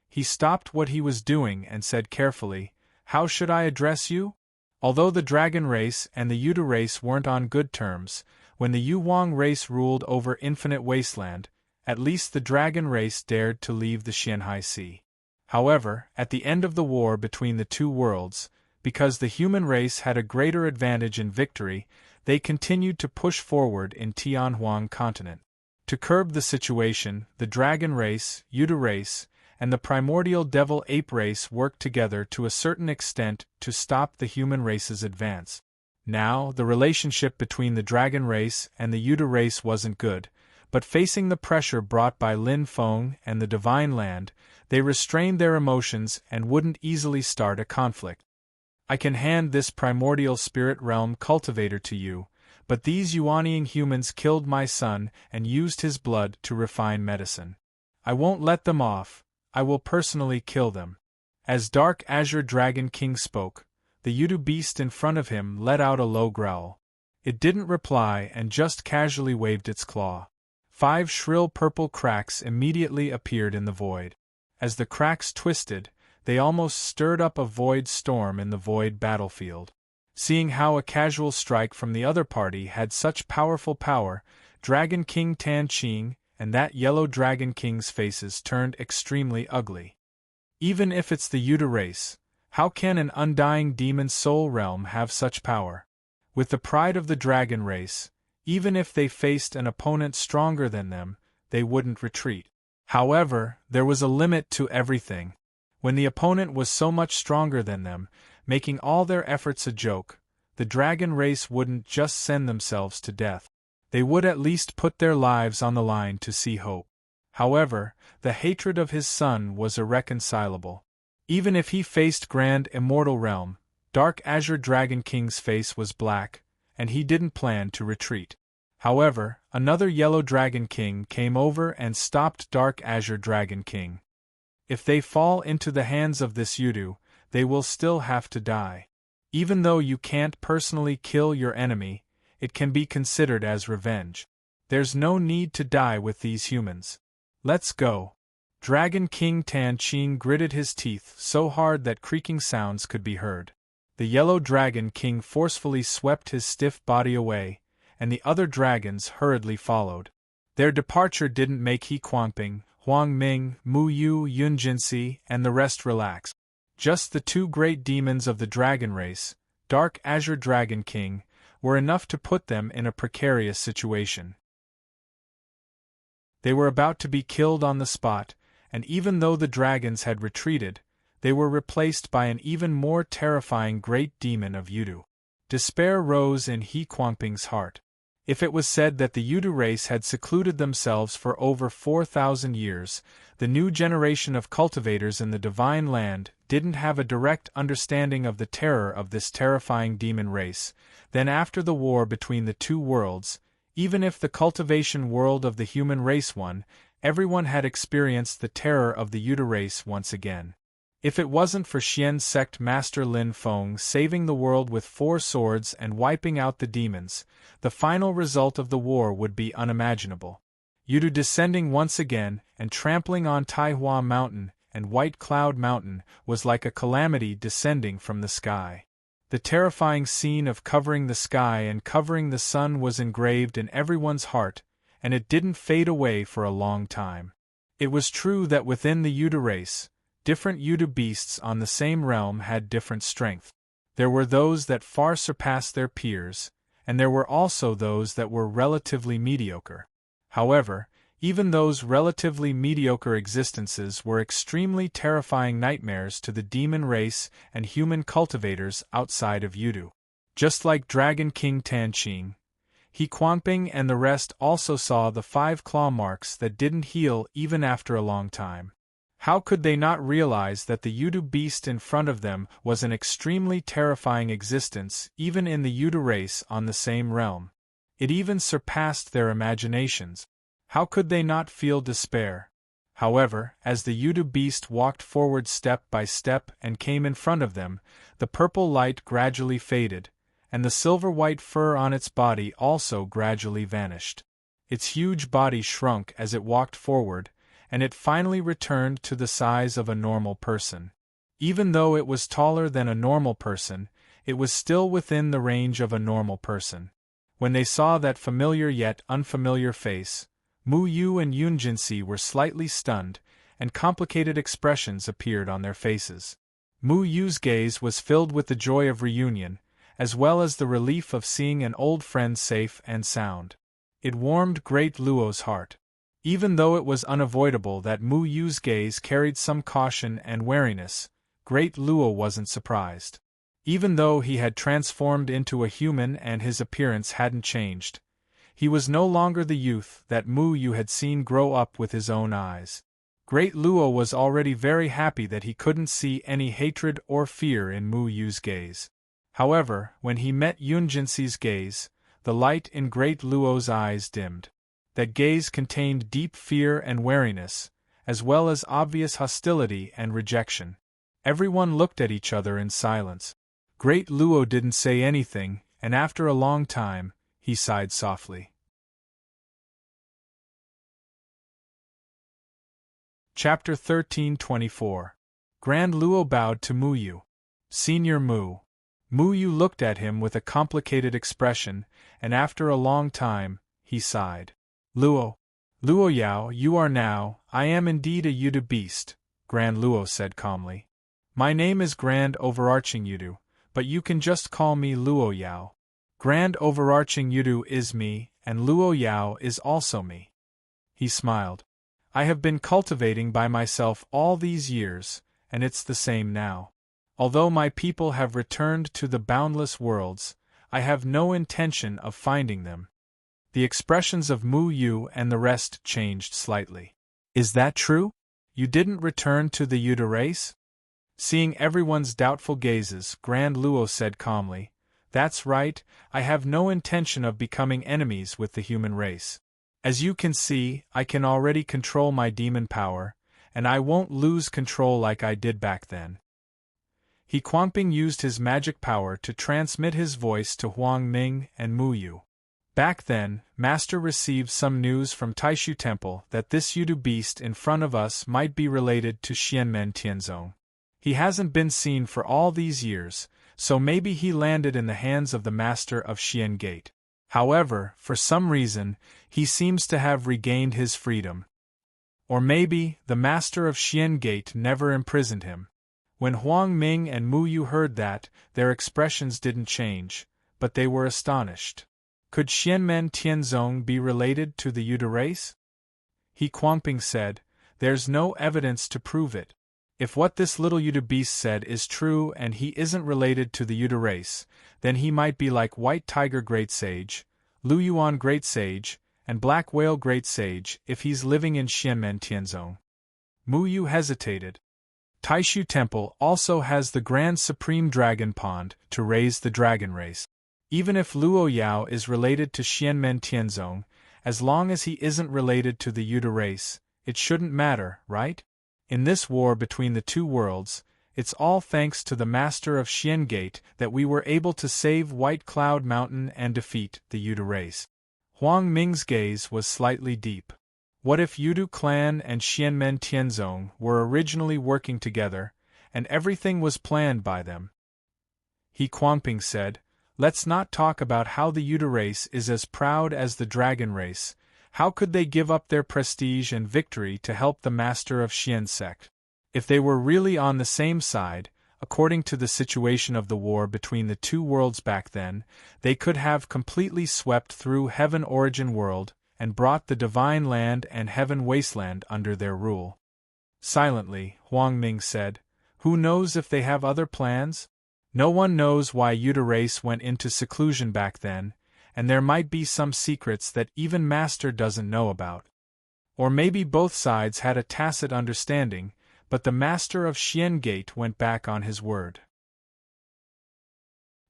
He stopped what he was doing and said carefully, "How should I address you?" Although the Dragon race and the Yudu race weren't on good terms, when the Yuwang race ruled over Infinite Wasteland, at least the Dragon race dared to leave the Xianhai Sea. However, at the end of the war between the two worlds, because the human race had a greater advantage in victory, they continued to push forward in Tianhuang continent. To curb the situation, the Dragon race, Yudu race, and the primordial devil ape race worked together to a certain extent to stop the human race's advance. Now, the relationship between the Dragon race and the Yudu race wasn't good, but facing the pressure brought by Lin Feng and the Divine Land, they restrained their emotions and wouldn't easily start a conflict. I can hand this primordial spirit realm cultivator to you, but these Yuanying humans killed my son and used his blood to refine medicine. I won't let them off, I will personally kill them. As Dark Azure Dragon King spoke, the Yudu beast in front of him let out a low growl. It didn't reply and just casually waved its claw. 5 shrill purple cracks immediately appeared in the void. As the cracks twisted, they almost stirred up a void storm in the void battlefield. Seeing how a casual strike from the other party had such powerful power, Dragon King Tan Qing and that Yellow Dragon King's faces turned extremely ugly. Even if it's the Yudu race, how can an undying demon soul realm have such power? With the pride of the dragon race, even if they faced an opponent stronger than them, they wouldn't retreat. However, there was a limit to everything. When the opponent was so much stronger than them, making all their efforts a joke, the dragon race wouldn't just send themselves to death. They would at least put their lives on the line to see hope. However, the hatred of his son was irreconcilable. Even if he faced Grand Immortal Realm, Dark Azure Dragon King's face was black, and he didn't plan to retreat. However, another Yellow Dragon King came over and stopped Dark Azure Dragon King. If they fall into the hands of this Yudu, they will still have to die. Even though you can't personally kill your enemy, it can be considered as revenge. There's no need to die with these humans. Let's go. Dragon King Tan Qing gritted his teeth so hard that creaking sounds could be heard. The Yellow Dragon King forcefully swept his stiff body away, and the other dragons hurriedly followed. Their departure didn't make He Kuangping, Huang Ming, Mu Yu, Yun Jinsi, and the rest relax. Just the two great demons of the dragon race, Dark Azure Dragon King, were enough to put them in a precarious situation. They were about to be killed on the spot, and even though the dragons had retreated, they were replaced by an even more terrifying great demon of Yudu. Despair rose in He Kuangping's heart. If it was said that the Yudu race had secluded themselves for over 4,000 years, the new generation of cultivators in the Divine Land didn't have a direct understanding of the terror of this terrifying demon race, then after the war between the two worlds, even if the cultivation world of the human race won, everyone had experienced the terror of the Yudu race once again. If it wasn't for Xian sect master Lin Feng saving the world with 4 swords and wiping out the demons, the final result of the war would be unimaginable. Yudu descending once again and trampling on Taihua Mountain and White Cloud Mountain was like a calamity descending from the sky. The terrifying scene of covering the sky and covering the sun was engraved in everyone's heart, and it didn't fade away for a long time. It was true that within the Yudu race, different Yudu beasts on the same realm had different strength. There were those that far surpassed their peers, and there were also those that were relatively mediocre. However, even those relatively mediocre existences were extremely terrifying nightmares to the demon race and human cultivators outside of Yudu. Just like Dragon King Tan Qing, He Kuangping and the rest also saw the 5 claw marks that didn't heal even after a long time. How could they not realize that the Yudu beast in front of them was an extremely terrifying existence even in the Yudu race on the same realm? It even surpassed their imaginations. How could they not feel despair? However, as the Yudu beast walked forward step by step and came in front of them, the purple light gradually faded, and the silver-white fur on its body also gradually vanished. Its huge body shrunk as it walked forward, and it finally returned to the size of a normal person. Even though it was taller than a normal person, it was still within the range of a normal person. When they saw that familiar yet unfamiliar face, Mu Yu and Yun Jinsi were slightly stunned, and complicated expressions appeared on their faces. Mu Yu's gaze was filled with the joy of reunion, as well as the relief of seeing an old friend safe and sound. It warmed Great Luo's heart. Even though it was unavoidable that Mu Yu's gaze carried some caution and wariness, Great Luo wasn't surprised. Even though he had transformed into a human and his appearance hadn't changed, he was no longer the youth that Mu Yu had seen grow up with his own eyes. Great Luo was already very happy that he couldn't see any hatred or fear in Mu Yu's gaze. However, when he met Yun Jinsi's gaze, the light in Great Luo's eyes dimmed. That gaze contained deep fear and wariness, as well as obvious hostility and rejection. Everyone looked at each other in silence. Great Luo didn't say anything, and after a long time, he sighed softly. Chapter 13:24. Grand Luo bowed to Mu Yu. Senior Mu. Mu Yu looked at him with a complicated expression, and after a long time, he sighed. Luo Yao, you are now, I am indeed a Yudu beast, Grand Luo said calmly. My name is Grand Overarching Yudu, but you can just call me Luo Yao. Grand Overarching Yudu is me, and Luo Yao is also me. He smiled. I have been cultivating by myself all these years, and it's the same now. Although my people have returned to the boundless worlds, I have no intention of finding them. The expressions of Mu Yu and the rest changed slightly. Is that true? You didn't return to the Yuda race? Seeing everyone's doubtful gazes, Grand Luo said calmly, That's right, I have no intention of becoming enemies with the human race. As you can see, I can already control my demon power, and I won't lose control like I did back then. He Quanping used his magic power to transmit his voice to Huang Ming and Mu Yu. Back then, Master received some news from Taishu Temple that this Yudu beast in front of us might be related to Xianmen Tianzong. He hasn't been seen for all these years, so maybe he landed in the hands of the Master of Xian Gate. However, for some reason, he seems to have regained his freedom. Or maybe, the Master of Xian Gate never imprisoned him. When Huang Ming and Mu Yu heard that, their expressions didn't change, but they were astonished. Could Xianmen Tianzong be related to the Yuda race? He Quanping said, There's no evidence to prove it. If what this little Yuda beast said is true and he isn't related to the Yuda race, then he might be like White Tiger Great Sage, Lu Yuan Great Sage, and Black Whale Great Sage if he's living in Xianmen Tianzong. Mu Yu hesitated. Taishu Temple also has the Grand Supreme Dragon Pond to raise the dragon race. Even if Luo Yao is related to Xianmen Tianzong, as long as he isn't related to the Yuda race, it shouldn't matter, right? In this war between the two worlds, it's all thanks to the Master of Xian Gate that we were able to save White Cloud Mountain and defeat the Yuda race. Huang Ming's gaze was slightly deep. What if Yudu clan and Xianmen Tianzong were originally working together, and everything was planned by them? He Quanping said, Let's not talk about how the Yuda race is as proud as the dragon race. How could they give up their prestige and victory to help the Master of Xian sect? If they were really on the same side, according to the situation of the war between the two worlds back then, they could have completely swept through Heaven Origin World and brought the Divine Land and Heaven Wasteland under their rule. Silently, Huang Ming said, Who knows if they have other plans? No one knows why Yuda race went into seclusion back then, and there might be some secrets that even Master doesn't know about. Or maybe both sides had a tacit understanding, but the Master of Xian Gate went back on his word.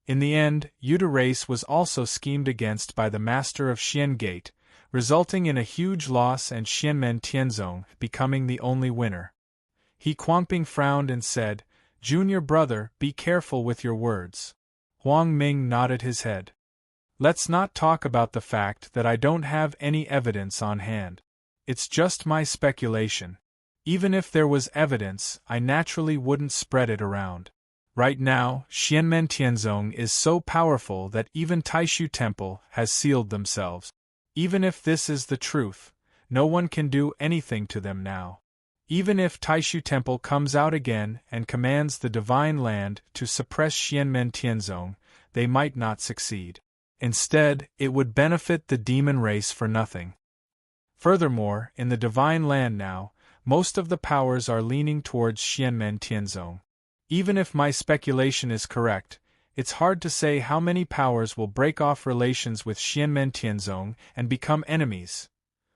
In the end, Yuda race was also schemed against by the Master of Xian Gate, resulting in a huge loss and Xianmen Tianzong becoming the only winner. He Quanping frowned and said, Junior brother, be careful with your words. Huang Ming nodded his head. Let's not talk about the fact that I don't have any evidence on hand. It's just my speculation. Even if there was evidence, I naturally wouldn't spread it around. Right now, Xianmen Tianzong is so powerful that even Taishu Temple has sealed themselves. Even if this is the truth, no one can do anything to them now. Even if Taishu Temple comes out again and commands the Divine Land to suppress Xianmen Tianzong, they might not succeed. Instead, it would benefit the demon race for nothing. Furthermore, in the Divine Land now, most of the powers are leaning towards Xianmen Tianzong. Even if my speculation is correct, it's hard to say how many powers will break off relations with Xianmen Tianzong and become enemies.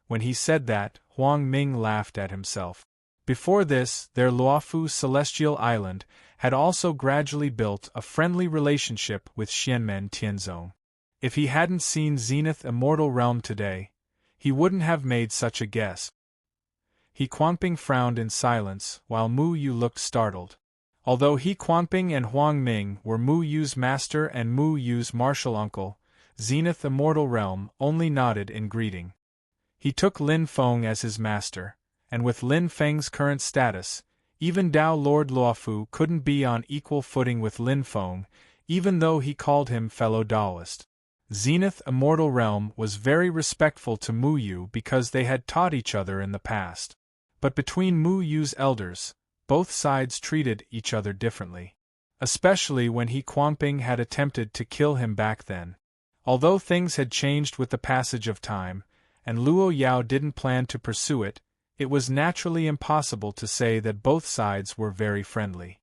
When he said that, Huang Ming laughed at himself. Before this, their Luofu Celestial Island had also gradually built a friendly relationship with Xianmen Tianzong. If he hadn't seen Zenith Immortal Realm today, he wouldn't have made such a guess. He Quanping frowned in silence, while Mu Yu looked startled. Although He Quanping and Huang Ming were Mu Yu's master and Mu Yu's martial uncle, Zenith Immortal Realm only nodded in greeting. He took Lin Feng as his master, and with Lin Feng's current status, even Dao Lord Luofu couldn't be on equal footing with Lin Feng, even though he called him fellow Daoist. Zenith Immortal Realm was very respectful to Mu Yu because they had taught each other in the past. But between Mu Yu's elders, both sides treated each other differently. Especially when He Kuangping had attempted to kill him back then. Although things had changed with the passage of time, and Luo Yao didn't plan to pursue it, it was naturally impossible to say that both sides were very friendly.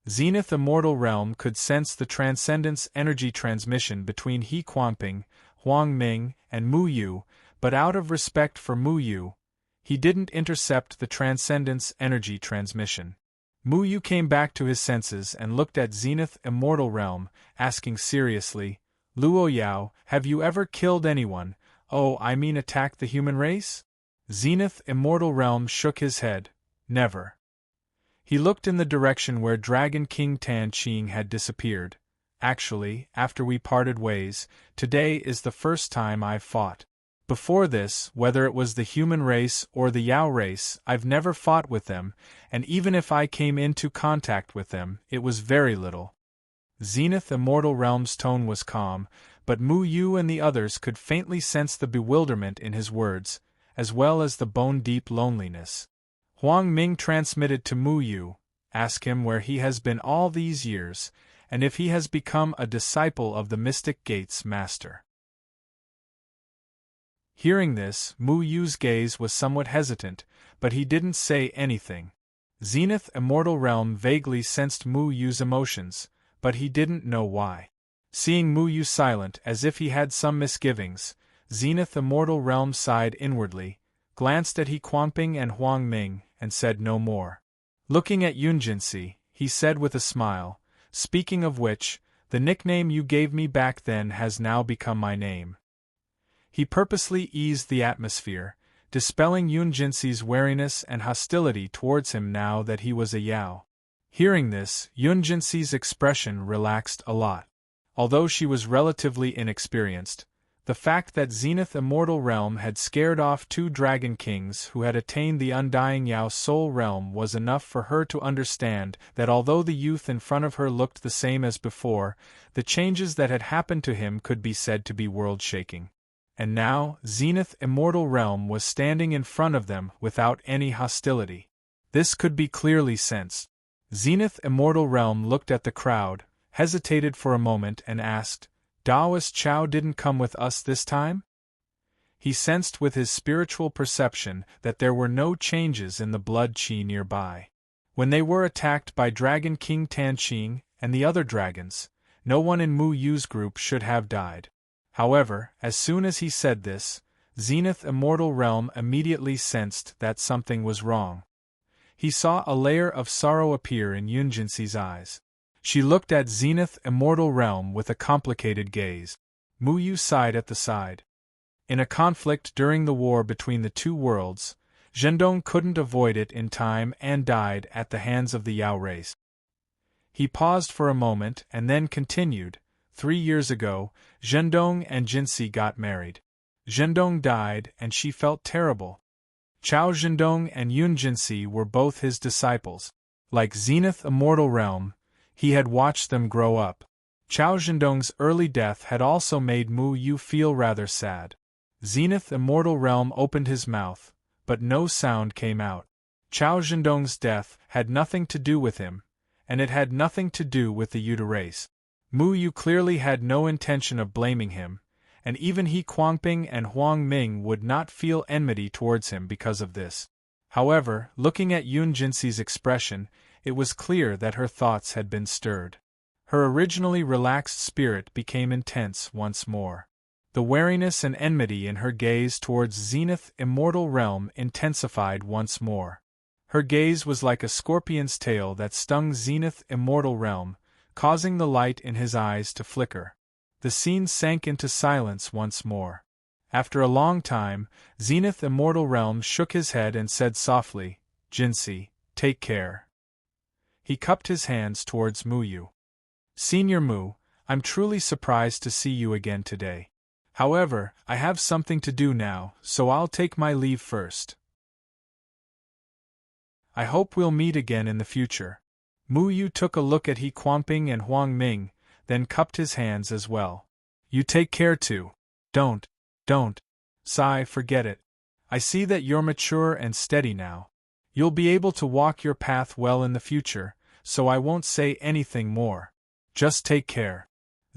Zenith Immortal Realm could sense the transcendence energy transmission between He Kuangping, Huang Ming, and Mu Yu, but out of respect for Mu Yu, he didn't intercept the transcendence energy transmission. Mu Yu came back to his senses and looked at Zenith Immortal Realm, asking seriously, Luo Yao, have you ever killed anyone, attacked the human race? Zenith Immortal Realm shook his head, never. He looked in the direction where Dragon King Tan Qing had disappeared. Actually, after we parted ways, today is the first time I've fought. Before this, whether it was the human race or the Yao race, I've never fought with them, and even if I came into contact with them, it was very little. Zenith Immortal Realm's tone was calm, but Mu Yu and the others could faintly sense the bewilderment in his words, as well as the bone-deep loneliness. Huang Ming transmitted to Mu Yu, ask him where he has been all these years, and if he has become a disciple of the Mystic Gates Master. Hearing this, Mu Yu's gaze was somewhat hesitant, but he didn't say anything. Zenith Immortal Realm vaguely sensed Mu Yu's emotions, but he didn't know why. Seeing Mu Yu silent as if he had some misgivings, Zenith Immortal Realm sighed inwardly, glanced at He Kuangping and Huang Ming, and said no more. Looking at Yunjinsi, he said with a smile, speaking of which, the nickname you gave me back then has now become my name. He purposely eased the atmosphere, dispelling Yunjinsi's wariness and hostility towards him now that he was a Yao. Hearing this, Yunjinsi's expression relaxed a lot. Although she was relatively inexperienced, the fact that Zenith Immortal Realm had scared off 2 Dragon Kings who had attained the Undying Yao Soul Realm was enough for her to understand that although the youth in front of her looked the same as before, the changes that had happened to him could be said to be world-shaking. And now, Zenith Immortal Realm was standing in front of them without any hostility. This could be clearly sensed. Zenith Immortal Realm looked at the crowd, hesitated for a moment and asked, Daoist Chao didn't come with us this time? He sensed with his spiritual perception that there were no changes in the blood qi nearby. When they were attacked by Dragon King Tan Qing and the other dragons, no one in Mu Yu's group should have died. However, as soon as he said this, Zenith Immortal Realm immediately sensed that something was wrong. He saw a layer of sorrow appear in Yunjinsi's eyes. She looked at Zenith Immortal Realm with a complicated gaze. Mu Yu sighed at the side. In a conflict during the war between the 2 worlds, Zhendong couldn't avoid it in time and died at the hands of the Yao race. He paused for a moment and then continued, 3 years ago, Zhendong and Jinsi got married. Zhendong died and she felt terrible. Chao Zhendong and Yun Jinsi were both his disciples. Like Zenith Immortal Realm, he had watched them grow up. Chao Zhendong's early death had also made Mu Yu feel rather sad. Zenith Immortal Realm opened his mouth, but no sound came out. Chao Zhendong's death had nothing to do with him, and it had nothing to do with the Yuta race. Mu Yu clearly had no intention of blaming him, and even He Kuangping and Huang Ming would not feel enmity towards him because of this. However, looking at Yun Jinsi's expression, it was clear that her thoughts had been stirred. Her originally relaxed spirit became intense once more. The wariness and enmity in her gaze towards Zenith Immortal Realm intensified once more. Her gaze was like a scorpion's tail that stung Zenith Immortal Realm, causing the light in his eyes to flicker. The scene sank into silence once more. After a long time, Zenith Immortal Realm shook his head and said softly, Jinsi, take care. He cupped his hands towards Mu Yu. Senior Mu, I'm truly surprised to see you again today. However, I have something to do now, so I'll take my leave first. I hope we'll meet again in the future. Mu Yu took a look at He Kuangping and Huang Ming, then cupped his hands as well. You take care too. Don't. Sai, forget it. I see that you're mature and steady now. You'll be able to walk your path well in the future, so I won't say anything more. Just take care.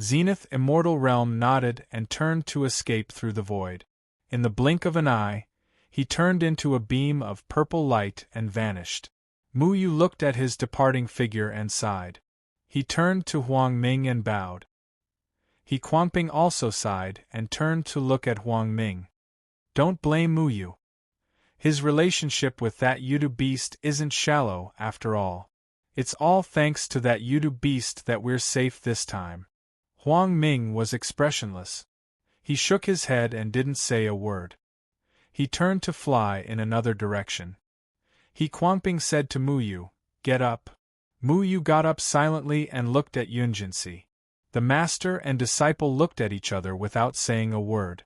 Zenith Immortal Realm nodded and turned to escape through the void. In the blink of an eye, he turned into a beam of purple light and vanished. Mu Yu looked at his departing figure and sighed. He turned to Huang Ming and bowed. He Kuangping also sighed and turned to look at Huang Ming. Don't blame Mu Yu. His relationship with that Yudu beast isn't shallow, after all. It's all thanks to that Yudu beast that we're safe this time. Huang Ming was expressionless. He shook his head and didn't say a word. He turned to fly in another direction. He Kuangping said to Mu Yu, "Get up." Mu Yu got up silently and looked at Yunjinsi. The master and disciple looked at each other without saying a word.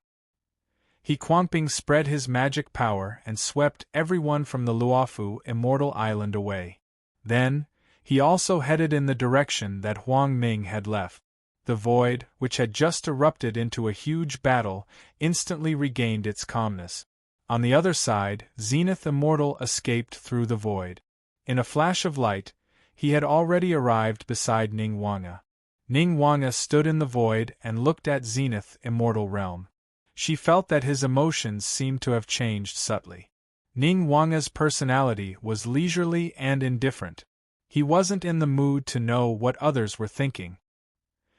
He Kuangping spread his magic power and swept everyone from the Luofu Immortal Island away. Then, he also headed in the direction that Huang Ming had left. The void, which had just erupted into a huge battle, instantly regained its calmness. On the other side, Zenith Immortal escaped through the void. In a flash of light, he had already arrived beside Ning Wanga. Ning Wanga stood in the void and looked at Zenith Immortal Realm. She felt that his emotions seemed to have changed subtly. Ning Wanga's personality was leisurely and indifferent. He wasn't in the mood to know what others were thinking.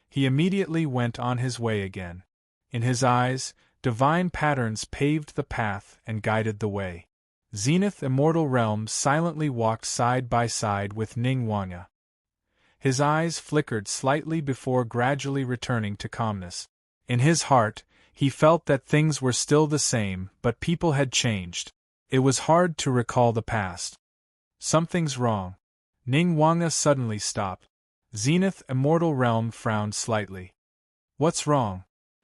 He immediately went on his way again. In his eyes, divine patterns paved the path and guided the way. Zenith Immortal Realm silently walked side by side with Ning Wanga. His eyes flickered slightly before gradually returning to calmness. In his heart, he felt that things were still the same, but people had changed. It was hard to recall the past. Something's wrong. Ning Wanga suddenly stopped. Zenith Immortal Realm frowned slightly. What's wrong?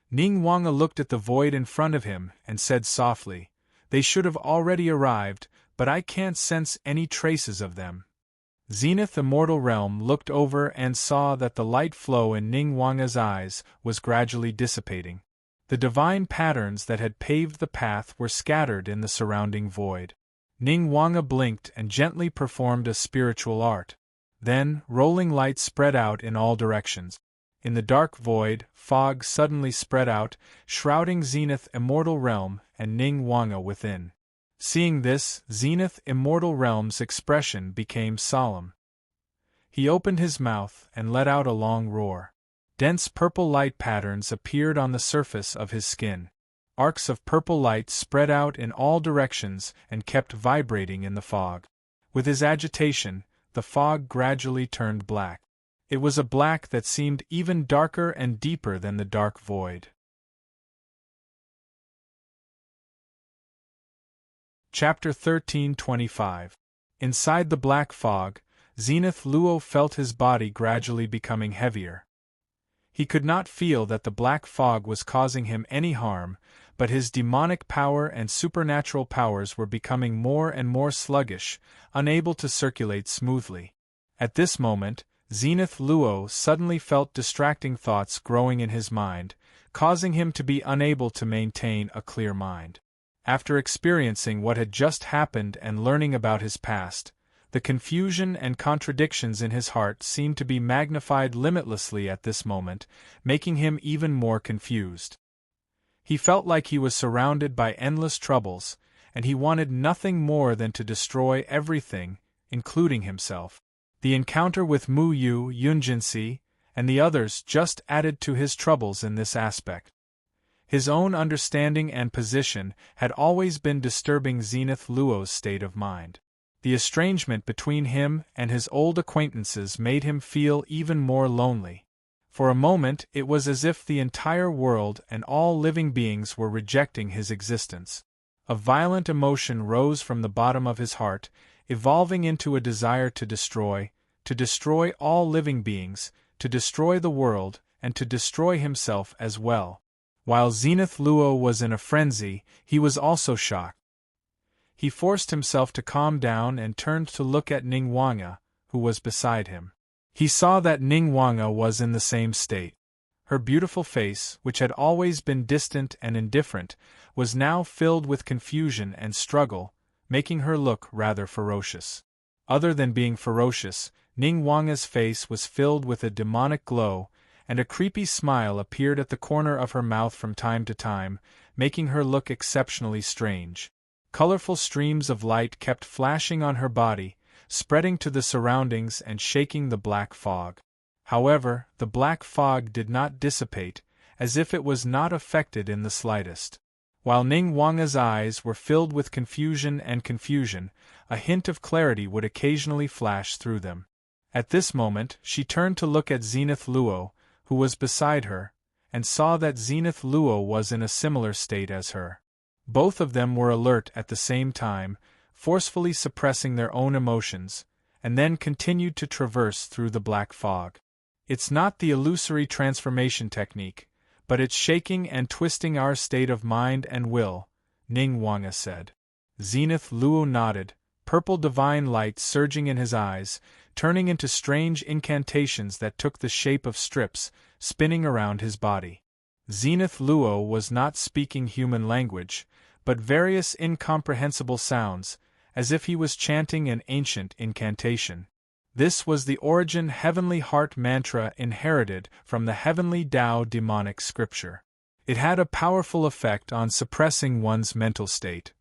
Ning Wanga looked at the void in front of him and said softly, "They should have already arrived, but I can't sense any traces of them." Zenith Immortal Realm looked over and saw that the light flow in Ning Wanga's eyes was gradually dissipating. The divine patterns that had paved the path were scattered in the surrounding void. Ning Wanga blinked and gently performed a spiritual art. Then, rolling light spread out in all directions. In the dark void, fog suddenly spread out, shrouding Zenith Immortal Realm and Ning Wanga within. Seeing this, Zenith Immortal Realm's expression became solemn. He opened his mouth and let out a long roar. Dense purple light patterns appeared on the surface of his skin. Arcs of purple light spread out in all directions and kept vibrating in the fog. With his agitation, the fog gradually turned black. It was a black that seemed even darker and deeper than the dark void. Chapter 13:25. Inside the black fog, Zenith Luo felt his body gradually becoming heavier. He could not feel that the black fog was causing him any harm, but his demonic power and supernatural powers were becoming more and more sluggish, unable to circulate smoothly. At this moment, Zenith Luo suddenly felt distracting thoughts growing in his mind, causing him to be unable to maintain a clear mind. After experiencing what had just happened and learning about his past, the confusion and contradictions in his heart seemed to be magnified limitlessly at this moment, making him even more confused. He felt like he was surrounded by endless troubles, and he wanted nothing more than to destroy everything, including himself. The encounter with Mu Yu, Yunjinsi, and the others just added to his troubles in this aspect. His own understanding and position had always been disturbing Zenith Luo's state of mind. The estrangement between him and his old acquaintances made him feel even more lonely. For a moment it was as if the entire world and all living beings were rejecting his existence. A violent emotion rose from the bottom of his heart, evolving into a desire to destroy all living beings, to destroy the world, and to destroy himself as well. While Zenith Luo was in a frenzy, he was also shocked. He forced himself to calm down and turned to look at Ning Wanga, who was beside him. He saw that Ning Wanga was in the same state. Her beautiful face, which had always been distant and indifferent, was now filled with confusion and struggle, making her look rather ferocious. Other than being ferocious, Ning Wanga's face was filled with a demonic glow, and a creepy smile appeared at the corner of her mouth from time to time, making her look exceptionally strange. Colorful streams of light kept flashing on her body, spreading to the surroundings and shaking the black fog. However, the black fog did not dissipate, as if it was not affected in the slightest. While Ning Wanga's eyes were filled with confusion, a hint of clarity would occasionally flash through them. At this moment, she turned to look at Zenith Luo, who was beside her, and saw that Zenith Luo was in a similar state as her. Both of them were alert at the same time, forcefully suppressing their own emotions, and then continued to traverse through the black fog. It's not the illusory transformation technique, but it's shaking and twisting our state of mind and will, Ning Wanga said. Zenith Luo nodded, purple divine light surging in his eyes, turning into strange incantations that took the shape of strips, spinning around his body. Zenith Luo was not speaking human language, but various incomprehensible sounds, as if he was chanting an ancient incantation. This was the origin heavenly heart mantra inherited from the heavenly Tao demonic scripture. It had a powerful effect on suppressing one's mental state.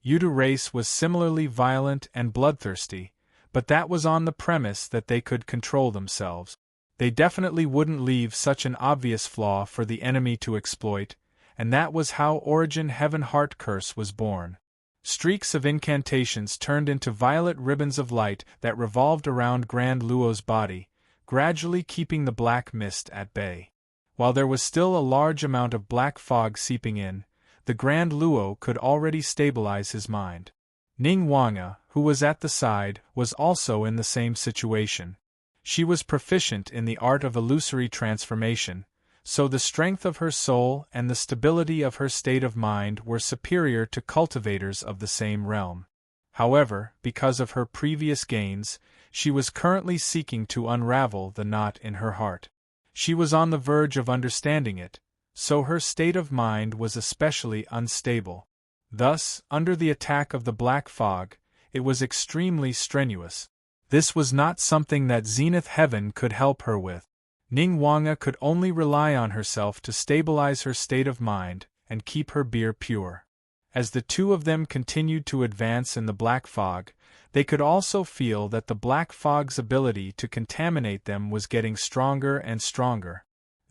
Yudu race was similarly violent and bloodthirsty, but that was on the premise that they could control themselves. They definitely wouldn't leave such an obvious flaw for the enemy to exploit, and that was how Origin Heaven Heart Curse was born. Streaks of incantations turned into violet ribbons of light that revolved around Grand Luo's body, gradually keeping the black mist at bay. While there was still a large amount of black fog seeping in, the Grand Luo could already stabilize his mind. Ning Wanga, who was at the side, was also in the same situation. She was proficient in the art of illusory transformation, so the strength of her soul and the stability of her state of mind were superior to cultivators of the same realm. However, because of her previous gains, she was currently seeking to unravel the knot in her heart. She was on the verge of understanding it, so her state of mind was especially unstable. Thus, under the attack of the black fog, it was extremely strenuous. This was not something that Zenith Heaven could help her with. Ning Wanga could only rely on herself to stabilize her state of mind and keep her beer pure. As the two of them continued to advance in the black fog, they could also feel that the black fog's ability to contaminate them was getting stronger and stronger.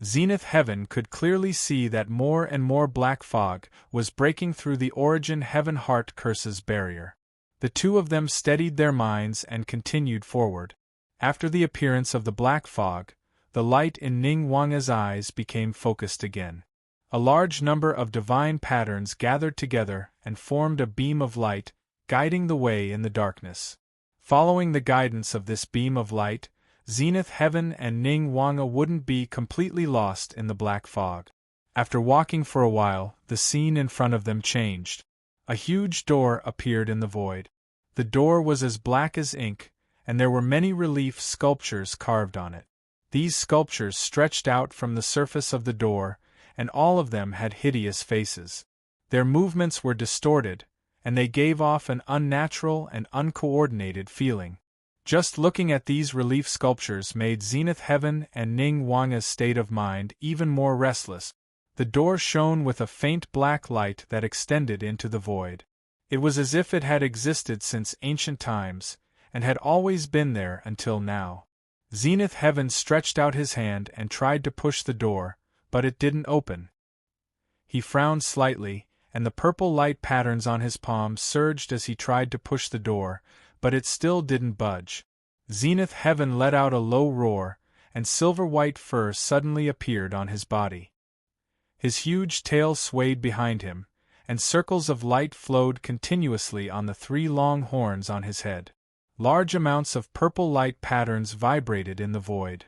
Zenith Heaven could clearly see that more and more black fog was breaking through the Origin Heaven Heart Curse's barrier. The two of them steadied their minds and continued forward. After the appearance of the black fog, the light in Ning Wanga's eyes became focused again. A large number of divine patterns gathered together and formed a beam of light, guiding the way in the darkness. Following the guidance of this beam of light, Zenith Heaven and Ning Wanga wouldn't be completely lost in the black fog. After walking for a while, the scene in front of them changed. A huge door appeared in the void. The door was as black as ink, and there were many relief sculptures carved on it. These sculptures stretched out from the surface of the door, and all of them had hideous faces. Their movements were distorted, and they gave off an unnatural and uncoordinated feeling. Just looking at these relief sculptures made Zenith Heaven and Ning Wanga's state of mind even more restless. The door shone with a faint black light that extended into the void. It was as if it had existed since ancient times, and had always been there until now. Zenith Heaven stretched out his hand and tried to push the door, but it didn't open. He frowned slightly, and the purple light patterns on his palm surged as he tried to push the door, but it still didn't budge. Zenith Heaven let out a low roar, and silver-white fur suddenly appeared on his body. His huge tail swayed behind him, and circles of light flowed continuously on the three long horns on his head. Large amounts of purple light patterns vibrated in the void.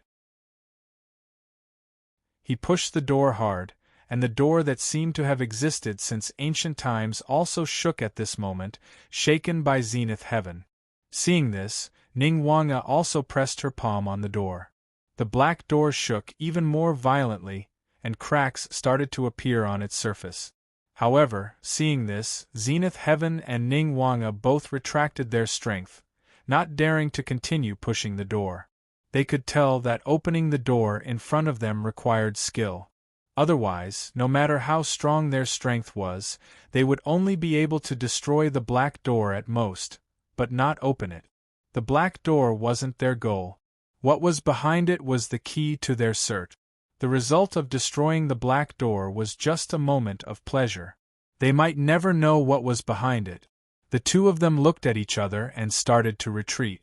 He pushed the door hard, and the door that seemed to have existed since ancient times also shook at this moment, shaken by Zenith Heaven. Seeing this, Ning Wanga also pressed her palm on the door. The black door shook even more violently, and cracks started to appear on its surface. However, seeing this, Zenith Heaven and Ning Wanga both retracted their strength, not daring to continue pushing the door. They could tell that opening the door in front of them required skill. Otherwise, no matter how strong their strength was, they would only be able to destroy the black door at most, but not open it. The black door wasn't their goal. What was behind it was the key to their search. The result of destroying the black door was just a moment of pleasure. They might never know what was behind it. The two of them looked at each other and started to retreat.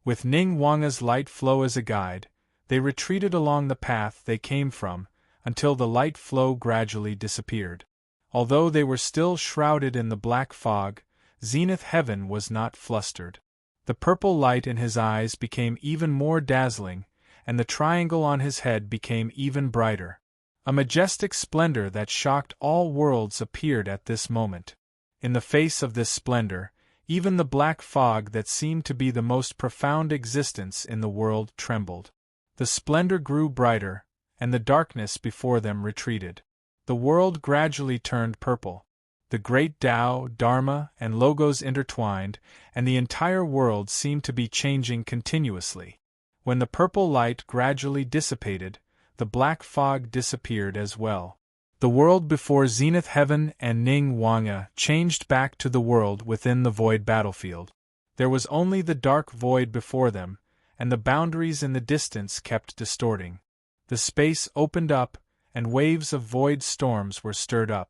With Ning Wanga's light flow as a guide, they retreated along the path they came from, until the light flow gradually disappeared. Although they were still shrouded in the black fog, Zenith Heaven was not flustered. The purple light in his eyes became even more dazzling, and the triangle on his head became even brighter. A majestic splendor that shocked all worlds appeared at this moment. In the face of this splendor, even the black fog that seemed to be the most profound existence in the world trembled. The splendor grew brighter, and the darkness before them retreated. The world gradually turned purple. The great Tao, Dharma, and logos intertwined, and the entire world seemed to be changing continuously. When the purple light gradually dissipated, the black fog disappeared as well. The world before Zenith Heaven and Ning Wanga changed back to the world within the void battlefield. There was only the dark void before them, and the boundaries in the distance kept distorting. The space opened up, and waves of void storms were stirred up.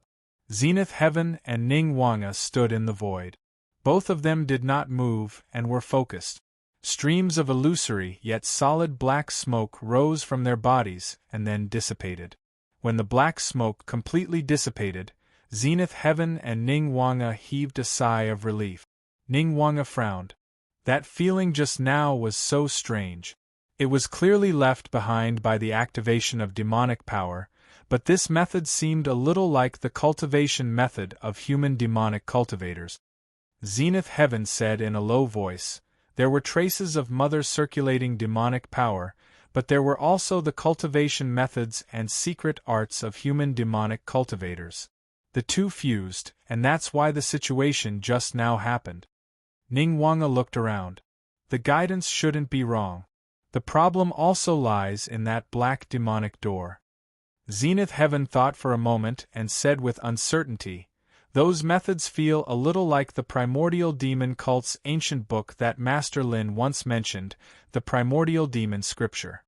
Zenith Heaven and Ning Wanga stood in the void. Both of them did not move and were focused. Streams of illusory yet solid black smoke rose from their bodies and then dissipated. When the black smoke completely dissipated, Zenith Heaven and Ning Wanga heaved a sigh of relief. Ning Wanga frowned. That feeling just now was so strange. It was clearly left behind by the activation of demonic power, but this method seemed a little like the cultivation method of human demonic cultivators. Zenith Heaven said in a low voice, "There were traces of Mother circulating demonic power, but there were also the cultivation methods and secret arts of human demonic cultivators. The two fused, and that's why the situation just now happened." Ning Wanga looked around. The guidance shouldn't be wrong. The problem also lies in that black demonic door. Zenith Heaven thought for a moment and said with uncertainty, "Those methods feel a little like the primordial demon cult's ancient book that Master Lin once mentioned, the primordial demon scripture."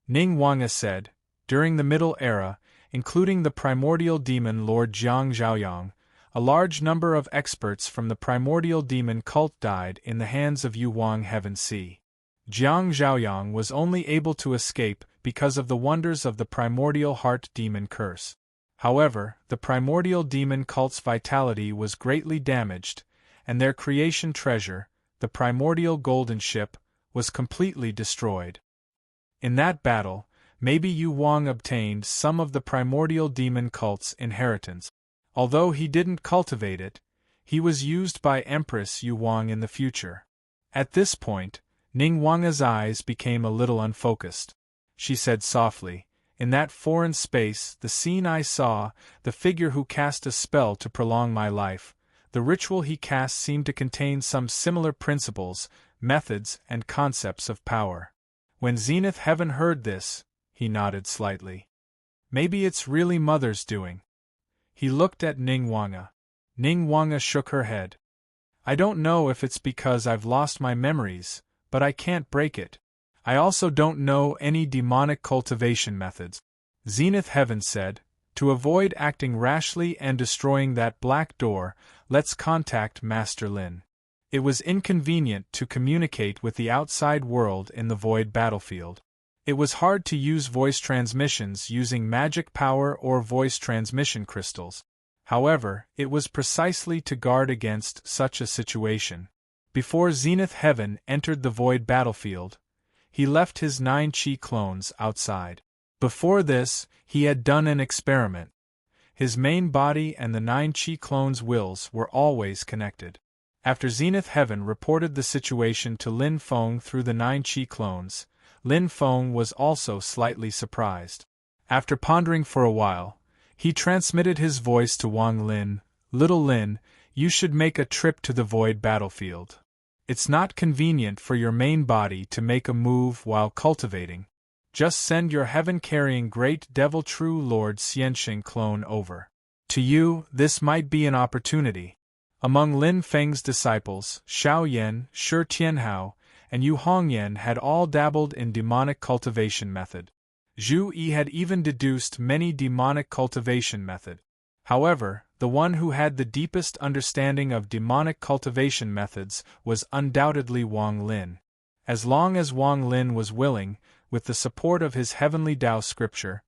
Ning Wanga said, "During the Middle Era, including the primordial demon Lord Jiang Zhaoyang, a large number of experts from the primordial demon cult died in the hands of Yu Wang Heaven C. Jiang Zhaoyang was only able to escape because of the wonders of the primordial heart demon curse. However, the primordial demon cult's vitality was greatly damaged, and their creation treasure, the primordial golden ship, was completely destroyed. In that battle, maybe Yu Wang obtained some of the primordial demon cult's inheritance. Although he didn't cultivate it, he was used by Empress Yu Wang in the future." At this point, Ning Wanga's eyes became a little unfocused. She said softly, "In that foreign space, the scene I saw, the figure who cast a spell to prolong my life, the ritual he cast seemed to contain some similar principles, methods, and concepts of power." When Zenith Heaven heard this, he nodded slightly. "Maybe it's really Mother's doing." He looked at Ning Wanga. Ning Wanga shook her head. "I don't know if it's because I've lost my memories, but I can't break it. I also don't know any demonic cultivation methods." Zenith Heaven said, "To avoid acting rashly and destroying that black door, let's contact Master Lin." It was inconvenient to communicate with the outside world in the void battlefield. It was hard to use voice transmissions using magic power or voice transmission crystals. However, it was precisely to guard against such a situation. Before Zenith Heaven entered the void battlefield, he left his 9 chi clones outside. Before this, he had done an experiment. His main body and the 9 chi clones' wills were always connected. After Zenith Heaven reported the situation to Lin Feng through the 9 chi clones, Lin Feng was also slightly surprised. After pondering for a while, He transmitted his voice to Wang Lin. Little Lin, you should make a trip to the void battlefield. It's not convenient for your main body to make a move while cultivating. Just send your heaven-carrying great devil true Lord Xianxing clone over. To you, this might be an opportunity. Among Lin Feng's disciples, Xiao Yan, Shi Tianhao, and Yu Hongyan had all dabbled in demonic cultivation method. Zhu Yi had even deduced many demonic cultivation method. However, the one who had the deepest understanding of demonic cultivation methods was undoubtedly Wang Lin. As long as Wang Lin was willing, with the support of his heavenly Tao scripture,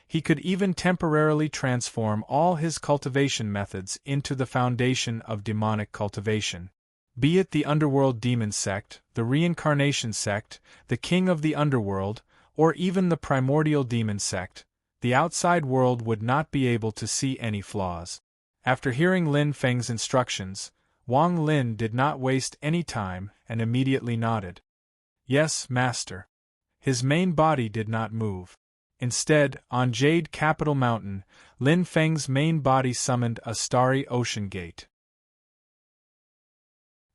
he could even temporarily transform all his cultivation methods into the foundation of demonic cultivation. Be it the underworld demon sect, the reincarnation sect, the king of the underworld, or even the primordial demon sect, the outside world would not be able to see any flaws. After hearing Lin Feng's instructions, Wang Lin did not waste any time and immediately nodded. Yes, master. His main body did not move. Instead, on Jade Capital Mountain, Lin Feng's main body summoned a starry ocean gate.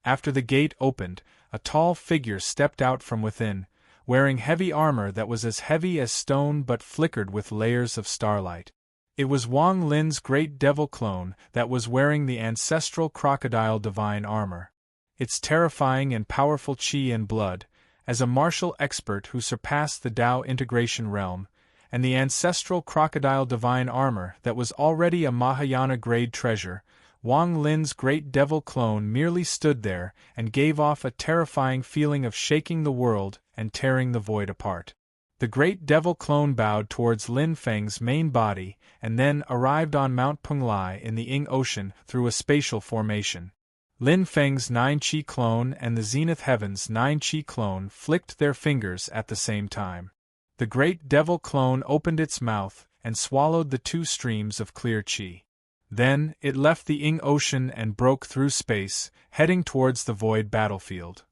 After the gate opened, a tall figure stepped out from within, wearing heavy armor that was as heavy as stone but flickered with layers of starlight. It was Wang Lin's great devil clone that was wearing the ancestral crocodile divine armor. Its terrifying and powerful chi and blood, as a martial expert who surpassed the Tao integration realm, and the ancestral crocodile divine armor that was already a Mahayana grade treasure, Wang Lin's great devil clone merely stood there and gave off a terrifying feeling of shaking the world and tearing the void apart. The great devil clone bowed towards Lin Feng's main body and then arrived on Mount Penglai in the Ying Ocean through a spatial formation. Lin Feng's 9 Chi clone and the Zenith Heaven's 9 Chi clone flicked their fingers at the same time. The great devil clone opened its mouth and swallowed the 2 streams of clear chi. Then, it left the Ying Ocean and broke through space, heading towards the void battlefield.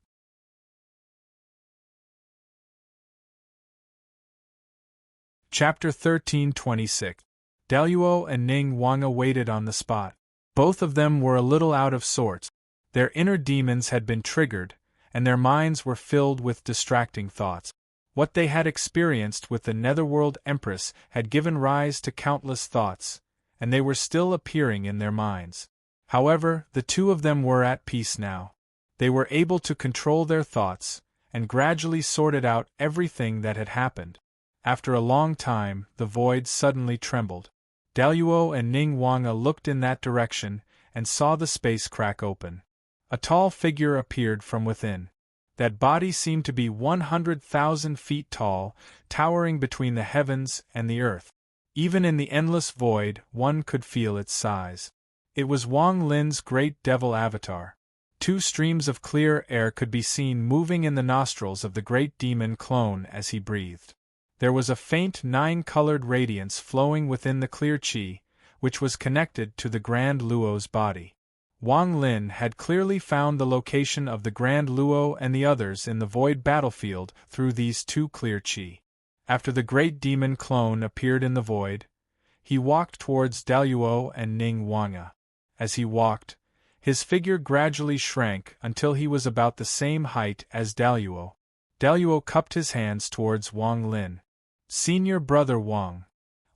Chapter 1326. Daluo and Ning Wanga waited on the spot. Both of them were a little out of sorts. Their inner demons had been triggered, and their minds were filled with distracting thoughts. What they had experienced with the Netherworld Empress had given rise to countless thoughts, and they were still appearing in their minds. However, the two of them were at peace now. They were able to control their thoughts, and gradually sorted out everything that had happened. After a long time, the void suddenly trembled. Daluo and Ning Wanga looked in that direction and saw the space crack open. A tall figure appeared from within. That body seemed to be 100,000 feet tall, towering between the heavens and the earth. Even in the endless void, one could feel its size. It was Wang Lin's great devil avatar. 2 streams of clear air could be seen moving in the nostrils of the great demon clone as he breathed. There was a faint 9-colored radiance flowing within the clear chi, which was connected to the Grand Luo's body. Wang Lin had clearly found the location of the Grand Luo and the others in the void battlefield through these 2 clear chi. After the great demon clone appeared in the void, he walked towards Daluo and Ning Wanga. As he walked, his figure gradually shrank until he was about the same height as Daluo. Daluo cupped his hands towards Wang Lin. Senior brother Wang.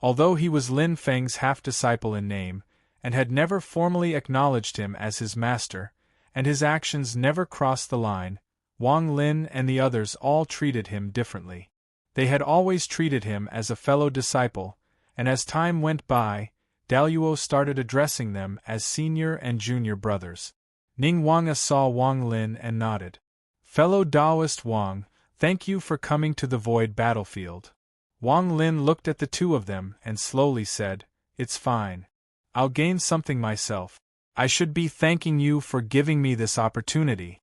Although he was Lin Feng's half-disciple in name, and had never formally acknowledged him as his master, and his actions never crossed the line, Wang Lin and the others all treated him differently. They had always treated him as a fellow disciple, and as time went by, Daluo started addressing them as senior and junior brothers. Ning Wanga saw Wang Lin and nodded. Fellow Taoist Wang, thank you for coming to the void battlefield. Wang Lin looked at the 2 of them and slowly said, It's fine. I'll gain something myself. I should be thanking you for giving me this opportunity.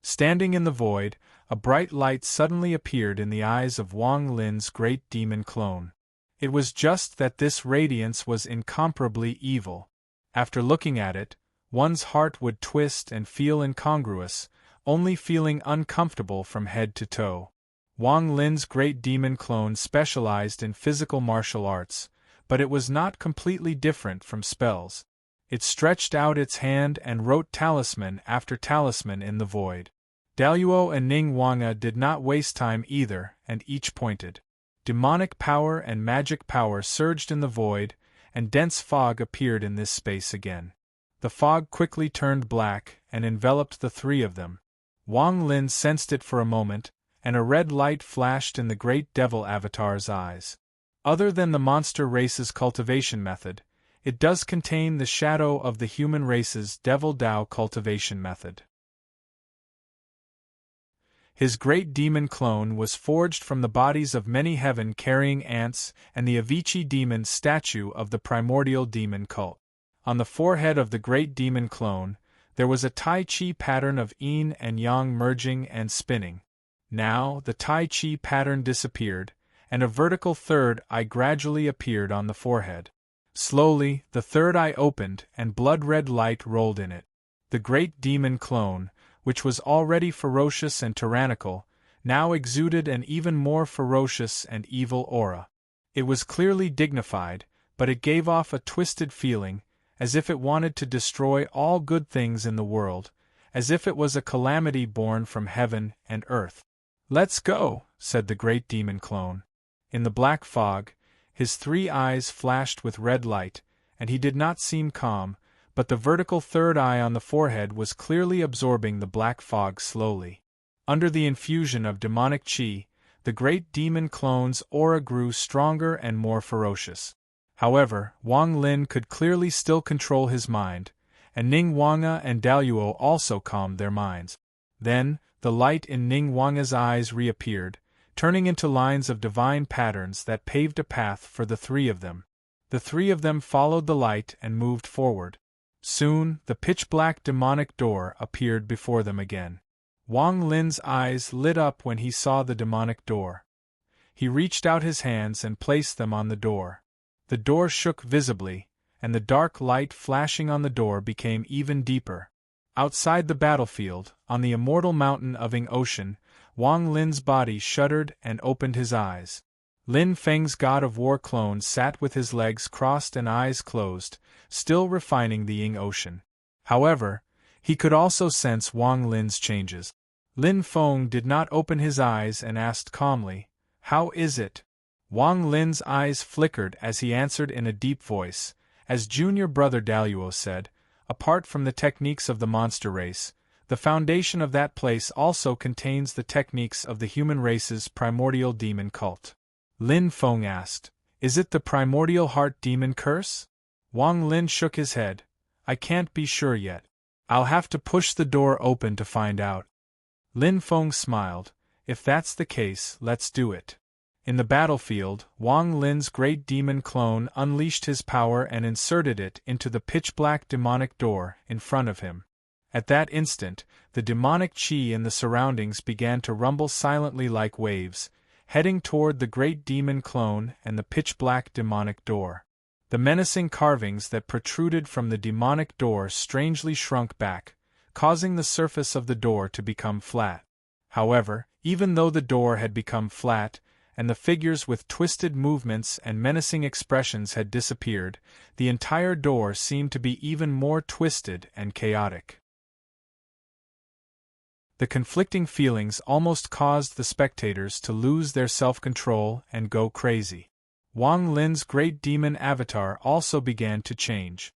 Standing in the void, a bright light suddenly appeared in the eyes of Wang Lin's great demon clone. It was just that this radiance was incomparably evil. After looking at it, one's heart would twist and feel incongruous, only feeling uncomfortable from head to toe. Wang Lin's great demon clone specialized in physical martial arts, but it was not completely different from spells. It stretched out its hand and wrote talisman after talisman in the void. Daluo and Ning Wanga did not waste time either, and each pointed. Demonic power and magic power surged in the void, and dense fog appeared in this space again. The fog quickly turned black and enveloped the three of them. Wang Lin sensed it for a moment, and a red light flashed in the great devil avatar's eyes. Other than the monster race's cultivation method, it does contain the shadow of the human race's devil Dao cultivation method. His great demon clone was forged from the bodies of many heaven-carrying ants and the Avicii demon statue of the primordial demon cult. On the forehead of the great demon clone, there was a Tai Chi pattern of yin and yang merging and spinning. Now, the Tai Chi pattern disappeared, and a vertical third eye gradually appeared on the forehead. Slowly, the third eye opened and blood-red light rolled in it. The great demon clone, which was already ferocious and tyrannical, now exuded an even more ferocious and evil aura. It was clearly dignified, but it gave off a twisted feeling, as if it wanted to destroy all good things in the world, as if it was a calamity born from heaven and earth. "Let's go," said the great demon clone. In the black fog, his three eyes flashed with red light, and he did not seem calm, but the vertical third eye on the forehead was clearly absorbing the black fog slowly. Under the infusion of demonic qi, the great demon clone's aura grew stronger and more ferocious. However, Wang Lin could clearly still control his mind, and Ning Wanga and Daluo also calmed their minds. Then, the light in Ning Wanga's eyes reappeared, turning into lines of divine patterns that paved a path for the three of them. The three of them followed the light and moved forward. Soon, the pitch-black demonic door appeared before them again. Wang Lin's eyes lit up when he saw the demonic door. He reached out his hands and placed them on the door. The door shook visibly, and the dark light flashing on the door became even deeper. Outside the battlefield, on the immortal mountain of Ing Ocean, Wang Lin's body shuddered and opened his eyes. Lin Feng's god of war clone sat with his legs crossed and eyes closed, still refining the Ing Ocean. However, he could also sense Wang Lin's changes. Lin Feng did not open his eyes and asked calmly, "How is it?" Wang Lin's eyes flickered as he answered in a deep voice, as junior brother Daluo said, "Apart from the techniques of the monster race, the foundation of that place also contains the techniques of the human race's primordial demon cult." Lin Feng asked, "Is it the primordial heart demon curse?" Wang Lin shook his head. "I can't be sure yet. I'll have to push the door open to find out." Lin Feng smiled. "If that's the case, let's do it." In the battlefield, Wang Lin's great demon clone unleashed his power and inserted it into the pitch-black demonic door in front of him. At that instant, the demonic qi in the surroundings began to rumble silently like waves, heading toward the great demon clone and the pitch-black demonic door. The menacing carvings that protruded from the demonic door strangely shrunk back, causing the surface of the door to become flat. However, even though the door had become flat, and the figures with twisted movements and menacing expressions had disappeared, the entire door seemed to be even more twisted and chaotic. The conflicting feelings almost caused the spectators to lose their self-control and go crazy. Wang Lin's great demon avatar also began to change.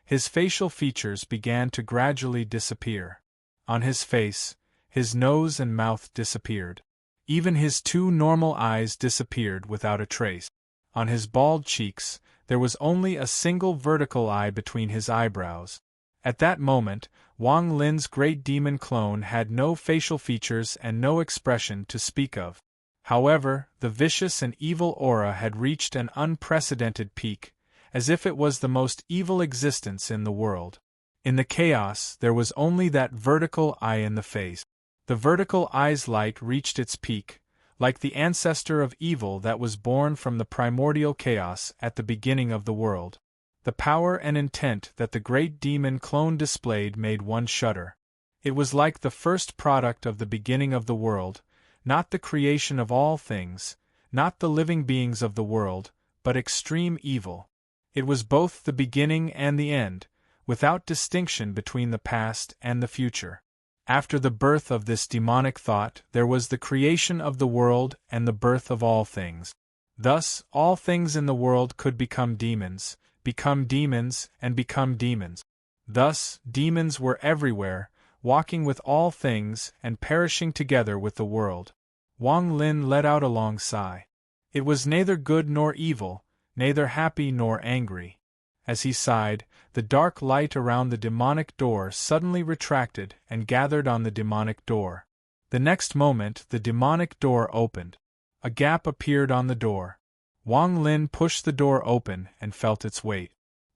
His facial features began to gradually disappear. On his face, his nose and mouth disappeared. Even his two normal eyes disappeared without a trace. On his bald cheeks, there was only a single vertical eye between his eyebrows. At that moment, Wang Lin's great demon clone had no facial features and no expression to speak of. However, the vicious and evil aura had reached an unprecedented peak, as if it was the most evil existence in the world. In the chaos, there was only that vertical eye in the face. The vertical eye's light reached its peak, like the ancestor of evil that was born from the primordial chaos at the beginning of the world. The power and intent that the great demon clone displayed made one shudder. It was like the first product of the beginning of the world, not the creation of all things, not the living beings of the world, but extreme evil. It was both the beginning and the end, without distinction between the past and the future. After the birth of this demonic thought, there was the creation of the world and the birth of all things. Thus, all things in the world could become demons, and become demons. Thus, demons were everywhere, walking with all things and perishing together with the world. Wang Lin let out a long sigh. It was neither good nor evil, neither happy nor angry. As he sighed, the dark light around the demonic door suddenly retracted and gathered on the demonic door. The next moment, the demonic door opened. A gap appeared on the door. Wang Lin pushed the door open and felt its weight.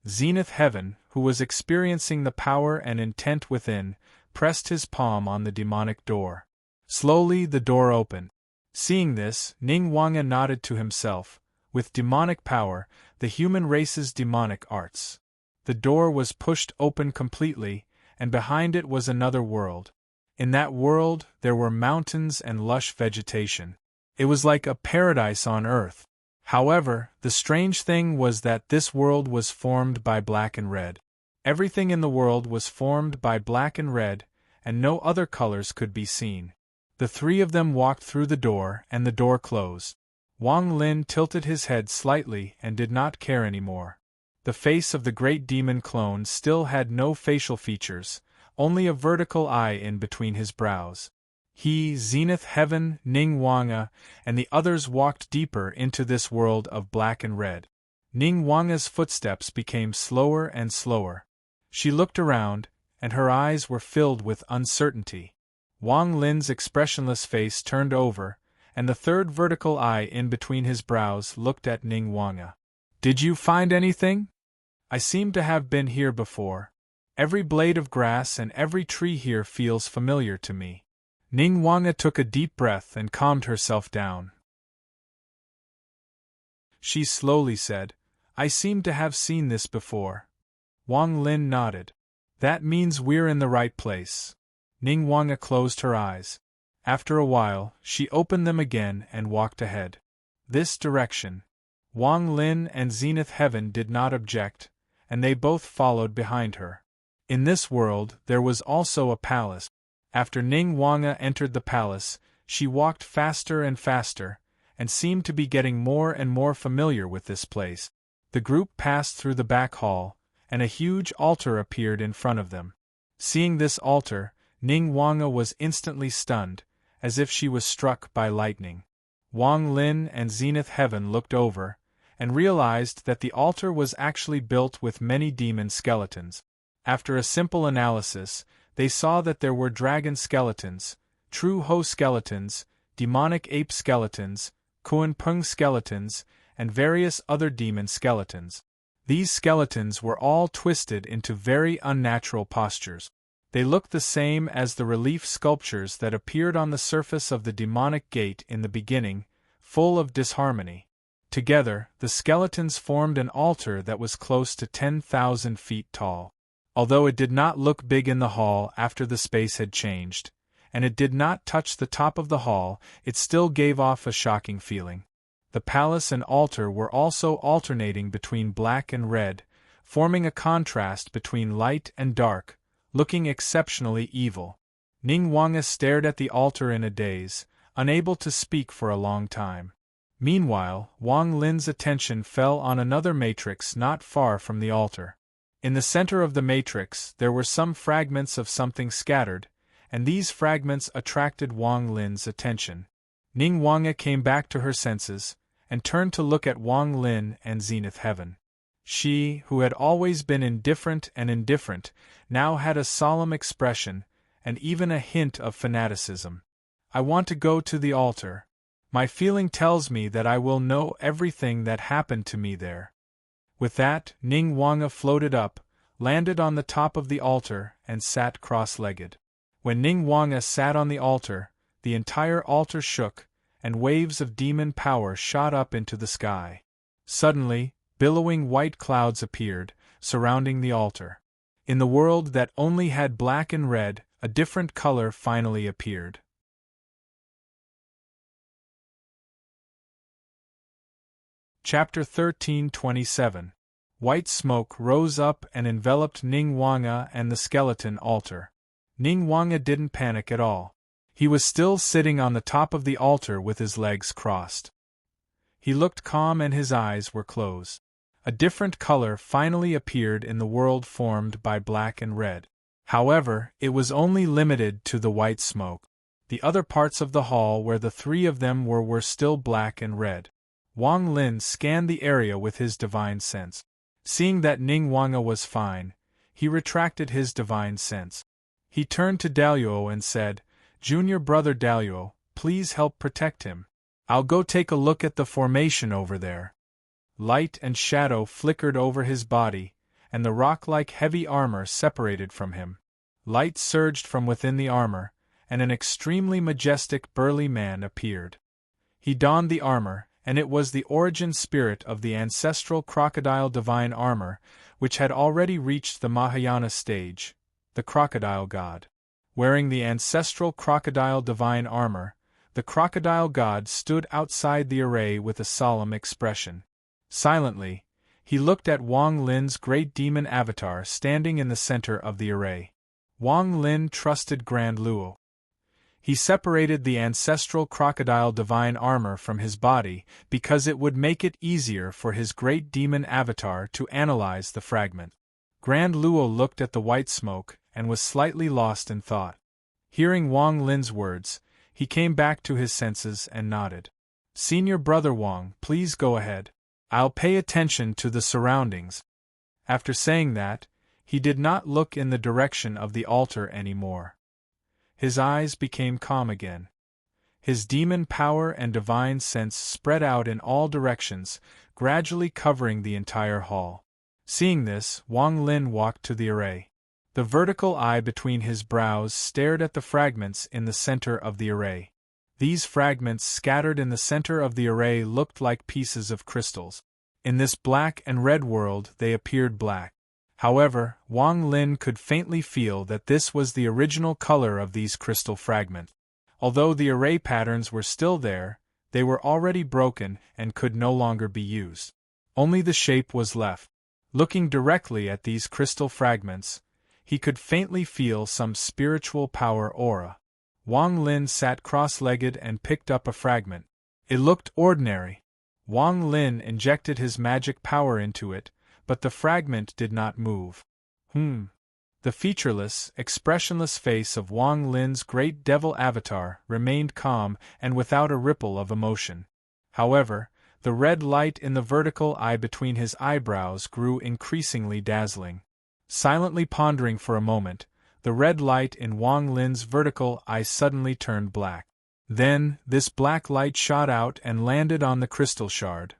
Zenith Heaven, who was experiencing the power and intent within, pressed his palm on the demonic door. Slowly the door opened. Seeing this, Ning Wanga nodded to himself. With demonic power, the human race's demonic arts. The door was pushed open completely, and behind it was another world. In that world, there were mountains and lush vegetation. It was like a paradise on earth. However, the strange thing was that this world was formed by black and red. Everything in the world was formed by black and red, and no other colors could be seen. The three of them walked through the door, and the door closed. Wang Lin tilted his head slightly and did not care anymore. The face of the great demon clone still had no facial features, only a vertical eye in between his brows. He, Zenith Heaven, Ning Wanga, and the others walked deeper into this world of black and red. Ning Wanga's footsteps became slower and slower. She looked around, and her eyes were filled with uncertainty. Wang Lin's expressionless face turned over, and the third vertical eye in between his brows looked at Ning Wanga. "Did you find anything? I seem to have been here before. Every blade of grass and every tree here feels familiar to me." Ning Wanga took a deep breath and calmed herself down. She slowly said, "I seem to have seen this before." Wang Lin nodded. "That means we're in the right place." Ning Wanga closed her eyes. After a while, she opened them again and walked ahead. This direction. Wang Lin and Zenith Heaven did not object, and they both followed behind her. In this world, there was also a palace. After Ning Wanga entered the palace, she walked faster and faster, and seemed to be getting more and more familiar with this place. The group passed through the back hall, and a huge altar appeared in front of them. Seeing this altar, Ning Wanga was instantly stunned, as if she was struck by lightning. Wang Lin and Zenith Heaven looked over, and realized that the altar was actually built with many demon skeletons. After a simple analysis, they saw that there were dragon skeletons, true Ho skeletons, demonic ape skeletons, Kuan Pung skeletons, and various other demon skeletons. These skeletons were all twisted into very unnatural postures. They looked the same as the relief sculptures that appeared on the surface of the demonic gate in the beginning, full of disharmony. Together, the skeletons formed an altar that was close to 10,000 feet tall. Although it did not look big in the hall after the space had changed, and it did not touch the top of the hall, it still gave off a shocking feeling. The palace and altar were also alternating between black and red, forming a contrast between light and dark, looking exceptionally evil. Ning Wanga stared at the altar in a daze, unable to speak for a long time. Meanwhile, Wang Lin's attention fell on another matrix not far from the altar. In the center of the matrix, there were some fragments of something scattered, and these fragments attracted Wang Lin's attention. Ning Wanga came back to her senses, and turned to look at Wang Lin and Zenith Heaven. She, who had always been indifferent, now had a solemn expression, and even a hint of fanaticism. "I want to go to the altar. My feeling tells me that I will know everything that happened to me there." With that, Ning Wanga floated up, landed on the top of the altar, and sat cross-legged. When Ning Wanga sat on the altar, the entire altar shook, and waves of demon power shot up into the sky. Suddenly, billowing white clouds appeared, surrounding the altar. In the world that only had black and red, a different color finally appeared. Chapter 13:27. White smoke rose up and enveloped Ningguang and the skeleton altar. Ningguang didn't panic at all. He was still sitting on the top of the altar with his legs crossed. He looked calm and his eyes were closed. A different color finally appeared in the world formed by black and red. However, it was only limited to the white smoke. The other parts of the hall where the three of them were still black and red. Wang Lin scanned the area with his divine sense. Seeing that Ningguang was fine, he retracted his divine sense. He turned to Daluo and said, "Junior brother Daluo, please help protect him. I'll go take a look at the formation over there." Light and shadow flickered over his body, and the rock-like heavy armor separated from him. Light surged from within the armor, and an extremely majestic burly man appeared. He donned the armor, and it was the origin spirit of the ancestral crocodile divine armor, which had already reached the Mahayana stage, the crocodile god. Wearing the ancestral crocodile divine armor, the crocodile god stood outside the array with a solemn expression. Silently, he looked at Wang Lin's great demon avatar standing in the center of the array. Wang Lin trusted Grand Luo. He separated the ancestral crocodile divine armor from his body because it would make it easier for his great demon avatar to analyze the fragment. Grand Luo looked at the white smoke and was slightly lost in thought. Hearing Wang Lin's words, he came back to his senses and nodded. "Senior brother Wang, please go ahead. I'll pay attention to the surroundings." After saying that, he did not look in the direction of the altar anymore. His eyes became calm again. His demon power and divine sense spread out in all directions, gradually covering the entire hall. Seeing this, Wang Lin walked to the array. The vertical eye between his brows stared at the fragments in the center of the array. These fragments scattered in the center of the array looked like pieces of crystals. In this black and red world they appeared black. However, Wang Lin could faintly feel that this was the original color of these crystal fragments. Although the array patterns were still there, they were already broken and could no longer be used. Only the shape was left. Looking directly at these crystal fragments, he could faintly feel some spiritual power aura. Wang Lin sat cross-legged and picked up a fragment. It looked ordinary. Wang Lin injected his magic power into it, but the fragment did not move. The featureless, expressionless face of Wang Lin's great devil avatar remained calm and without a ripple of emotion. However, the red light in the vertical eye between his eyebrows grew increasingly dazzling. Silently pondering for a moment, the red light in Wang Lin's vertical eye suddenly turned black. Then, this black light shot out and landed on the crystal shard.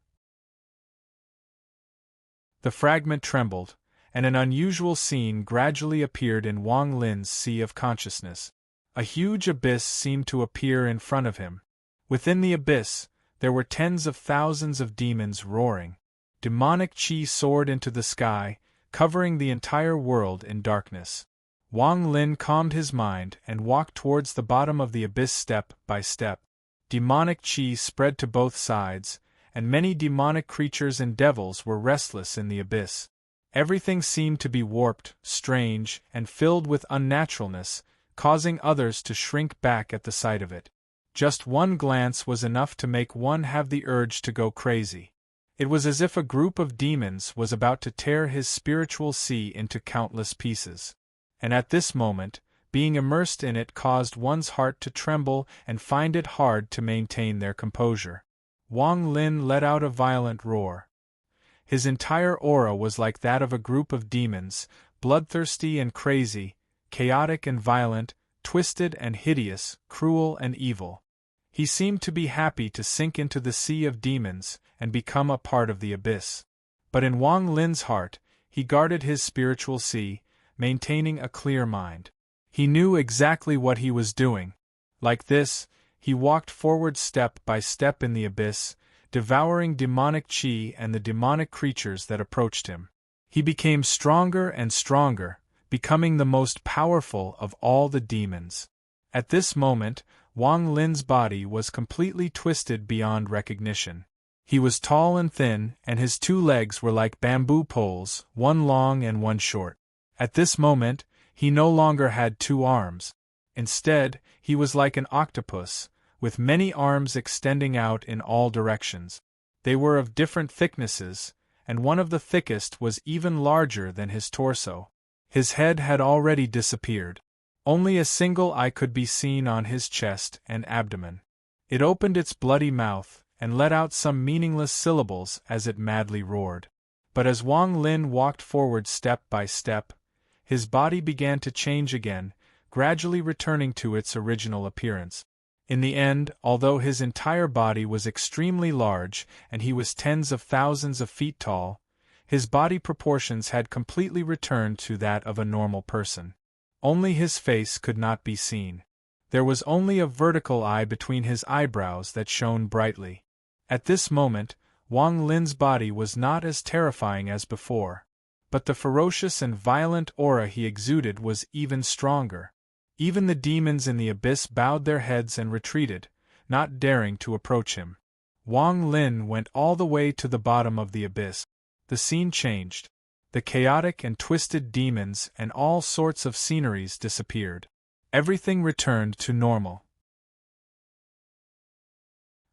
The fragment trembled, and an unusual scene gradually appeared in Wang Lin's sea of consciousness. A huge abyss seemed to appear in front of him. Within the abyss, there were tens of thousands of demons roaring. Demonic chi soared into the sky, covering the entire world in darkness. Wang Lin calmed his mind and walked towards the bottom of the abyss step by step. Demonic chi spread to both sides, and many demonic creatures and devils were restless in the abyss. Everything seemed to be warped, strange, and filled with unnaturalness, causing others to shrink back at the sight of it. Just one glance was enough to make one have the urge to go crazy. It was as if a group of demons was about to tear his spiritual sea into countless pieces. And at this moment, being immersed in it caused one's heart to tremble and find it hard to maintain their composure. Wang Lin let out a violent roar. His entire aura was like that of a group of demons, bloodthirsty and crazy, chaotic and violent, twisted and hideous, cruel and evil. He seemed to be happy to sink into the sea of demons and become a part of the abyss. But in Wang Lin's heart, he guarded his spiritual sea, maintaining a clear mind. He knew exactly what he was doing. Like this, he walked forward step by step in the abyss, devouring demonic chi and the demonic creatures that approached him. He became stronger and stronger, becoming the most powerful of all the demons. At this moment, Wang Lin's body was completely twisted beyond recognition. He was tall and thin, and his 2 legs were like bamboo poles, one long and one short. At this moment, he no longer had 2 arms. Instead, he was like an octopus, with many arms extending out in all directions. They were of different thicknesses, and one of the thickest was even larger than his torso. His head had already disappeared. Only a single eye could be seen on his chest and abdomen. It opened its bloody mouth, and let out some meaningless syllables as it madly roared. But as Wang Lin walked forward step by step, his body began to change again, gradually returning to its original appearance. In the end, although his entire body was extremely large and he was tens of thousands of feet tall, his body proportions had completely returned to that of a normal person. Only his face could not be seen. There was only a vertical eye between his eyebrows that shone brightly. At this moment, Wang Lin's body was not as terrifying as before, but the ferocious and violent aura he exuded was even stronger. Even the demons in the abyss bowed their heads and retreated, not daring to approach him. Wang Lin went all the way to the bottom of the abyss. The scene changed. The chaotic and twisted demons and all sorts of sceneries disappeared. Everything returned to normal.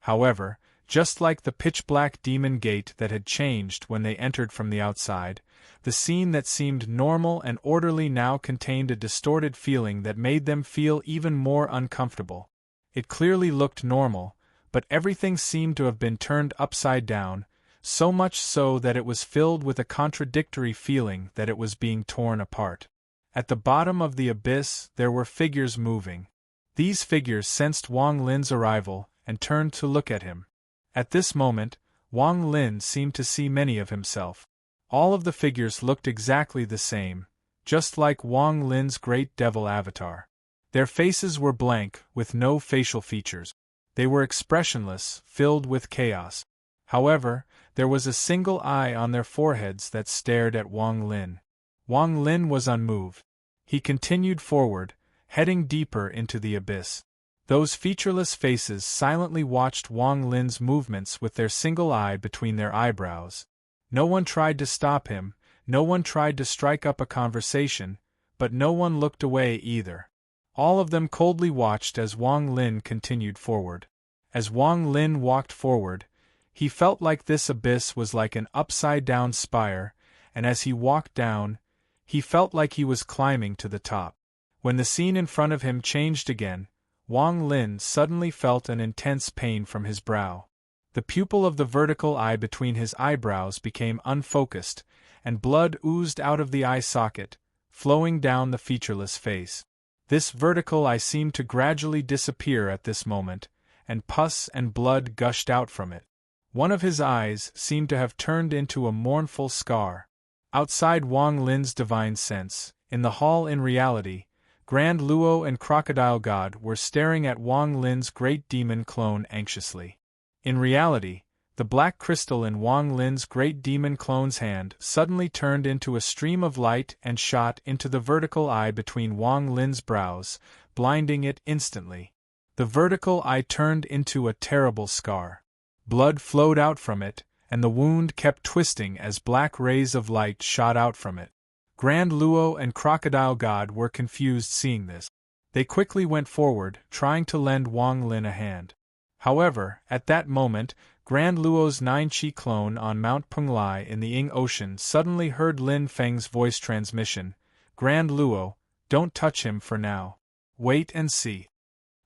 However, just like the pitch-black demon gate that had changed when they entered from the outside, the scene that seemed normal and orderly now contained a distorted feeling that made them feel even more uncomfortable. It clearly looked normal, but everything seemed to have been turned upside down, so much so that it was filled with a contradictory feeling that it was being torn apart. At the bottom of the abyss there were figures moving. These figures sensed Wang Lin's arrival and turned to look at him. At this moment, Wang Lin seemed to see many of himself. All of the figures looked exactly the same, just like Wang Lin's great devil avatar. Their faces were blank, with no facial features. They were expressionless, filled with chaos. However, there was a single eye on their foreheads that stared at Wang Lin. Wang Lin was unmoved. He continued forward, heading deeper into the abyss. Those featureless faces silently watched Wang Lin's movements with their single eye between their eyebrows. No one tried to stop him, no one tried to strike up a conversation, but no one looked away either. All of them coldly watched as Wang Lin continued forward. As Wang Lin walked forward, he felt like this abyss was like an upside-down spire, and as he walked down, he felt like he was climbing to the top. When the scene in front of him changed again, Wang Lin suddenly felt an intense pain from his brow. The pupil of the vertical eye between his eyebrows became unfocused, and blood oozed out of the eye socket, flowing down the featureless face. This vertical eye seemed to gradually disappear at this moment, and pus and blood gushed out from it. One of his eyes seemed to have turned into a mournful scar. Outside Wang Lin's divine sense, in the hall in reality, Grand Luo and Crocodile God were staring at Wang Lin's great demon clone anxiously. In reality, the black crystal in Wang Lin's great demon clone's hand suddenly turned into a stream of light and shot into the vertical eye between Wang Lin's brows, blinding it instantly. The vertical eye turned into a terrible scar. Blood flowed out from it, and the wound kept twisting as black rays of light shot out from it. Grand Luo and Crocodile God were confused seeing this. They quickly went forward, trying to lend Wang Lin a hand. However, at that moment, Grand Luo's 9-Chi clone on Mount Penglai in the Ying Ocean suddenly heard Lin Feng's voice transmission. Grand Luo, don't touch him for now. Wait and see.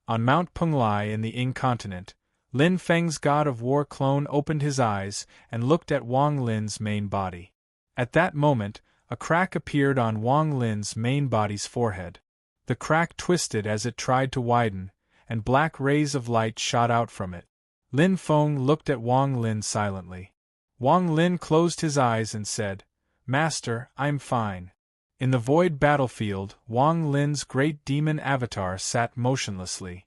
On Mount Penglai in the Ying continent, Lin Feng's god of war clone opened his eyes and looked at Wang Lin's main body. At that moment, a crack appeared on Wang Lin's main body's forehead. The crack twisted as it tried to widen, and black rays of light shot out from it. Lin Feng looked at Wang Lin silently. Wang Lin closed his eyes and said, "Master, I'm fine." In the void battlefield, Wang Lin's great demon avatar sat motionlessly.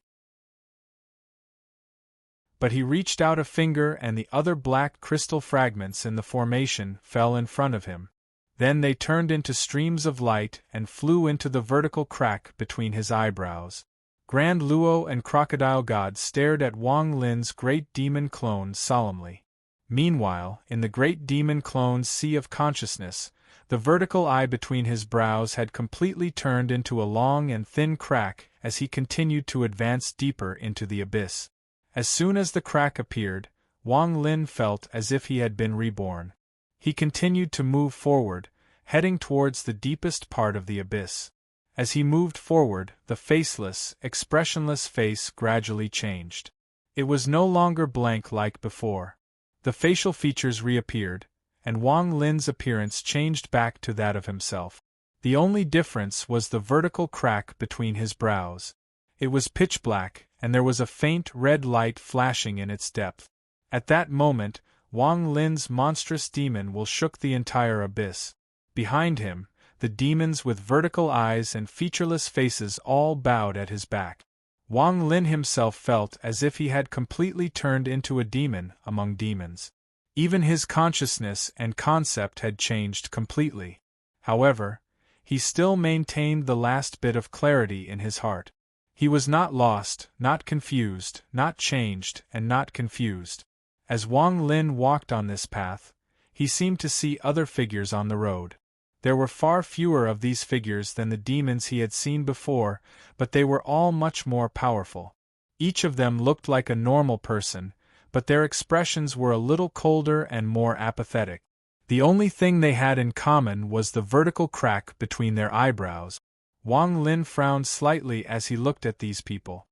But he reached out a finger and the other black crystal fragments in the formation fell in front of him. Then they turned into streams of light and flew into the vertical crack between his eyebrows. Grand Luo and Crocodile God stared at Wang Lin's great demon clone solemnly. Meanwhile, in the great demon clone's sea of consciousness, the vertical eye between his brows had completely turned into a long and thin crack as he continued to advance deeper into the abyss. As soon as the crack appeared, Wang Lin felt as if he had been reborn. He continued to move forward, heading towards the deepest part of the abyss. As he moved forward, the faceless, expressionless face gradually changed. It was no longer blank like before. The facial features reappeared, and Wang Lin's appearance changed back to that of himself. The only difference was the vertical crack between his brows. It was pitch black, and there was a faint red light flashing in its depth. At that moment, Wang Lin's monstrous demon will shook the entire abyss. Behind him, the demons with vertical eyes and featureless faces all bowed at his back. Wang Lin himself felt as if he had completely turned into a demon among demons. Even his consciousness and concept had changed completely. However, he still maintained the last bit of clarity in his heart. He was not lost, not confused, not changed, and not confused. As Wang Lin walked on this path, he seemed to see other figures on the road. There were far fewer of these figures than the demons he had seen before, but they were all much more powerful. Each of them looked like a normal person, but their expressions were a little colder and more apathetic. The only thing they had in common was the vertical crack between their eyebrows. Wang Lin frowned slightly as he looked at these people.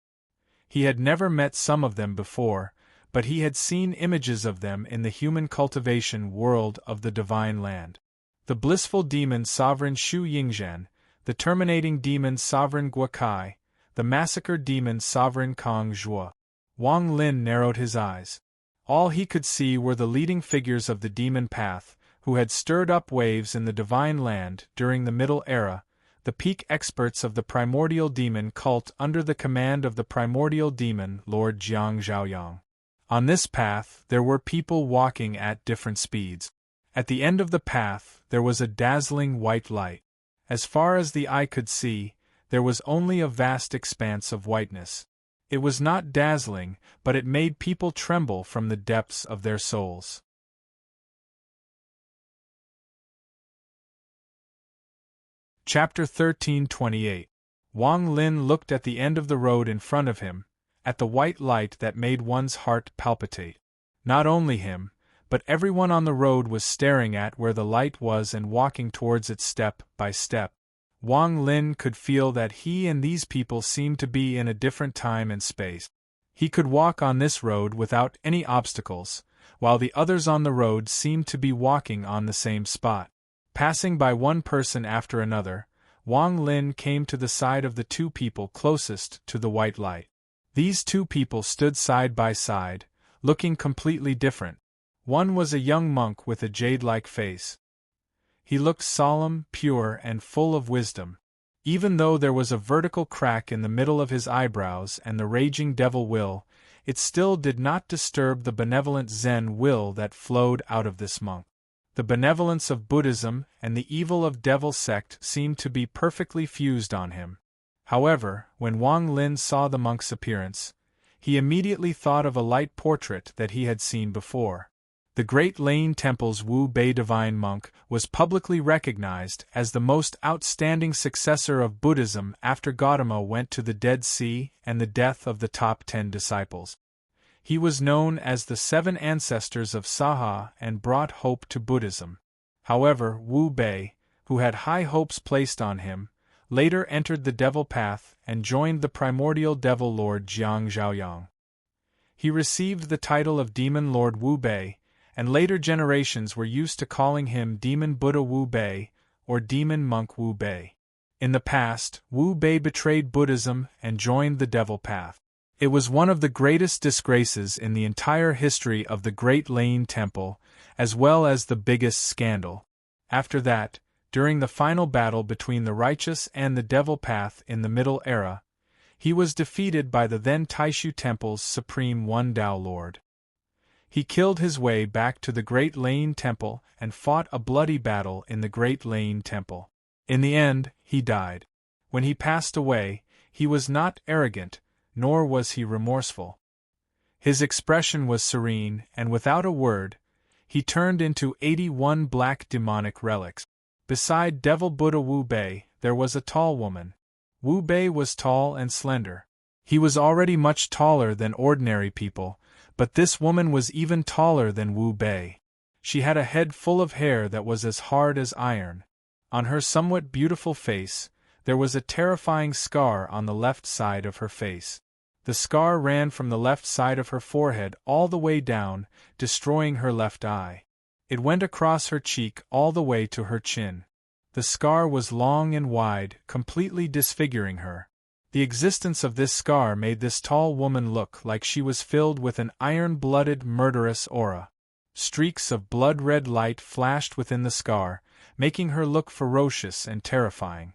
He had never met some of them before, but he had seen images of them in the human cultivation world of the Divine Land. The blissful demon sovereign Shu Yingzhen, the terminating demon sovereign Guokai, the massacre demon sovereign Kong Zhuo. Wang Lin narrowed his eyes. All he could see were the leading figures of the demon path, who had stirred up waves in the Divine Land during the Middle Era, the peak experts of the primordial demon cult under the command of the primordial demon Lord Jiang Zhaoyang. On this path there were people walking at different speeds. At the end of the path there was a dazzling white light. As far as the eye could see, there was only a vast expanse of whiteness. It was not dazzling, but it made people tremble from the depths of their souls. Chapter 1328. Wang Lin looked at the end of the road in front of him, at the white light that made one's heart palpitate. Not only him, but everyone on the road was staring at where the light was and walking towards it step by step. Wang Lin could feel that he and these people seemed to be in a different time and space. He could walk on this road without any obstacles, while the others on the road seemed to be walking on the same spot. Passing by one person after another, Wang Lin came to the side of the two people closest to the white light. These two people stood side by side, looking completely different. One was a young monk with a jade-like face. He looked solemn, pure, and full of wisdom. Even though there was a vertical crack in the middle of his eyebrows and the raging devil will, it still did not disturb the benevolent Zen will that flowed out of this monk. The benevolence of Buddhism and the evil of devil sect seemed to be perfectly fused on him. However, when Wang Lin saw the monk's appearance, he immediately thought of a light portrait that he had seen before. The Great Lane Temple's Wu Bei divine monk was publicly recognized as the most outstanding successor of Buddhism after Gautama went to the Dead Sea and the death of the top 10 disciples. He was known as the 7 ancestors of Saha and brought hope to Buddhism. However, Wu Bei, who had high hopes placed on him, later entered the devil path and joined the primordial devil lord Jiang Zhaoyang. He received the title of Demon Lord Wu Bei, and later generations were used to calling him Demon Buddha Wu Bei or Demon Monk Wu Bei. In the past, Wu Bei betrayed Buddhism and joined the devil path. It was one of the greatest disgraces in the entire history of the Great Lane Temple, as well as the biggest scandal. After that, during the final battle between the righteous and the devil path in the Middle Era, he was defeated by the then Taishu Temple's supreme One Tao Lord. He killed his way back to the Great Lane Temple and fought a bloody battle in the Great Lane Temple. In the end, he died. When he passed away, he was not arrogant, nor was he remorseful. His expression was serene, and without a word, he turned into 81 black demonic relics. Beside Devil Buddha Wu Bei, there was a tall woman. Wu Bei was tall and slender. He was already much taller than ordinary people, but this woman was even taller than Wu Bei. She had a head full of hair that was as hard as iron. On her somewhat beautiful face, there was a terrifying scar on the left side of her face. The scar ran from the left side of her forehead all the way down, destroying her left eye. It went across her cheek all the way to her chin. The scar was long and wide, completely disfiguring her. The existence of this scar made this tall woman look like she was filled with an iron-blooded, murderous aura. Streaks of blood-red light flashed within the scar, making her look ferocious and terrifying.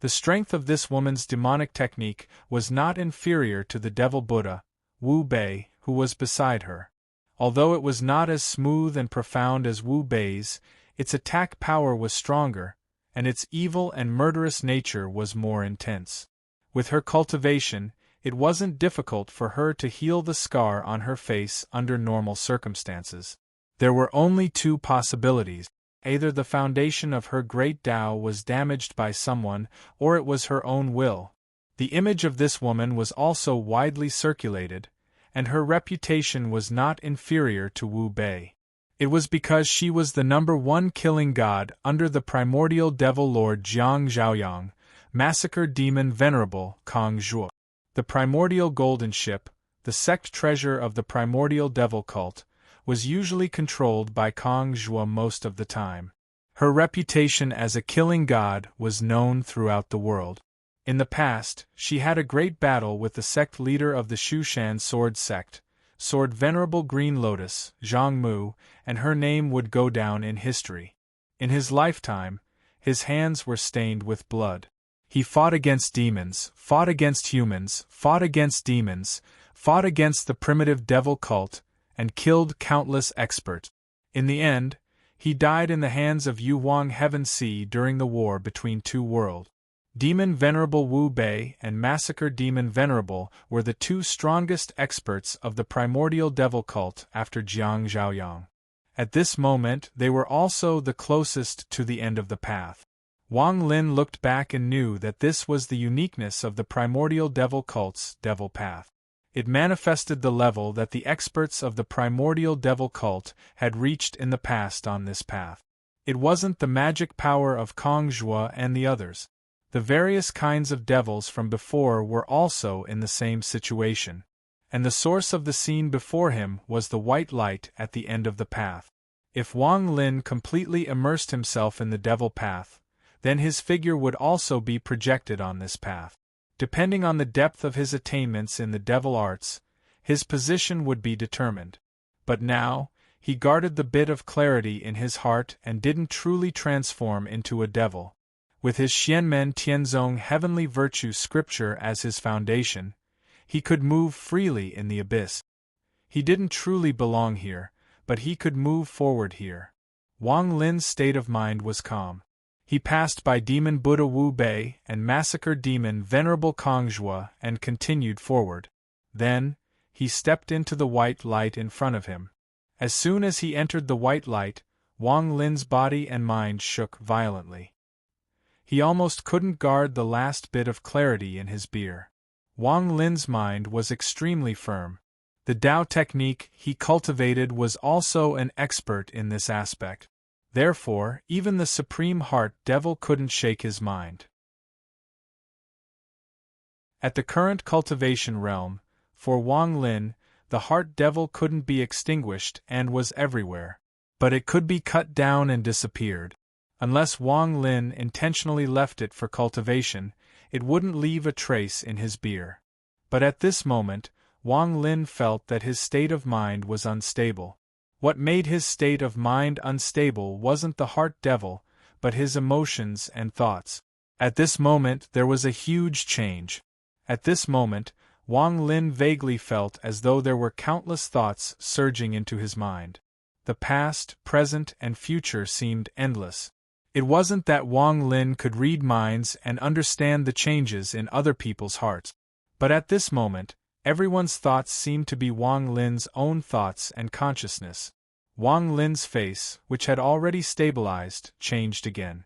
The strength of this woman's demonic technique was not inferior to the Devil Buddha, Wu Bei, who was beside her. Although it was not as smooth and profound as Wu Bei's, its attack power was stronger, and its evil and murderous nature was more intense. With her cultivation, it wasn't difficult for her to heal the scar on her face under normal circumstances. There were only two possibilities. Either the foundation of her great Tao was damaged by someone, or it was her own will. The image of this woman was also widely circulated, and her reputation was not inferior to Wu Bei. It was because she was the #1 killing god under the primordial devil lord Jiang Zhaoyang, massacre demon venerable Kong Zhuo. The primordial golden ship, the sect treasure of the primordial devil cult, was usually controlled by Kong Zhuo most of the time. Her reputation as a killing god was known throughout the world. In the past, she had a great battle with the sect leader of the Shushan sword sect, Sword Venerable Green Lotus, Zhang Mu, and her name would go down in history. In his lifetime, his hands were stained with blood. He fought against demons, fought against humans, fought against demons, fought against the primitive devil cult, and killed countless experts. In the end, he died in the hands of Yu Wang Heaven Sea during the war between two worlds. Demon Venerable Wu Bei and Massacre Demon Venerable were the two strongest experts of the primordial devil cult after Jiang Zhaoyang. At this moment they were also the closest to the end of the path. Wang Lin looked back and knew that this was the uniqueness of the primordial devil cult's devil path. It manifested the level that the experts of the primordial devil cult had reached in the past on this path. It wasn't the magic power of Kong Zhuo and the others. The various kinds of devils from before were also in the same situation, and the source of the scene before him was the white light at the end of the path. If Wang Lin completely immersed himself in the devil path, then his figure would also be projected on this path. Depending on the depth of his attainments in the devil arts, his position would be determined. But now, he guarded the bit of clarity in his heart and didn't truly transform into a devil. With his Xianmen Tianzong heavenly virtue scripture as his foundation, he could move freely in the abyss. He didn't truly belong here, but he could move forward here. Wang Lin's state of mind was calm. He passed by Demon Buddha Wu Bei and Massacre Demon Venerable Kong Zhuo and continued forward. Then, he stepped into the white light in front of him. As soon as he entered the white light, Wang Lin's body and mind shook violently. He almost couldn't guard the last bit of clarity in his beer. Wang Lin's mind was extremely firm. The Tao technique he cultivated was also an expert in this aspect. Therefore, even the Supreme Heart Devil couldn't shake his mind. At the current cultivation realm, for Wang Lin, the Heart Devil couldn't be extinguished and was everywhere. But it could be cut down and disappeared. Unless Wang Lin intentionally left it for cultivation, it wouldn't leave a trace in his beer. But at this moment, Wang Lin felt that his state of mind was unstable. What made his state of mind unstable wasn't the Heart Devil, but his emotions and thoughts. At this moment there was a huge change. At this moment, Wang Lin vaguely felt as though there were countless thoughts surging into his mind. The past, present, and future seemed endless. It wasn't that Wang Lin could read minds and understand the changes in other people's hearts. But at this moment, Everyone's thoughts seemed to be Wang Lin's own thoughts and consciousness. Wang Lin's face, which had already stabilized, changed again.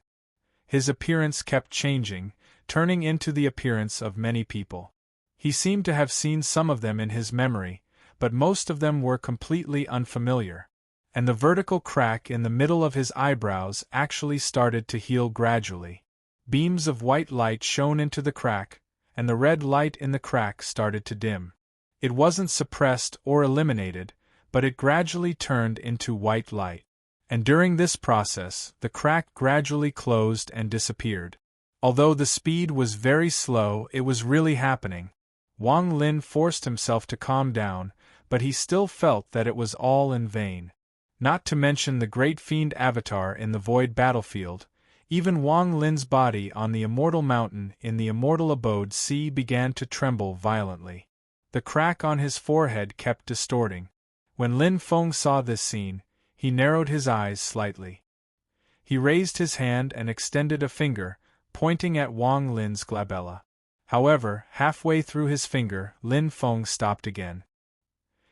His appearance kept changing, turning into the appearance of many people. He seemed to have seen some of them in his memory, but most of them were completely unfamiliar. And the vertical crack in the middle of his eyebrows actually started to heal gradually. Beams of white light shone into the crack, and the red light in the crack started to dim. It wasn't suppressed or eliminated, but it gradually turned into white light. And during this process, the crack gradually closed and disappeared. Although the speed was very slow, it was really happening. Wang Lin forced himself to calm down, but he still felt that it was all in vain. Not to mention the great fiend avatar in the void battlefield, even Wang Lin's body on the immortal mountain in the immortal abode sea began to tremble violently. The crack on his forehead kept distorting. When Lin Feng saw this scene, he narrowed his eyes slightly. He raised his hand and extended a finger, pointing at Wang Lin's glabella. However, halfway through his finger, Lin Feng stopped again.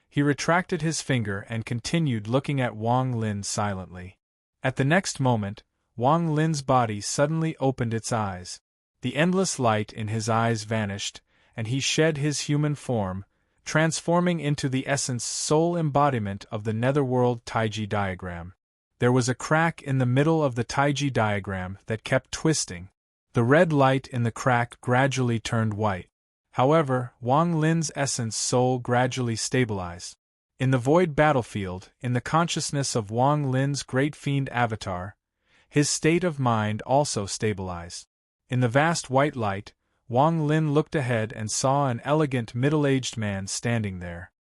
He retracted his finger and continued looking at Wang Lin silently. At the next moment, Wang Lin's body suddenly opened its eyes. The endless light in his eyes vanished, and he shed his human form, transforming into the essence soul embodiment of the netherworld Taiji diagram. There was a crack in the middle of the Taiji diagram that kept twisting. The red light in the crack gradually turned white. However, Wang Lin's essence soul gradually stabilized. In the void battlefield, in the consciousness of Wang Lin's great fiend avatar, his state of mind also stabilized. In the vast white light, Wang Lin looked ahead and saw an elegant middle-aged man standing there.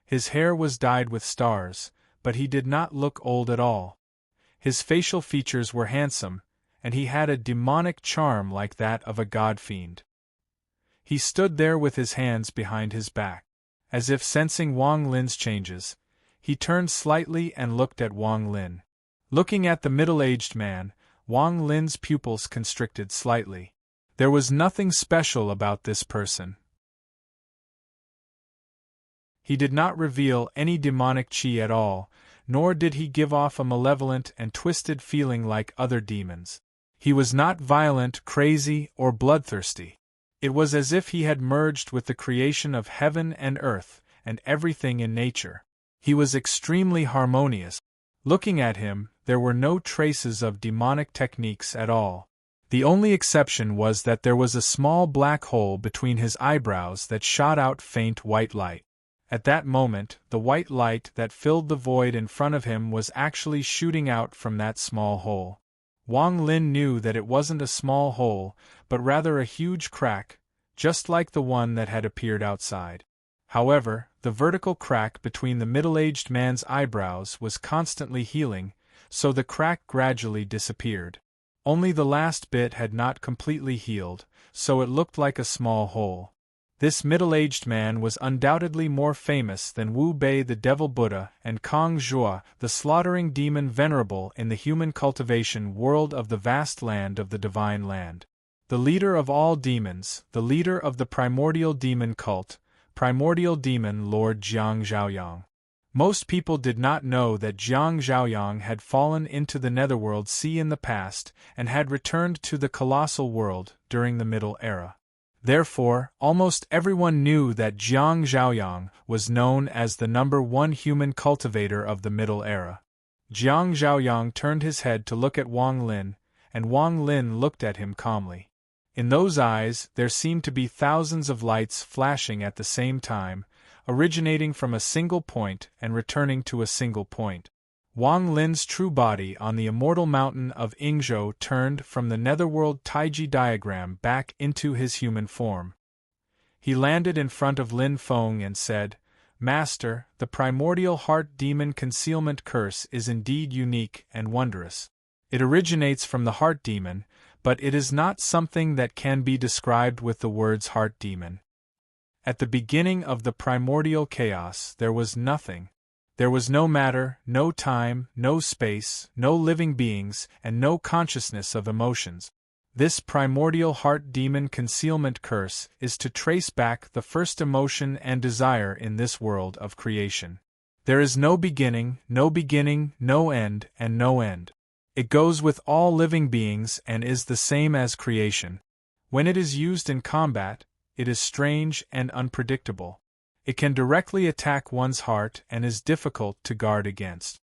His hair was dyed with stars, but he did not look old at all. His facial features were handsome, and he had a demonic charm like that of a god-fiend. He stood there with his hands behind his back. As if sensing Wang Lin's changes, he turned slightly and looked at Wang Lin. Looking at the middle-aged man, Wang Lin's pupils constricted slightly. There was nothing special about this person. He did not reveal any demonic chi at all, nor did he give off a malevolent and twisted feeling like other demons. He was not violent, crazy, or bloodthirsty. It was as if he had merged with the creation of heaven and earth, and everything in nature. He was extremely harmonious. Looking at him, there were no traces of demonic techniques at all. The only exception was that there was a small black hole between his eyebrows that shot out faint white light. At that moment, the white light that filled the void in front of him was actually shooting out from that small hole. Wang Lin knew that it wasn't a small hole, but rather a huge crack, just like the one that had appeared outside. However, the vertical crack between the middle-aged man's eyebrows was constantly healing, so the crack gradually disappeared. Only the last bit had not completely healed, so it looked like a small hole. This middle-aged man was undoubtedly more famous than Wu Bei the Devil Buddha and Kong Zhuo the slaughtering demon venerable in the human cultivation world of the vast land of the Divine Land. The leader of all demons, the leader of the primordial demon cult, primordial demon Lord Jiang Zhaoyang. Most people did not know that Jiang Zhaoyang had fallen into the netherworld sea in the past and had returned to the colossal world during the Middle Era. Therefore, almost everyone knew that Jiang Zhaoyang was known as the #1 human cultivator of the Middle Era. Jiang Zhaoyang turned his head to look at Wang Lin, and Wang Lin looked at him calmly. In those eyes, there seemed to be thousands of lights flashing at the same time, originating from a single point and returning to a single point. Wang Lin's true body on the immortal mountain of Yingzhou turned from the netherworld Taiji diagram back into his human form. He landed in front of Lin Feng and said, "Master, the primordial heart demon concealment curse is indeed unique and wondrous. It originates from the heart demon, but it is not something that can be described with the words heart demon. At the beginning of the primordial chaos there was nothing. There was no matter, no time, no space, no living beings, and no consciousness of emotions. This primordial heart demon concealment curse is to trace back the first emotion and desire in this world of creation. There is no beginning, no end, and no end. It goes with all living beings and is the same as creation. When it is used in combat, it is strange and unpredictable. It can directly attack one's heart and is difficult to guard against.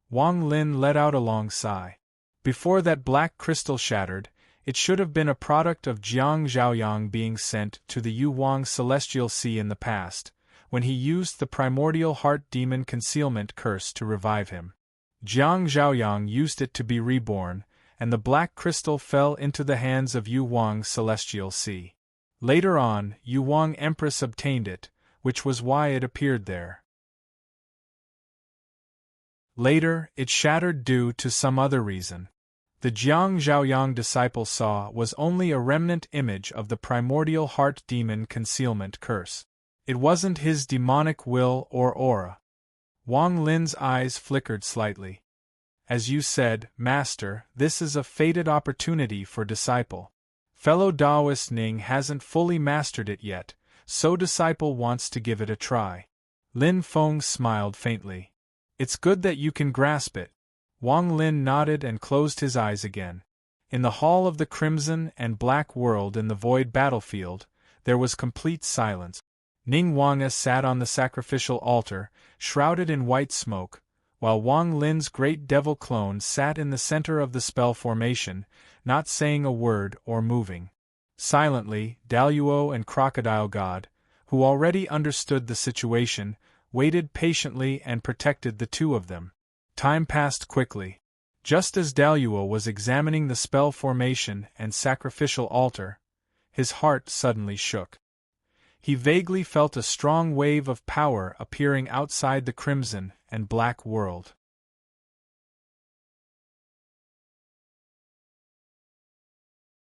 Wang Lin let out a long sigh. Before that black crystal shattered, it should have been a product of Jiang Zhaoyang being sent to the Yuhuang Celestial Sea in the past, when he used the primordial heart demon concealment curse to revive him. Jiang Zhaoyang used it to be reborn, and the black crystal fell into the hands of Yuhuang Celestial Sea. Later on, Yuhuang Empress obtained it, which was why it appeared there. Later, it shattered due to some other reason. The Jiang Zhaoyang disciple saw was only a remnant image of the primordial heart demon concealment curse. It wasn't his demonic will or aura. Wang Lin's eyes flickered slightly. As you said, Master, this is a fated opportunity for disciple. Fellow Taoist Ning hasn't fully mastered it yet, so disciple wants to give it a try. Lin Feng smiled faintly. It's good that you can grasp it. Wang Lin nodded and closed his eyes again. In the hall of the crimson and black world in the void battlefield, there was complete silence. Ning Wanga sat on the sacrificial altar, shrouded in white smoke, while Wang Lin's great devil clone sat in the center of the spell formation, not saying a word or moving. Silently, Daluo and Crocodile God, who already understood the situation, waited patiently and protected the two of them. Time passed quickly. Just as Daluo was examining the spell formation and sacrificial altar, his heart suddenly shook. He vaguely felt a strong wave of power appearing outside the crimson and black world.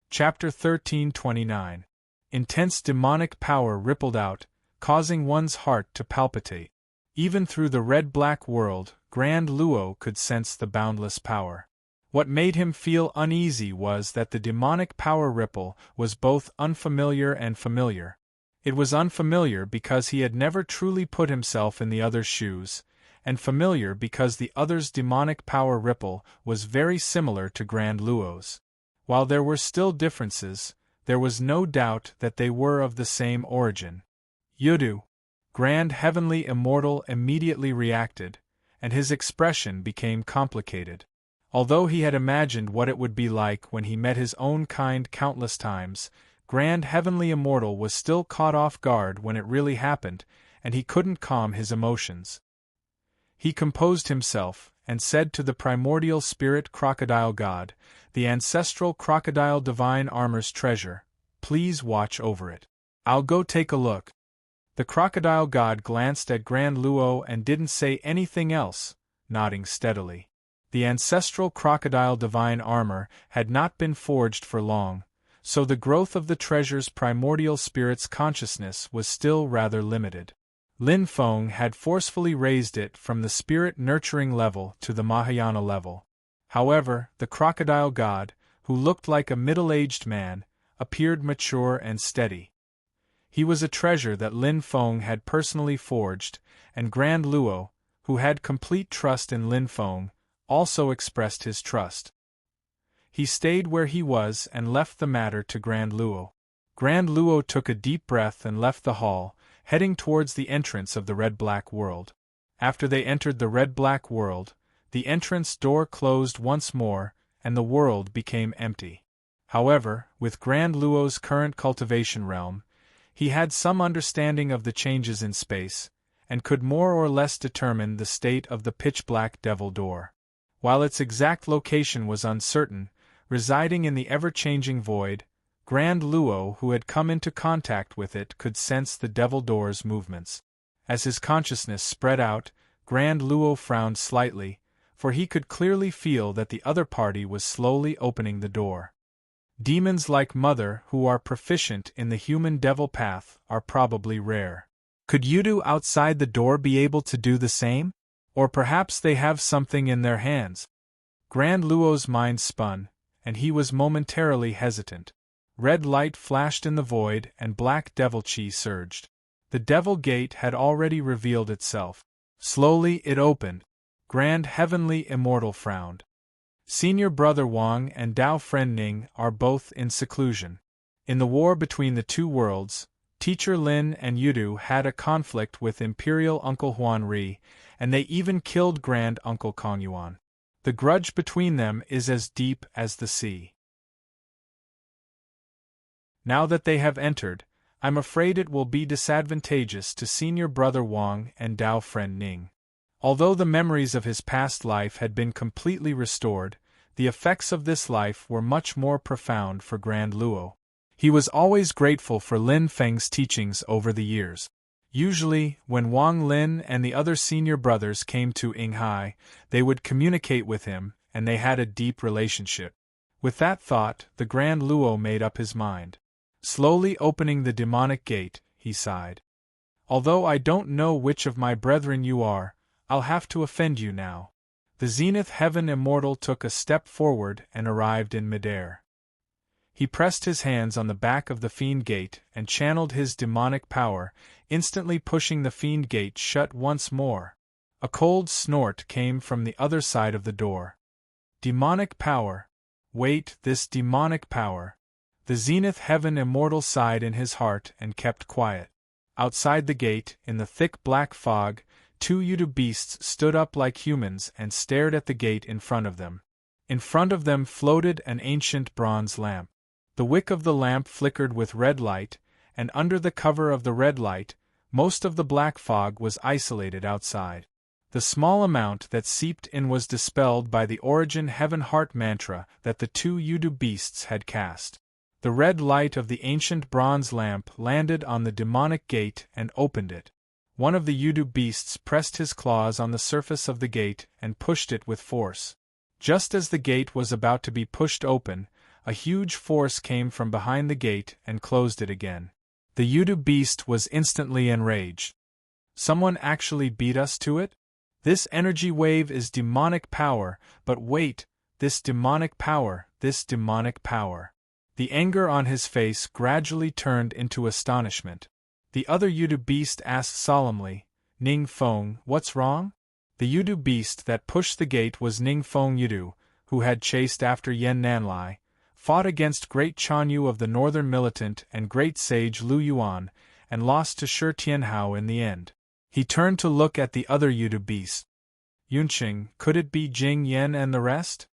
Chapter 1329. Intense demonic power rippled out, causing one's heart to palpitate. Even through the red-black world, Grand Luo could sense the boundless power. What made him feel uneasy was that the demonic power ripple was both unfamiliar and familiar. It was unfamiliar because he had never truly put himself in the other's shoes, and familiar because the other's demonic power ripple was very similar to Grand Luo's. While there were still differences, there was no doubt that they were of the same origin. Yudu, Grand Heavenly Immortal, immediately reacted, and his expression became complicated. Although he had imagined what it would be like when he met his own kind countless times, Grand Heavenly Immortal was still caught off guard when it really happened, and he couldn't calm his emotions. He composed himself, and said to the primordial spirit Crocodile God, the ancestral crocodile divine armor's treasure, "Please watch over it. I'll go take a look." The crocodile god glanced at Grand Luo and didn't say anything else, nodding steadily. The ancestral crocodile divine armor had not been forged for long, so the growth of the treasure's primordial spirit's consciousness was still rather limited. Lin Feng had forcefully raised it from the spirit-nurturing level to the Mahayana level. However, the crocodile god, who looked like a middle-aged man, appeared mature and steady. He was a treasure that Lin Feng had personally forged, and Grand Luo, who had complete trust in Lin Feng, also expressed his trust. He stayed where he was and left the matter to Grand Luo. Grand Luo took a deep breath and left the hall, heading towards the entrance of the red-black world. After they entered the red-black world, the entrance door closed once more, and the world became empty. However, with Grand Luo's current cultivation realm, he had some understanding of the changes in space, and could more or less determine the state of the pitch-black devil door. While its exact location was uncertain, residing in the ever-changing void, Grand Luo, who had come into contact with it, could sense the devil door's movements. As his consciousness spread out, Grand Luo frowned slightly, for he could clearly feel that the other party was slowly opening the door. Demons like Mother, who are proficient in the human devil path, are probably rare. Could Yudu outside the door be able to do the same? Or perhaps they have something in their hands? Grand Luo's mind spun, and he was momentarily hesitant. Red light flashed in the void and black devil chi surged. The devil gate had already revealed itself. Slowly it opened. Grand Heavenly Immortal frowned. Senior Brother Wang and Dao Friend Ning are both in seclusion. In the war between the two worlds, Teacher Lin and Yudu had a conflict with Imperial Uncle Huan Ri, and they even killed Grand Uncle Kong Yuan. The grudge between them is as deep as the sea. Now that they have entered, I'm afraid it will be disadvantageous to Senior Brother Wang and Dao Friend Ning. Although the memories of his past life had been completely restored, the effects of this life were much more profound for Grand Luo. He was always grateful for Lin Feng's teachings over the years. Usually, when Wang Lin and the other senior brothers came to Yinghai, they would communicate with him, and they had a deep relationship. With that thought, the Grand Luo made up his mind. Slowly opening the demonic gate, he sighed. Although I don't know which of my brethren you are, I'll have to offend you now. The Zenith Heaven Immortal took a step forward and arrived in midair. He pressed his hands on the back of the Fiend Gate and channeled his demonic power, instantly pushing the Fiend Gate shut once more. A cold snort came from the other side of the door. Demonic power. Wait, this demonic power. The Zenith Heaven Immortal sighed in his heart and kept quiet. Outside the gate, in the thick black fog, two Yudu beasts stood up like humans and stared at the gate in front of them. In front of them floated an ancient bronze lamp. The wick of the lamp flickered with red light, and under the cover of the red light, most of the black fog was isolated outside. The small amount that seeped in was dispelled by the Origin Heaven Heart mantra that the two Yudu beasts had cast. The red light of the ancient bronze lamp landed on the demonic gate and opened it. One of the Yudu beasts pressed his claws on the surface of the gate and pushed it with force. Just as the gate was about to be pushed open, a huge force came from behind the gate and closed it again. The Yudu beast was instantly enraged. Someone actually beat us to it? This energy wave is demonic power, but wait, this demonic power. The anger on his face gradually turned into astonishment. The other Yudu beast asked solemnly, Ning Feng, what's wrong? The Yudu beast that pushed the gate was Ning Feng Yudu, who had chased after Yen Nanlai, fought against Great Chanyu of the Northern Militant and Great Sage Lu Yuan, and lost to Shi Tianhao in the end. He turned to look at the other Yudu beast. Yunqing, could it be Jing Yen and the rest?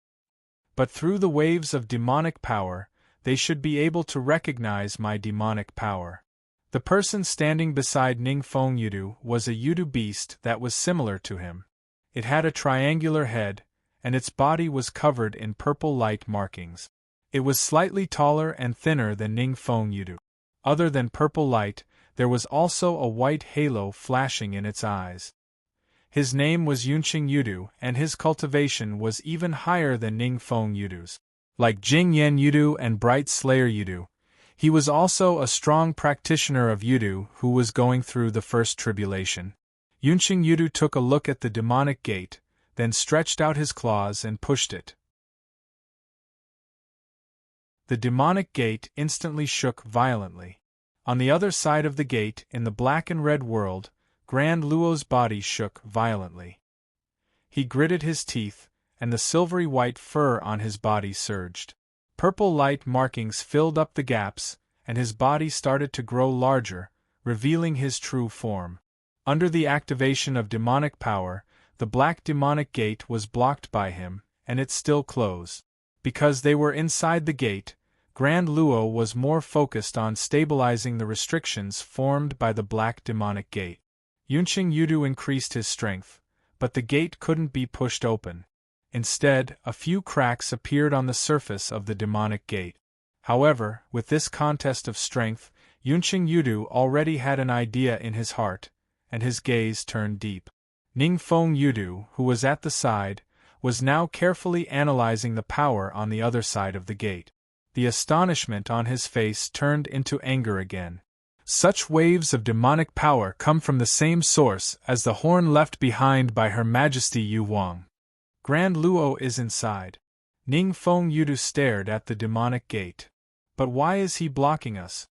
But through the waves of demonic power, they should be able to recognize my demonic power. The person standing beside Ning Feng Yudu was a Yudu beast that was similar to him. It had a triangular head, and its body was covered in purple light markings. It was slightly taller and thinner than Ning Feng Yudu. Other than purple light, there was also a white halo flashing in its eyes. His name was Yunqing Yudu, and his cultivation was even higher than Ning Feng Yudu's. Like Jing Yen Yudu and Bright Slayer Yudu, he was also a strong practitioner of Yudu who was going through the first tribulation. Yunqing Yudu took a look at the demonic gate, then stretched out his claws and pushed it. The demonic gate instantly shook violently. On the other side of the gate, in the black and red world, Grand Luo's body shook violently. He gritted his teeth, and the silvery white fur on his body surged. Purple light markings filled up the gaps, and his body started to grow larger, revealing his true form. Under the activation of demonic power, the black demonic gate was blocked by him, and it still closed. Because they were inside the gate, Grand Luo was more focused on stabilizing the restrictions formed by the black demonic gate. Yunqing Yudu increased his strength, but the gate couldn't be pushed open. Instead, a few cracks appeared on the surface of the demonic gate. However, with this contest of strength, Yunqing Yudu already had an idea in his heart, and his gaze turned deep. Ning Feng Yudu, who was at the side, was now carefully analyzing the power on the other side of the gate. The astonishment on his face turned into anger again. Such waves of demonic power come from the same source as the horn left behind by Her Majesty Yu Wang. Grand Luo is inside. Ning Feng Yudu stared at the demonic gate. But why is he blocking us?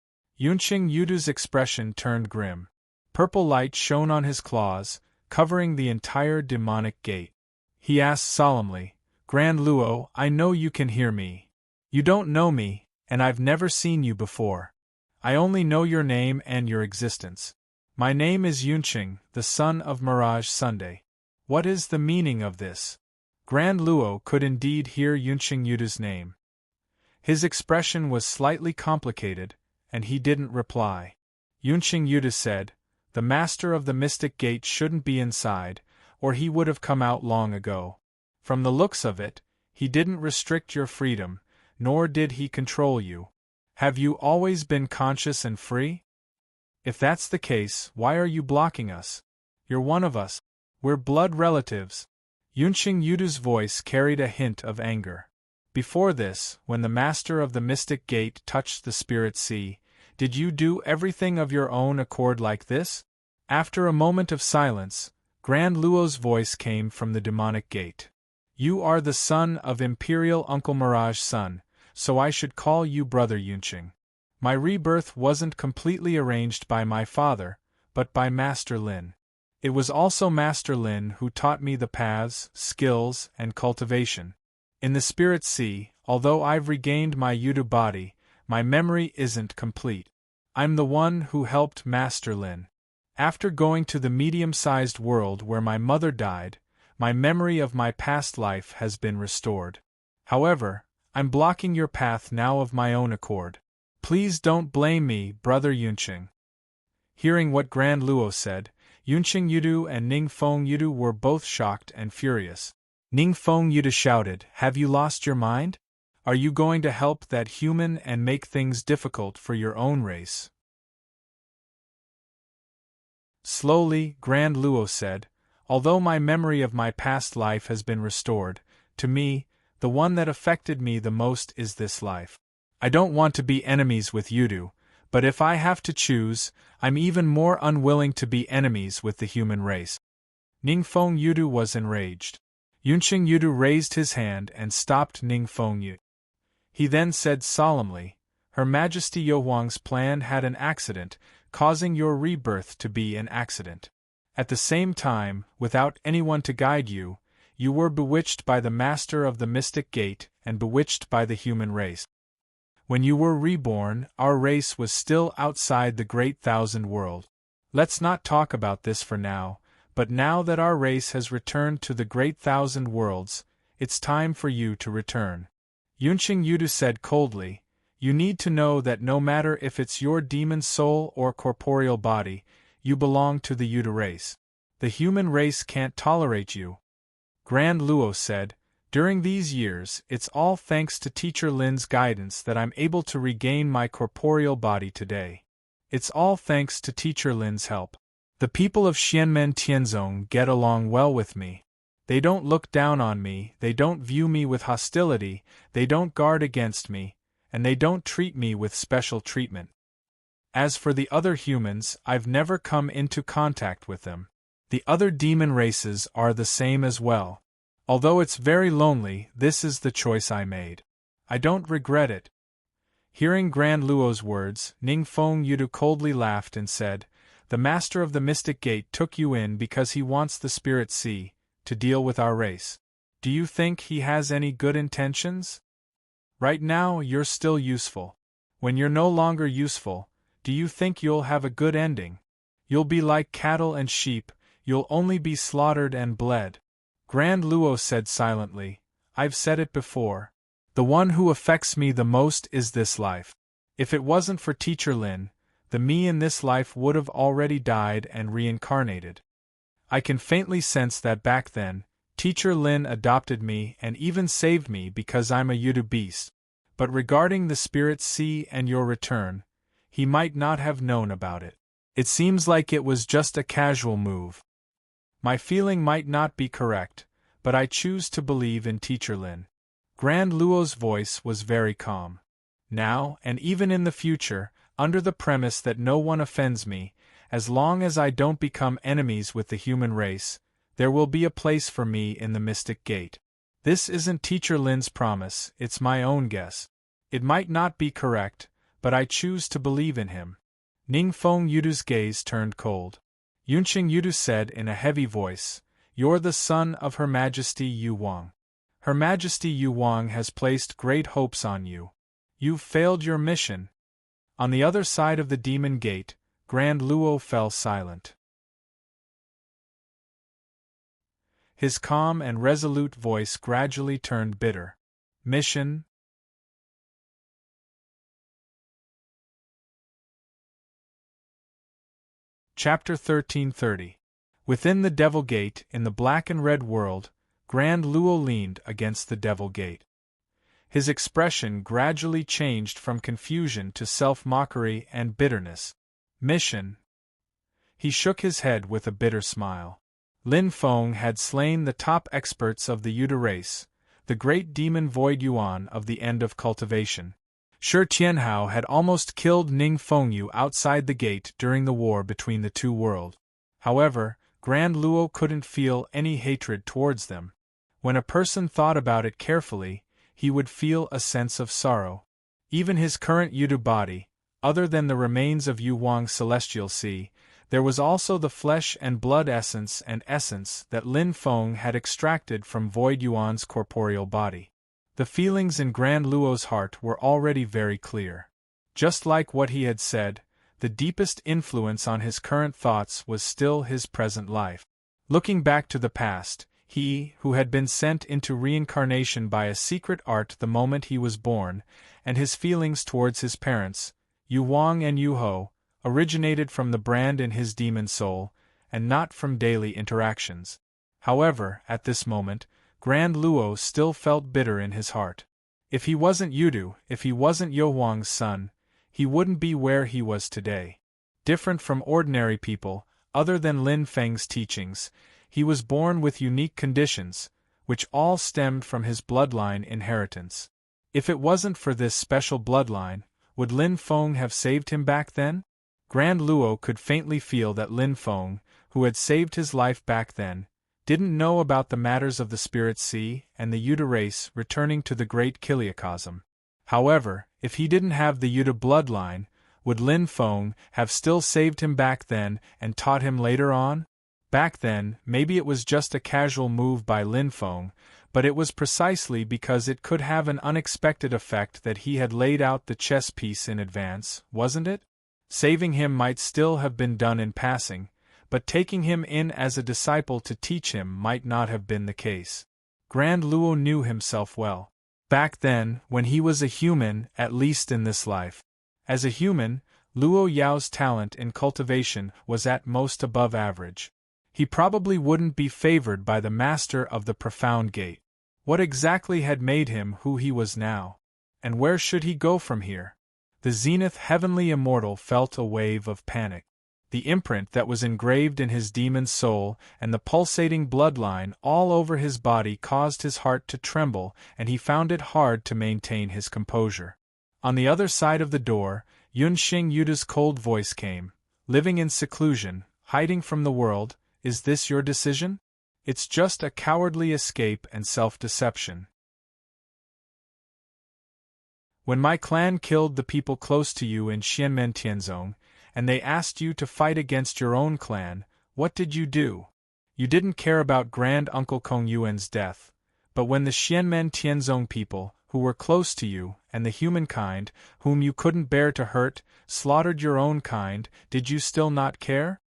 Yunqing Yudu's expression turned grim. Purple light shone on his claws, covering the entire demonic gate. He asked solemnly, Grand Luo, I know you can hear me. You don't know me, and I've never seen you before. I only know your name and your existence. My name is Yunqing, the son of Mirage Sunday. What is the meaning of this? Grand Luo could indeed hear Yunqing Yudu's name. His expression was slightly complicated, and he didn't reply. Yunqing Yudu said, The master of the mystic gate shouldn't be inside, or he would have come out long ago. From the looks of it, he didn't restrict your freedom, nor did he control you. Have you always been conscious and free? If that's the case, why are you blocking us? You're one of us. We're blood relatives. Yunqing Yudu's voice carried a hint of anger. Before this, when the master of the mystic gate touched the spirit sea, did you do everything of your own accord like this? After a moment of silence, Grand Luo's voice came from the demonic gate. You are the son of Imperial Uncle Mirage Sun, so I should call you Brother Yunqing. My rebirth wasn't completely arranged by my father, but by Master Lin. It was also Master Lin who taught me the paths, skills, and cultivation. In the Spirit Sea, although I've regained my Yudu body, my memory isn't complete. I'm the one who helped Master Lin. After going to the medium-sized world where my mother died, my memory of my past life has been restored. However, I'm blocking your path now of my own accord. Please don't blame me, Brother Yunqing. Hearing what Grand Luo said, Yunqing Yudu and Ning Feng Yudu were both shocked and furious. Ning Feng Yudu shouted, Have you lost your mind? Are you going to help that human and make things difficult for your own race? Slowly, Grand Luo said, Although my memory of my past life has been restored, to me, the one that affected me the most is this life. I don't want to be enemies with Yudu, but if I have to choose, I'm even more unwilling to be enemies with the human race. Ning Feng Yudu was enraged. Yunqing Yudu raised his hand and stopped Ning Feng Yudu. He then said solemnly, Her Majesty Yohuang's plan had an accident, causing your rebirth to be an accident. At the same time, without anyone to guide you, you were bewitched by the master of the mystic gate and bewitched by the human race. When you were reborn, our race was still outside the Great Thousand World. Let's not talk about this for now, but now that our race has returned to the Great Thousand Worlds, it's time for you to return. Yunqing Yudu said coldly, You need to know that no matter if it's your demon soul or corporeal body, you belong to the Yudu race. The human race can't tolerate you. Grand Luo said, During these years, it's all thanks to Teacher Lin's guidance that I'm able to regain my corporeal body today. It's all thanks to Teacher Lin's help. The people of Xianmen Tianzong get along well with me. They don't look down on me, they don't view me with hostility, they don't guard against me, and they don't treat me with special treatment. As for the other humans, I've never come into contact with them. The other demon races are the same as well. Although it's very lonely, this is the choice I made. I don't regret it. Hearing Grand Luo's words, Ning Feng Yudu coldly laughed and said, The master of the mystic gate took you in because he wants the Spirit Sea to deal with our race. Do you think he has any good intentions? Right now, you're still useful. When you're no longer useful, do you think you'll have a good ending? You'll be like cattle and sheep, you'll only be slaughtered and bled. Grand Luo said silently, I've said it before. The one who affects me the most is this life. If it wasn't for Teacher Lin, the me in this life would have already died and reincarnated. I can faintly sense that back then, Teacher Lin adopted me and even saved me because I'm a Yudu beast. But regarding the Spirit Sea and your return, he might not have known about it. It seems like it was just a casual move. My feeling might not be correct, but I choose to believe in Teacher Lin. Grand Luo's voice was very calm. Now, and even in the future, under the premise that no one offends me, as long as I don't become enemies with the human race, there will be a place for me in the Mystic Gate. This isn't Teacher Lin's promise, it's my own guess. It might not be correct, but I choose to believe in him. Ningfeng Yudu's gaze turned cold. Yunqing Yudu said in a heavy voice, "You're the son of Her Majesty Yu Wang. Her Majesty Yu Wang has placed great hopes on you. You've failed your mission." On the other side of the demon gate, Grand Luo fell silent. His calm and resolute voice gradually turned bitter. Mission? Chapter 1330. Within the Devil Gate, in the black and red world, Grand Luo leaned against the Devil Gate. His expression gradually changed from confusion to self-mockery and bitterness. Mission? He shook his head with a bitter smile. Lin Feng had slain the top experts of the Yuda race, the great demon Void Yuan of the End of Cultivation. Shi Tianhao had almost killed Ning Fengyu outside the gate during the war between the two worlds. However, Grand Luo couldn't feel any hatred towards them. When a person thought about it carefully, he would feel a sense of sorrow. Even his current Yudu body, other than the remains of Yu Wang's celestial sea, there was also the flesh and blood essence that Lin Feng had extracted from Void Yuan's corporeal body. The feelings in Grand Luo's heart were already very clear. Just like what he had said, the deepest influence on his current thoughts was still his present life. Looking back to the past, he, who had been sent into reincarnation by a secret art the moment he was born, and his feelings towards his parents, Yu Wang and Yu Ho, originated from the brand in his demon soul, and not from daily interactions. However, at this moment, Grand Luo still felt bitter in his heart. If he wasn't Yudu, if he wasn't Yu Wang's son, he wouldn't be where he was today. Different from ordinary people, other than Lin Feng's teachings, he was born with unique conditions, which all stemmed from his bloodline inheritance. If it wasn't for this special bloodline, would Lin Feng have saved him back then? Grand Luo could faintly feel that Lin Feng, who had saved his life back then, didn't know about the matters of the Spirit Sea and the Yuda race returning to the Great Kiliacosm. However, if he didn't have the Yuda bloodline, would Lin Feng have still saved him back then and taught him later on? Back then, maybe it was just a casual move by Lin Feng, but it was precisely because it could have an unexpected effect that he had laid out the chess piece in advance, wasn't it? Saving him might still have been done in passing, but taking him in as a disciple to teach him might not have been the case. Grand Luo knew himself well. Back then, when he was a human, at least in this life. As a human, Luo Yao's talent in cultivation was at most above average. He probably wouldn't be favored by the master of the profound gate. What exactly had made him who he was now? And where should he go from here? The zenith heavenly immortal felt a wave of panic. The imprint that was engraved in his demon's soul and the pulsating bloodline all over his body caused his heart to tremble, and he found it hard to maintain his composure. On the other side of the door, Yunqing Yuda's cold voice came. "Living in seclusion, hiding from the world, is this your decision? It's just a cowardly escape and self-deception. When my clan killed the people close to you in Xianmen Tianzong, and they asked you to fight against your own clan, what did you do? You didn't care about Grand Uncle Kong Yuan's death, but when the Xianmen Tianzong people, who were close to you, and the humankind, whom you couldn't bear to hurt, slaughtered your own kind, did you still not care?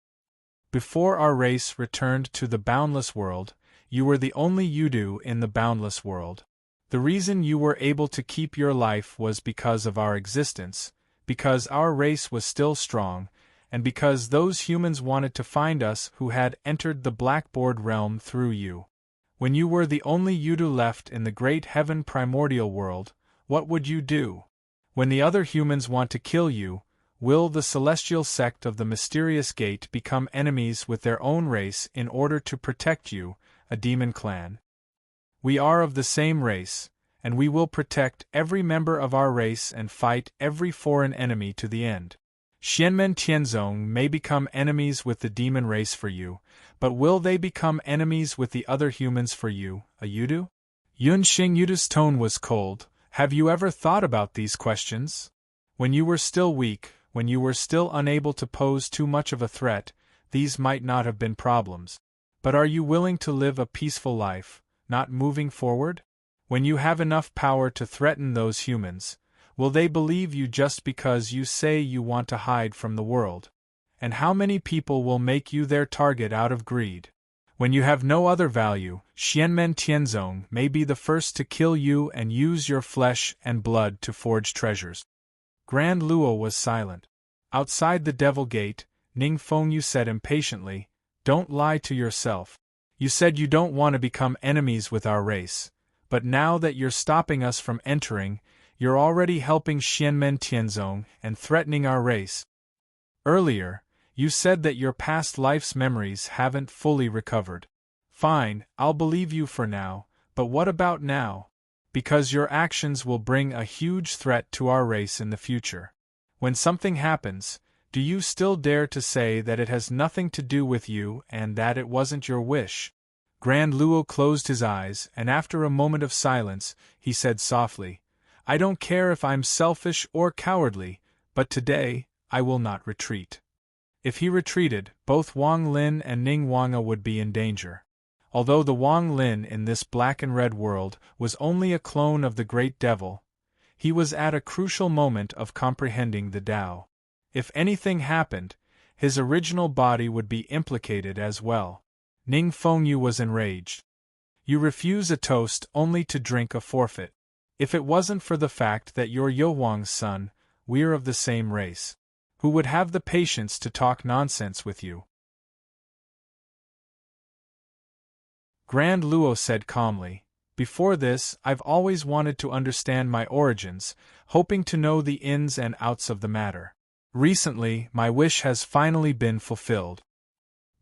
Before our race returned to the boundless world, you were the only Yudu in the boundless world. The reason you were able to keep your life was because of our existence, because our race was still strong, and because those humans wanted to find us who had entered the Blackboard realm through you. When you were the only Yudu left in the great heaven primordial world, what would you do? When the other humans want to kill you, will the celestial sect of the mysterious gate become enemies with their own race in order to protect you, a demon clan? We are of the same race, and we will protect every member of our race and fight every foreign enemy to the end. Xianmen Tianzong may become enemies with the demon race for you, but will they become enemies with the other humans for you, a Yudu? Yunxing Yuda's tone was cold. Have you ever thought about these questions? When you were still weak, when you were still unable to pose too much of a threat, these might not have been problems. But are you willing to live a peaceful life, not moving forward? When you have enough power to threaten those humans, will they believe you just because you say you want to hide from the world? And how many people will make you their target out of greed? When you have no other value, Xianmen Tianzong may be the first to kill you and use your flesh and blood to forge treasures. Grand Luo was silent. Outside the Devil Gate, Ning Fengyu said impatiently, "Don't lie to yourself. You said you don't want to become enemies with our race, but now that you're stopping us from entering, you're already helping Xianmen Tianzong and threatening our race. Earlier, you said that your past life's memories haven't fully recovered. Fine, I'll believe you for now, but what about now? Because your actions will bring a huge threat to our race in the future. When something happens, do you still dare to say that it has nothing to do with you and that it wasn't your wish?" Grand Luo closed his eyes, and after a moment of silence, he said softly, "I don't care if I'm selfish or cowardly, but today, I will not retreat." If he retreated, both Wang Lin and Ning Wanga would be in danger. Although the Wang Lin in this black and red world was only a clone of the Great Devil, he was at a crucial moment of comprehending the Tao. If anything happened, his original body would be implicated as well. Ning Fengyu was enraged. "You refuse a toast only to drink a forfeit. If it wasn't for the fact that you're Yo Wang's son, we're of the same race. Who would have the patience to talk nonsense with you?" Grand Luo said calmly, "Before this, I've always wanted to understand my origins, hoping to know the ins and outs of the matter. Recently, my wish has finally been fulfilled.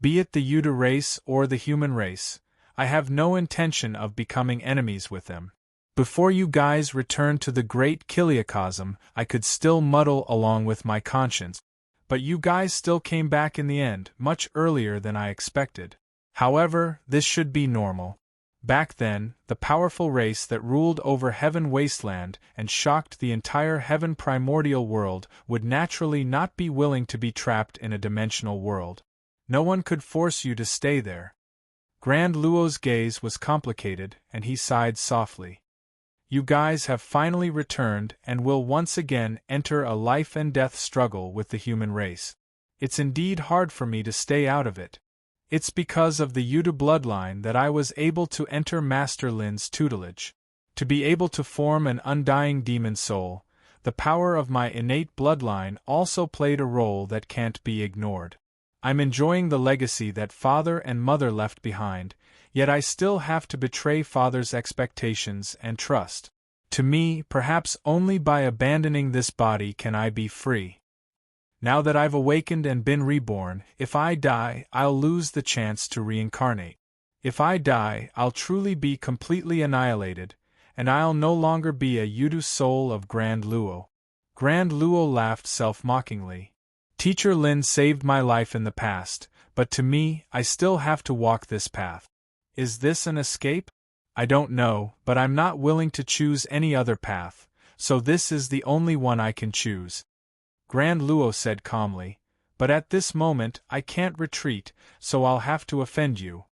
Be it the Yuda race or the human race, I have no intention of becoming enemies with them. Before you guys returned to the great Kiliacosm, I could still muddle along with my conscience. But you guys still came back in the end, much earlier than I expected. However, this should be normal. Back then, the powerful race that ruled over Heaven Wasteland and shocked the entire Heaven Primordial world would naturally not be willing to be trapped in a dimensional world. No one could force you to stay there." Grand Luo's gaze was complicated, and he sighed softly. "You guys have finally returned and will once again enter a life-and-death struggle with the human race. It's indeed hard for me to stay out of it. It's because of the Yuda bloodline that I was able to enter Master Lin's tutelage. To be able to form an undying demon soul, the power of my innate bloodline also played a role that can't be ignored. I'm enjoying the legacy that father and mother left behind, yet I still have to betray father's expectations and trust. To me, perhaps only by abandoning this body can I be free. Now that I've awakened and been reborn, if I die, I'll lose the chance to reincarnate. If I die, I'll truly be completely annihilated, and I'll no longer be a Yudu soul of Grand Luo." Grand Luo laughed self-mockingly. "Teacher Lin saved my life in the past, but to me, I still have to walk this path. Is this an escape? I don't know, but I'm not willing to choose any other path, so this is the only one I can choose." Grand Luo said calmly, "But at this moment I can't retreat, so I'll have to offend you."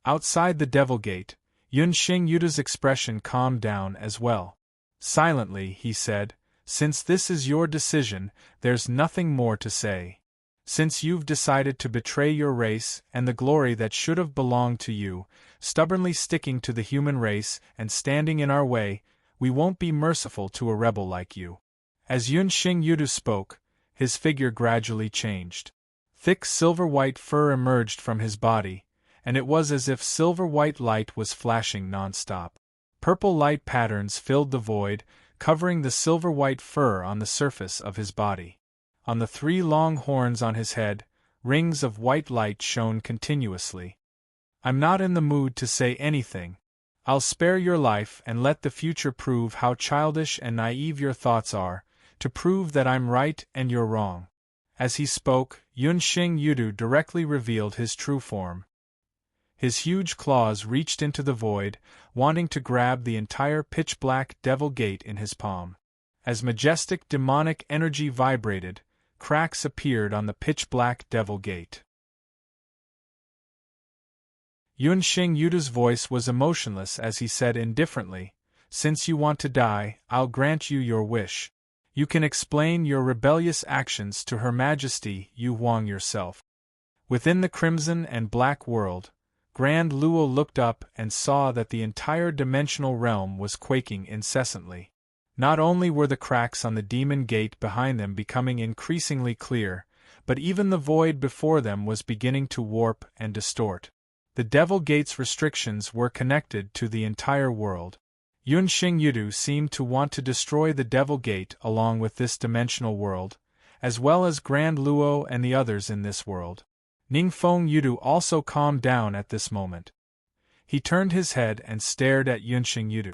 Outside the Devil Gate, Yunxing Yuda's expression calmed down as well. Silently, he said, "Since this is your decision, there's nothing more to say. Since you've decided to betray your race and the glory that should have belonged to you, stubbornly sticking to the human race and standing in our way, we won't be merciful to a rebel like you." As Yunxing Yudu spoke, his figure gradually changed. Thick silver-white fur emerged from his body, and it was as if silver-white light was flashing non-stop. Purple light patterns filled the void, covering the silver-white fur on the surface of his body. On the 3 long horns on his head, rings of white light shone continuously. "I'm not in the mood to say anything. I'll spare your life and let the future prove how childish and naive your thoughts are, to prove that I'm right and you're wrong." As he spoke, Yunxing Yudu directly revealed his true form. His huge claws reached into the void, wanting to grab the entire pitch-black devil gate in his palm. As majestic demonic energy vibrated, cracks appeared on the pitch-black devil gate. Yunxing Yudu's voice was emotionless as he said indifferently, "Since you want to die, I'll grant you your wish. You can explain your rebellious actions to Her Majesty Yu Huang yourself." Within the crimson and black world, Grand Luo looked up and saw that the entire dimensional realm was quaking incessantly. Not only were the cracks on the demon gate behind them becoming increasingly clear, but even the void before them was beginning to warp and distort. The devil gate's restrictions were connected to the entire world. Yunxing Yudu seemed to want to destroy the devil gate along with this dimensional world, as well as Grand Luo and the others in this world. Ningfeng Yudu also calmed down at this moment. He turned his head and stared at Yunxing Yudu.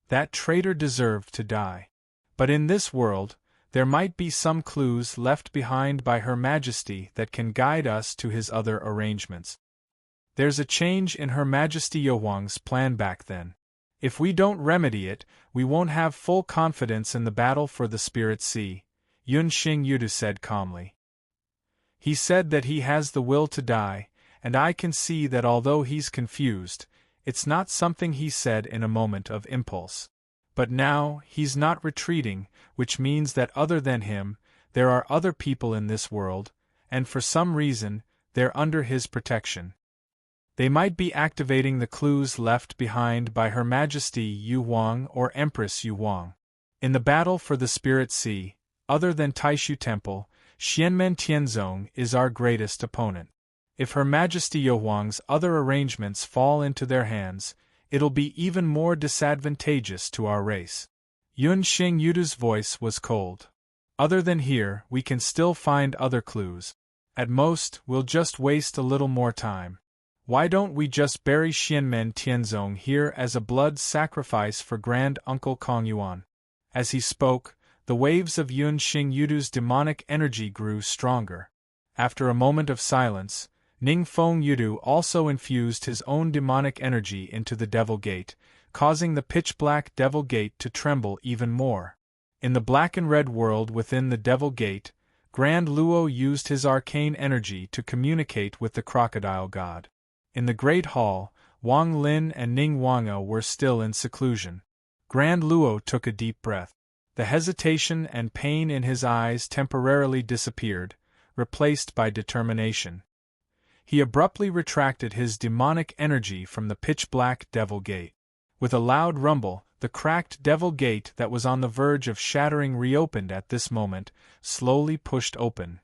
That traitor deserved to die. But in this world, there might be some clues left behind by Her Majesty that can guide us to his other arrangements. There's a change in Her Majesty Yu Huang's plan back then. If we don't remedy it, we won't have full confidence in the battle for the Spirit Sea, Yunxing Yudu said calmly. He said that he has the will to die, and I can see that although he's confused, it's not something he said in a moment of impulse. But now, he's not retreating, which means that other than him, there are other people in this world, and for some reason, they're under his protection. They might be activating the clues left behind by Her Majesty Yu Huang or Empress Yu Huang. In the battle for the Spirit Sea, other than Taishu Temple, Xianmen Tianzong is our greatest opponent. If Her Majesty Yu Huang's other arrangements fall into their hands, it'll be even more disadvantageous to our race. Yunxing Yudu's voice was cold. Other than here, we can still find other clues. At most, we'll just waste a little more time. Why don't we just bury Xianmen Tianzong here as a blood sacrifice for Grand Uncle Kong Yuan? As he spoke, the waves of Yunxing Yudu's demonic energy grew stronger. After a moment of silence, Ningfeng Yudu also infused his own demonic energy into the Devil Gate, causing the pitch-black Devil Gate to tremble even more. In the black and red world within the Devil Gate, Grand Luo used his arcane energy to communicate with the crocodile god. In the Great Hall, Wang Lin and Ning Wang'e were still in seclusion. Grand Luo took a deep breath. The hesitation and pain in his eyes temporarily disappeared, replaced by determination. He abruptly retracted his demonic energy from the pitch-black Devil Gate. With a loud rumble, the cracked Devil Gate that was on the verge of shattering reopened at this moment, slowly pushed open.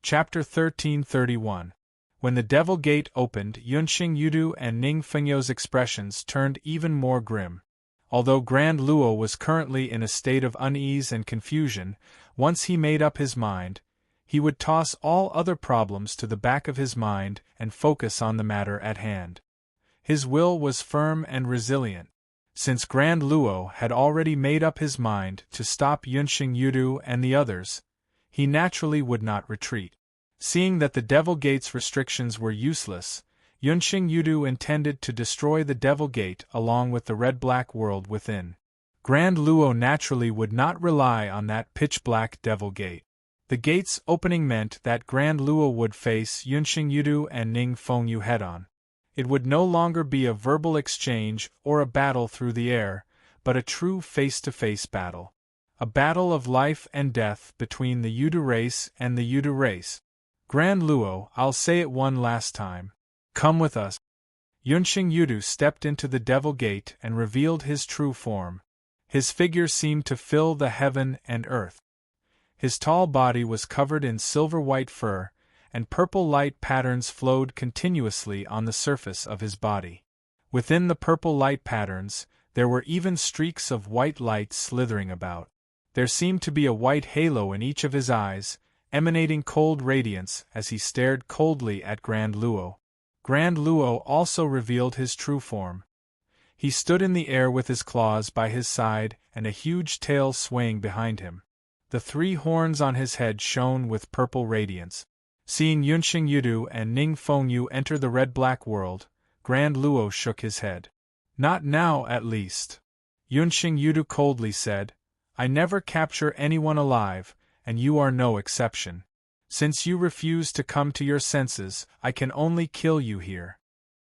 Chapter 1331. When the Devil Gate opened, Yunxing Yudu and Ning Fengyo's expressions turned even more grim. Although Grand Luo was currently in a state of unease and confusion, once he made up his mind, he would toss all other problems to the back of his mind and focus on the matter at hand. His will was firm and resilient. Since Grand Luo had already made up his mind to stop Yunxing Yudu and the others, he naturally would not retreat. Seeing that the Devil Gate's restrictions were useless, Yunxing Yudu intended to destroy the Devil Gate along with the red-black world within. Grand Luo naturally would not rely on that pitch-black Devil Gate. The gate's opening meant that Grand Luo would face Yunxing Yudu and Ning Fengyu head-on. It would no longer be a verbal exchange or a battle through the air, but a true face-to-face battle. A battle of life and death between the Yudu race and the Yudu race. Grand Luo, I'll say it one last time. Come with us. Yunxing Yudu stepped into the Devil Gate and revealed his true form. His figure seemed to fill the heaven and earth. His tall body was covered in silver-white fur, and purple light patterns flowed continuously on the surface of his body. Within the purple light patterns, there were even streaks of white light slithering about. There seemed to be a white halo in each of his eyes, emanating cold radiance as he stared coldly at Grand Luo. Grand Luo also revealed his true form. He stood in the air with his claws by his side and a huge tail swaying behind him. The 3 horns on his head shone with purple radiance. Seeing Yunxing Yudu and Ning Fengyu enter the red-black world, Grand Luo shook his head. Not now, at least. Yunxing Yudu coldly said, I never capture anyone alive, and you are no exception. Since you refuse to come to your senses, I can only kill you here.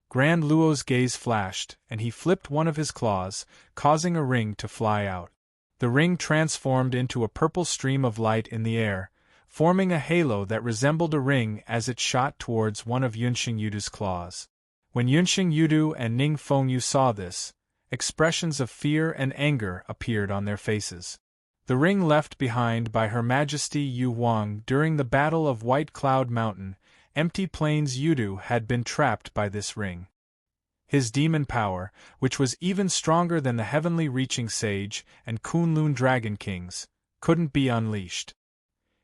Grand Luo's gaze flashed, and he flipped one of his claws, causing a ring to fly out. The ring transformed into a purple stream of light in the air, forming a halo that resembled a ring as it shot towards one of Yunxing Yudu's claws. When Yunxing Yudu and Ning Fengyu saw this, expressions of fear and anger appeared on their faces. The ring left behind by Her Majesty Yu Huang during the Battle of White Cloud Mountain, Empty Plains Yudu had been trapped by this ring. His demon power, which was even stronger than the heavenly reaching sage and Kunlun Dragon Kings, couldn't be unleashed.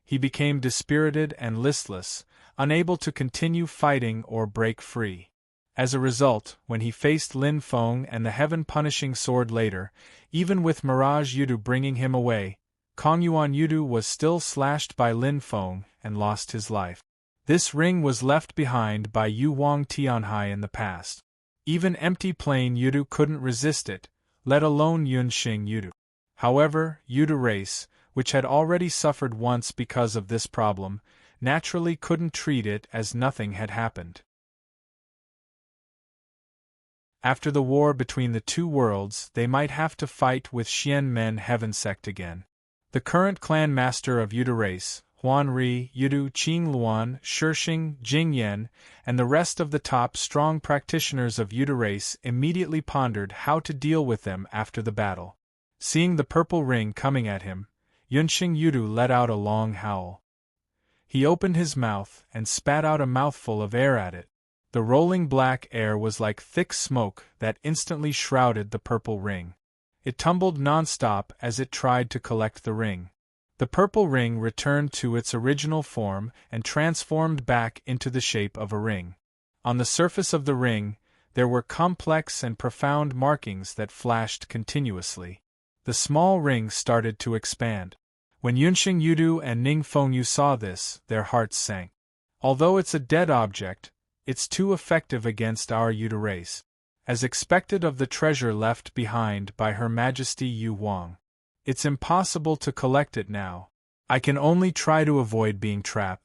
He became dispirited and listless, unable to continue fighting or break free. As a result, when he faced Lin Feng and the heaven-punishing sword later, even with Mirage Yudu bringing him away, Kongyuan Yudu was still slashed by Lin Feng and lost his life. This ring was left behind by Yu Wang Tianhai in the past. Even Empty Plain Yudu couldn't resist it, let alone Yunxing Yudu. However, Yudu race, which had already suffered once because of this problem, naturally couldn't treat it as nothing had happened. After the war between the two worlds, they might have to fight with Xian Men Heaven Sect again. The current clan master of Yudu race, Huan Ri, Yudu, Qing Luan, Shixing, Jing Yan, and the rest of the top strong practitioners of Yudu race immediately pondered how to deal with them after the battle. Seeing the purple ring coming at him, Yunxing Yudu let out a long howl. He opened his mouth and spat out a mouthful of air at it. The rolling black air was like thick smoke that instantly shrouded the purple ring. It tumbled non-stop as it tried to collect the ring. The purple ring returned to its original form and transformed back into the shape of a ring. On the surface of the ring, there were complex and profound markings that flashed continuously. The small ring started to expand. When Yunxing Yudu and Ning Fengyu saw this, their hearts sank. Although it's a dead object, it's too effective against our Yudu race. As expected of the treasure left behind by Her Majesty Yu Huang. It's impossible to collect it now. I can only try to avoid being trapped.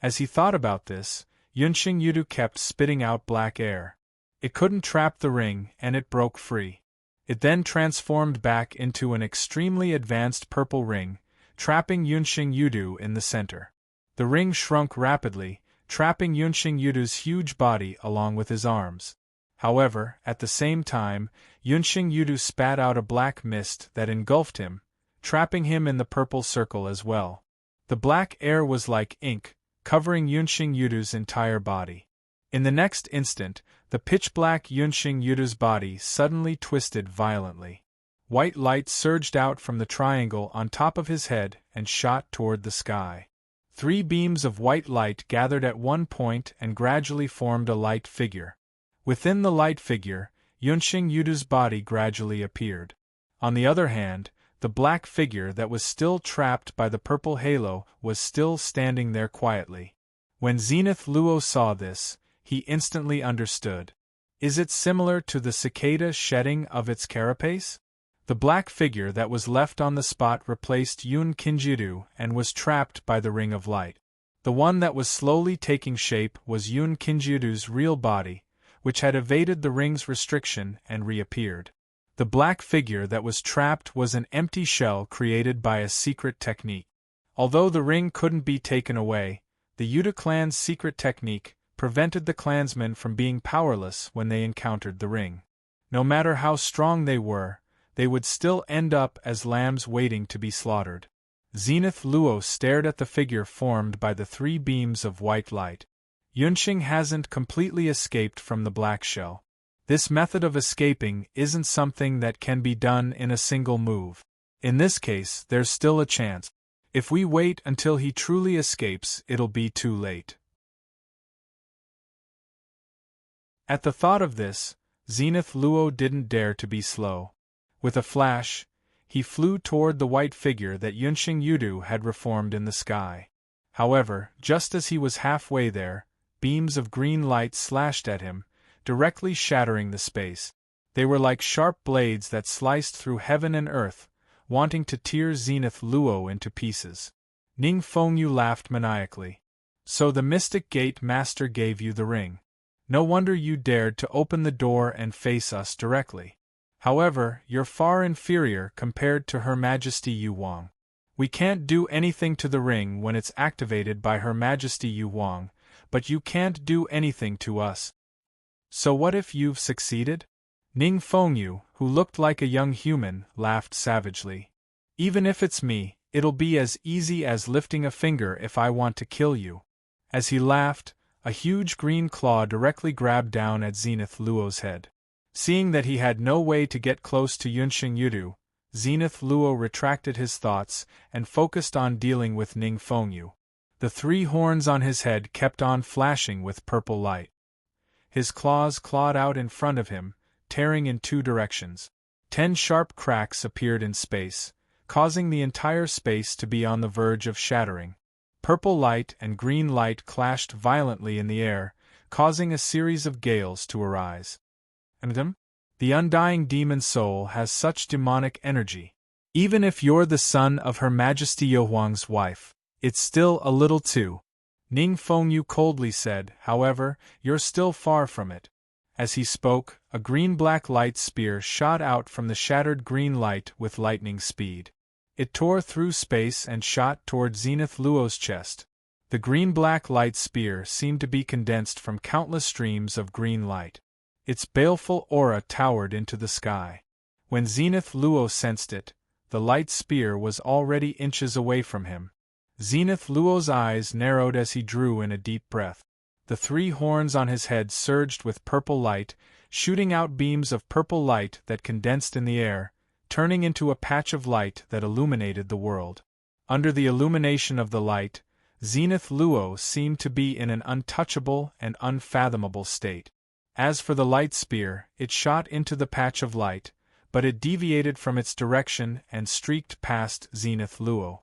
As he thought about this, Yunxing Yudu kept spitting out black air. It couldn't trap the ring, and it broke free. It then transformed back into an extremely advanced purple ring, trapping Yunxing Yudu in the center. The ring shrunk rapidly, trapping Yunxing Yudu's huge body along with his arms. However, at the same time, Yunxing Yudu spat out a black mist that engulfed him, trapping him in the purple circle as well. The black air was like ink, covering Yunxing Yudu's entire body. In the next instant, the pitch-black Yunxing Yudu's body suddenly twisted violently. White light surged out from the triangle on top of his head and shot toward the sky. 3 beams of white light gathered at one point and gradually formed a light figure. Within the light figure, Yunxing Yudu's body gradually appeared. On the other hand, the black figure that was still trapped by the purple halo was still standing there quietly. When Zenith Luo saw this, he instantly understood. Is it similar to the cicada shedding of its carapace? The black figure that was left on the spot replaced Yun Kinjidu and was trapped by the ring of light. The one that was slowly taking shape was Yun Kinjidu's real body, which had evaded the ring's restriction and reappeared. The black figure that was trapped was an empty shell created by a secret technique. Although the ring couldn't be taken away, the Yudu clan's secret technique prevented the clansmen from being powerless when they encountered the ring. No matter how strong they were, they would still end up as lambs waiting to be slaughtered. Zenith Luo stared at the figure formed by the 3 beams of white light. Yunxing hasn't completely escaped from the black shell. This method of escaping isn't something that can be done in a single move. In this case, there's still a chance. If we wait until he truly escapes, it'll be too late. At the thought of this, Zenith Luo didn't dare to be slow. With a flash, he flew toward the white figure that Yunxing Yudu had reformed in the sky. However, just as he was halfway there, beams of green light slashed at him, directly shattering the space. They were like sharp blades that sliced through heaven and earth, wanting to tear Zenith Luo into pieces. Ning Fengyu laughed maniacally. So the Mystic Gate Master gave you the ring. No wonder you dared to open the door and face us directly. However, you're far inferior compared to Her Majesty Yu Wang. We can't do anything to the ring when it's activated by Her Majesty Yu Wang, but you can't do anything to us. So what if you've succeeded? Ning Fengyu, who looked like a young human, laughed savagely. Even if it's me, it'll be as easy as lifting a finger if I want to kill you. As he laughed, a huge green claw directly grabbed down at Zenith Luo's head. Seeing that he had no way to get close to Yunxing Yudu, Zenith Luo retracted his thoughts and focused on dealing with Ning Fengyu. The 3 horns on his head kept on flashing with purple light. His claws clawed out in front of him, tearing in 2 directions. 10 sharp cracks appeared in space, causing the entire space to be on the verge of shattering. Purple light and green light clashed violently in the air, causing a series of gales to arise. And the undying demon soul has such demonic energy. Even if you're the son of Her Majesty Yu Wang's wife, it's still a little too. Ning Fengyu coldly said, however, you're still far from it. As he spoke, a green-black light spear shot out from the shattered green light with lightning speed. It tore through space and shot toward Zenith Luo's chest. The green-black light spear seemed to be condensed from countless streams of green light. Its baleful aura towered into the sky. When Zenith Luo sensed it, the light spear was already inches away from him. Zenith Luo's eyes narrowed as he drew in a deep breath. The 3 horns on his head surged with purple light, shooting out beams of purple light that condensed in the air, turning into a patch of light that illuminated the world. Under the illumination of the light, Zenith Luo seemed to be in an untouchable and unfathomable state. As for the light spear, it shot into the patch of light, but it deviated from its direction and streaked past Zenith Luo.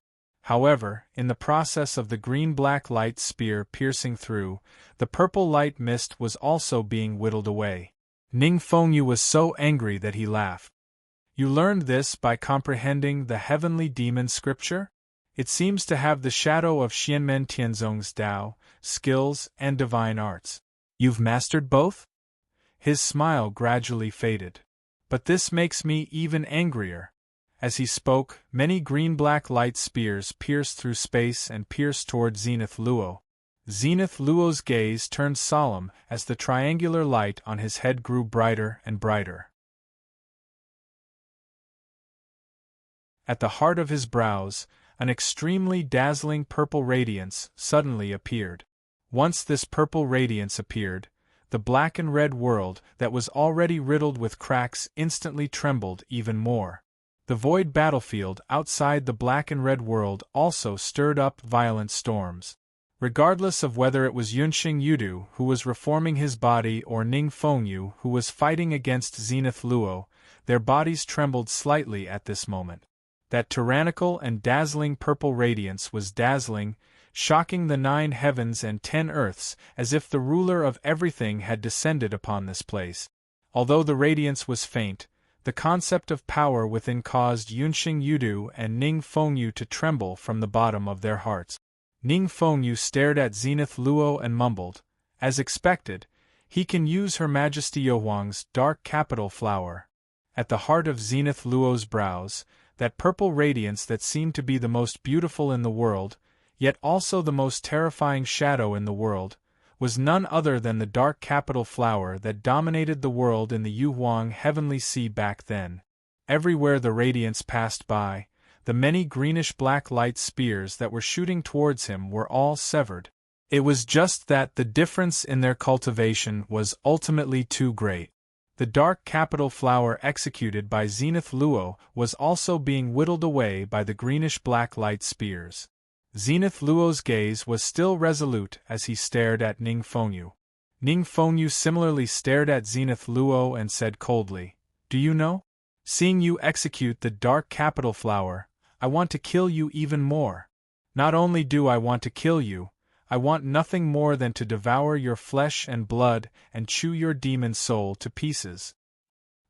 However, in the process of the green-black light spear piercing through, the purple light mist was also being whittled away. Ning Fengyu was so angry that he laughed. You learned this by comprehending the heavenly demon scripture? It seems to have the shadow of Xianmen Tianzong's Tao, skills, and divine arts. You've mastered both? His smile gradually faded. But this makes me even angrier. As he spoke, many green-black light spears pierced through space and pierced toward Zenith Luo. Zenith Luo's gaze turned solemn as the triangular light on his head grew brighter and brighter. At the heart of his brows, an extremely dazzling purple radiance suddenly appeared. Once this purple radiance appeared, the black and red world that was already riddled with cracks instantly trembled even more. The void battlefield outside the black and red world also stirred up violent storms. Regardless of whether it was Yunxing Yudu who was reforming his body or Ning Fengyu who was fighting against Zenith Luo, their bodies trembled slightly at this moment. That tyrannical and dazzling purple radiance was dazzling, shocking the 9 heavens and 10 earths as if the ruler of everything had descended upon this place. Although the radiance was faint, the concept of power within caused Yunxing Yudu and Ning Fengyu to tremble from the bottom of their hearts. Ning Fengyu stared at Zenith Luo and mumbled, as expected, he can use Her Majesty Yu Wang's dark capital flower. At the heart of Zenith Luo's brows, that purple radiance that seemed to be the most beautiful in the world, yet also the most terrifying shadow in the world, was none other than the dark capital flower that dominated the world in the Yu Wang heavenly sea back then. Everywhere the radiance passed by, the many greenish-black light spears that were shooting towards him were all severed. It was just that the difference in their cultivation was ultimately too great. The dark capital flower executed by Zenith Luo was also being whittled away by the greenish-black light spears. Zenith Luo's gaze was still resolute as he stared at Ning Fengyu. Ning Fengyu similarly stared at Zenith Luo and said coldly, "Do you know? Seeing you execute the dark capital flower, I want to kill you even more." Not only do I want to kill you, I want nothing more than to devour your flesh and blood and chew your demon soul to pieces.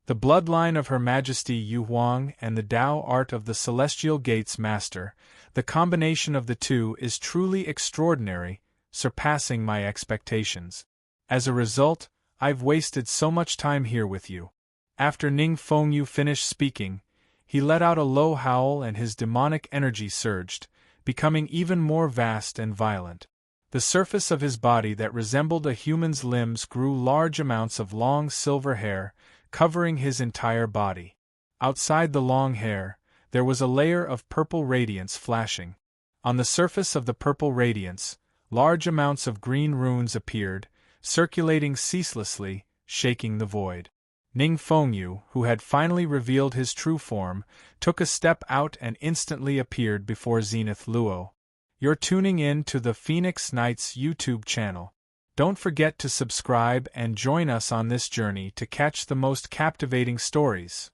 The bloodline of Her Majesty Yu Huang and the Tao art of the Celestial Gates Master, the combination of the two is truly extraordinary, surpassing my expectations. As a result, I've wasted so much time here with you. After Ning Fengyu finished speaking, he let out a low howl and his demonic energy surged, becoming even more vast and violent. The surface of his body that resembled a human's limbs grew large amounts of long silver hair, covering his entire body. Outside the long hair, there was a layer of purple radiance flashing. On the surface of the purple radiance, large amounts of green runes appeared, circulating ceaselessly, shaking the void. Ning Fengyu, who had finally revealed his true form, took a step out and instantly appeared before Zenith Luo. You're tuning in to the Phoenix Knights YouTube channel. Don't forget to subscribe and join us on this journey to catch the most captivating stories.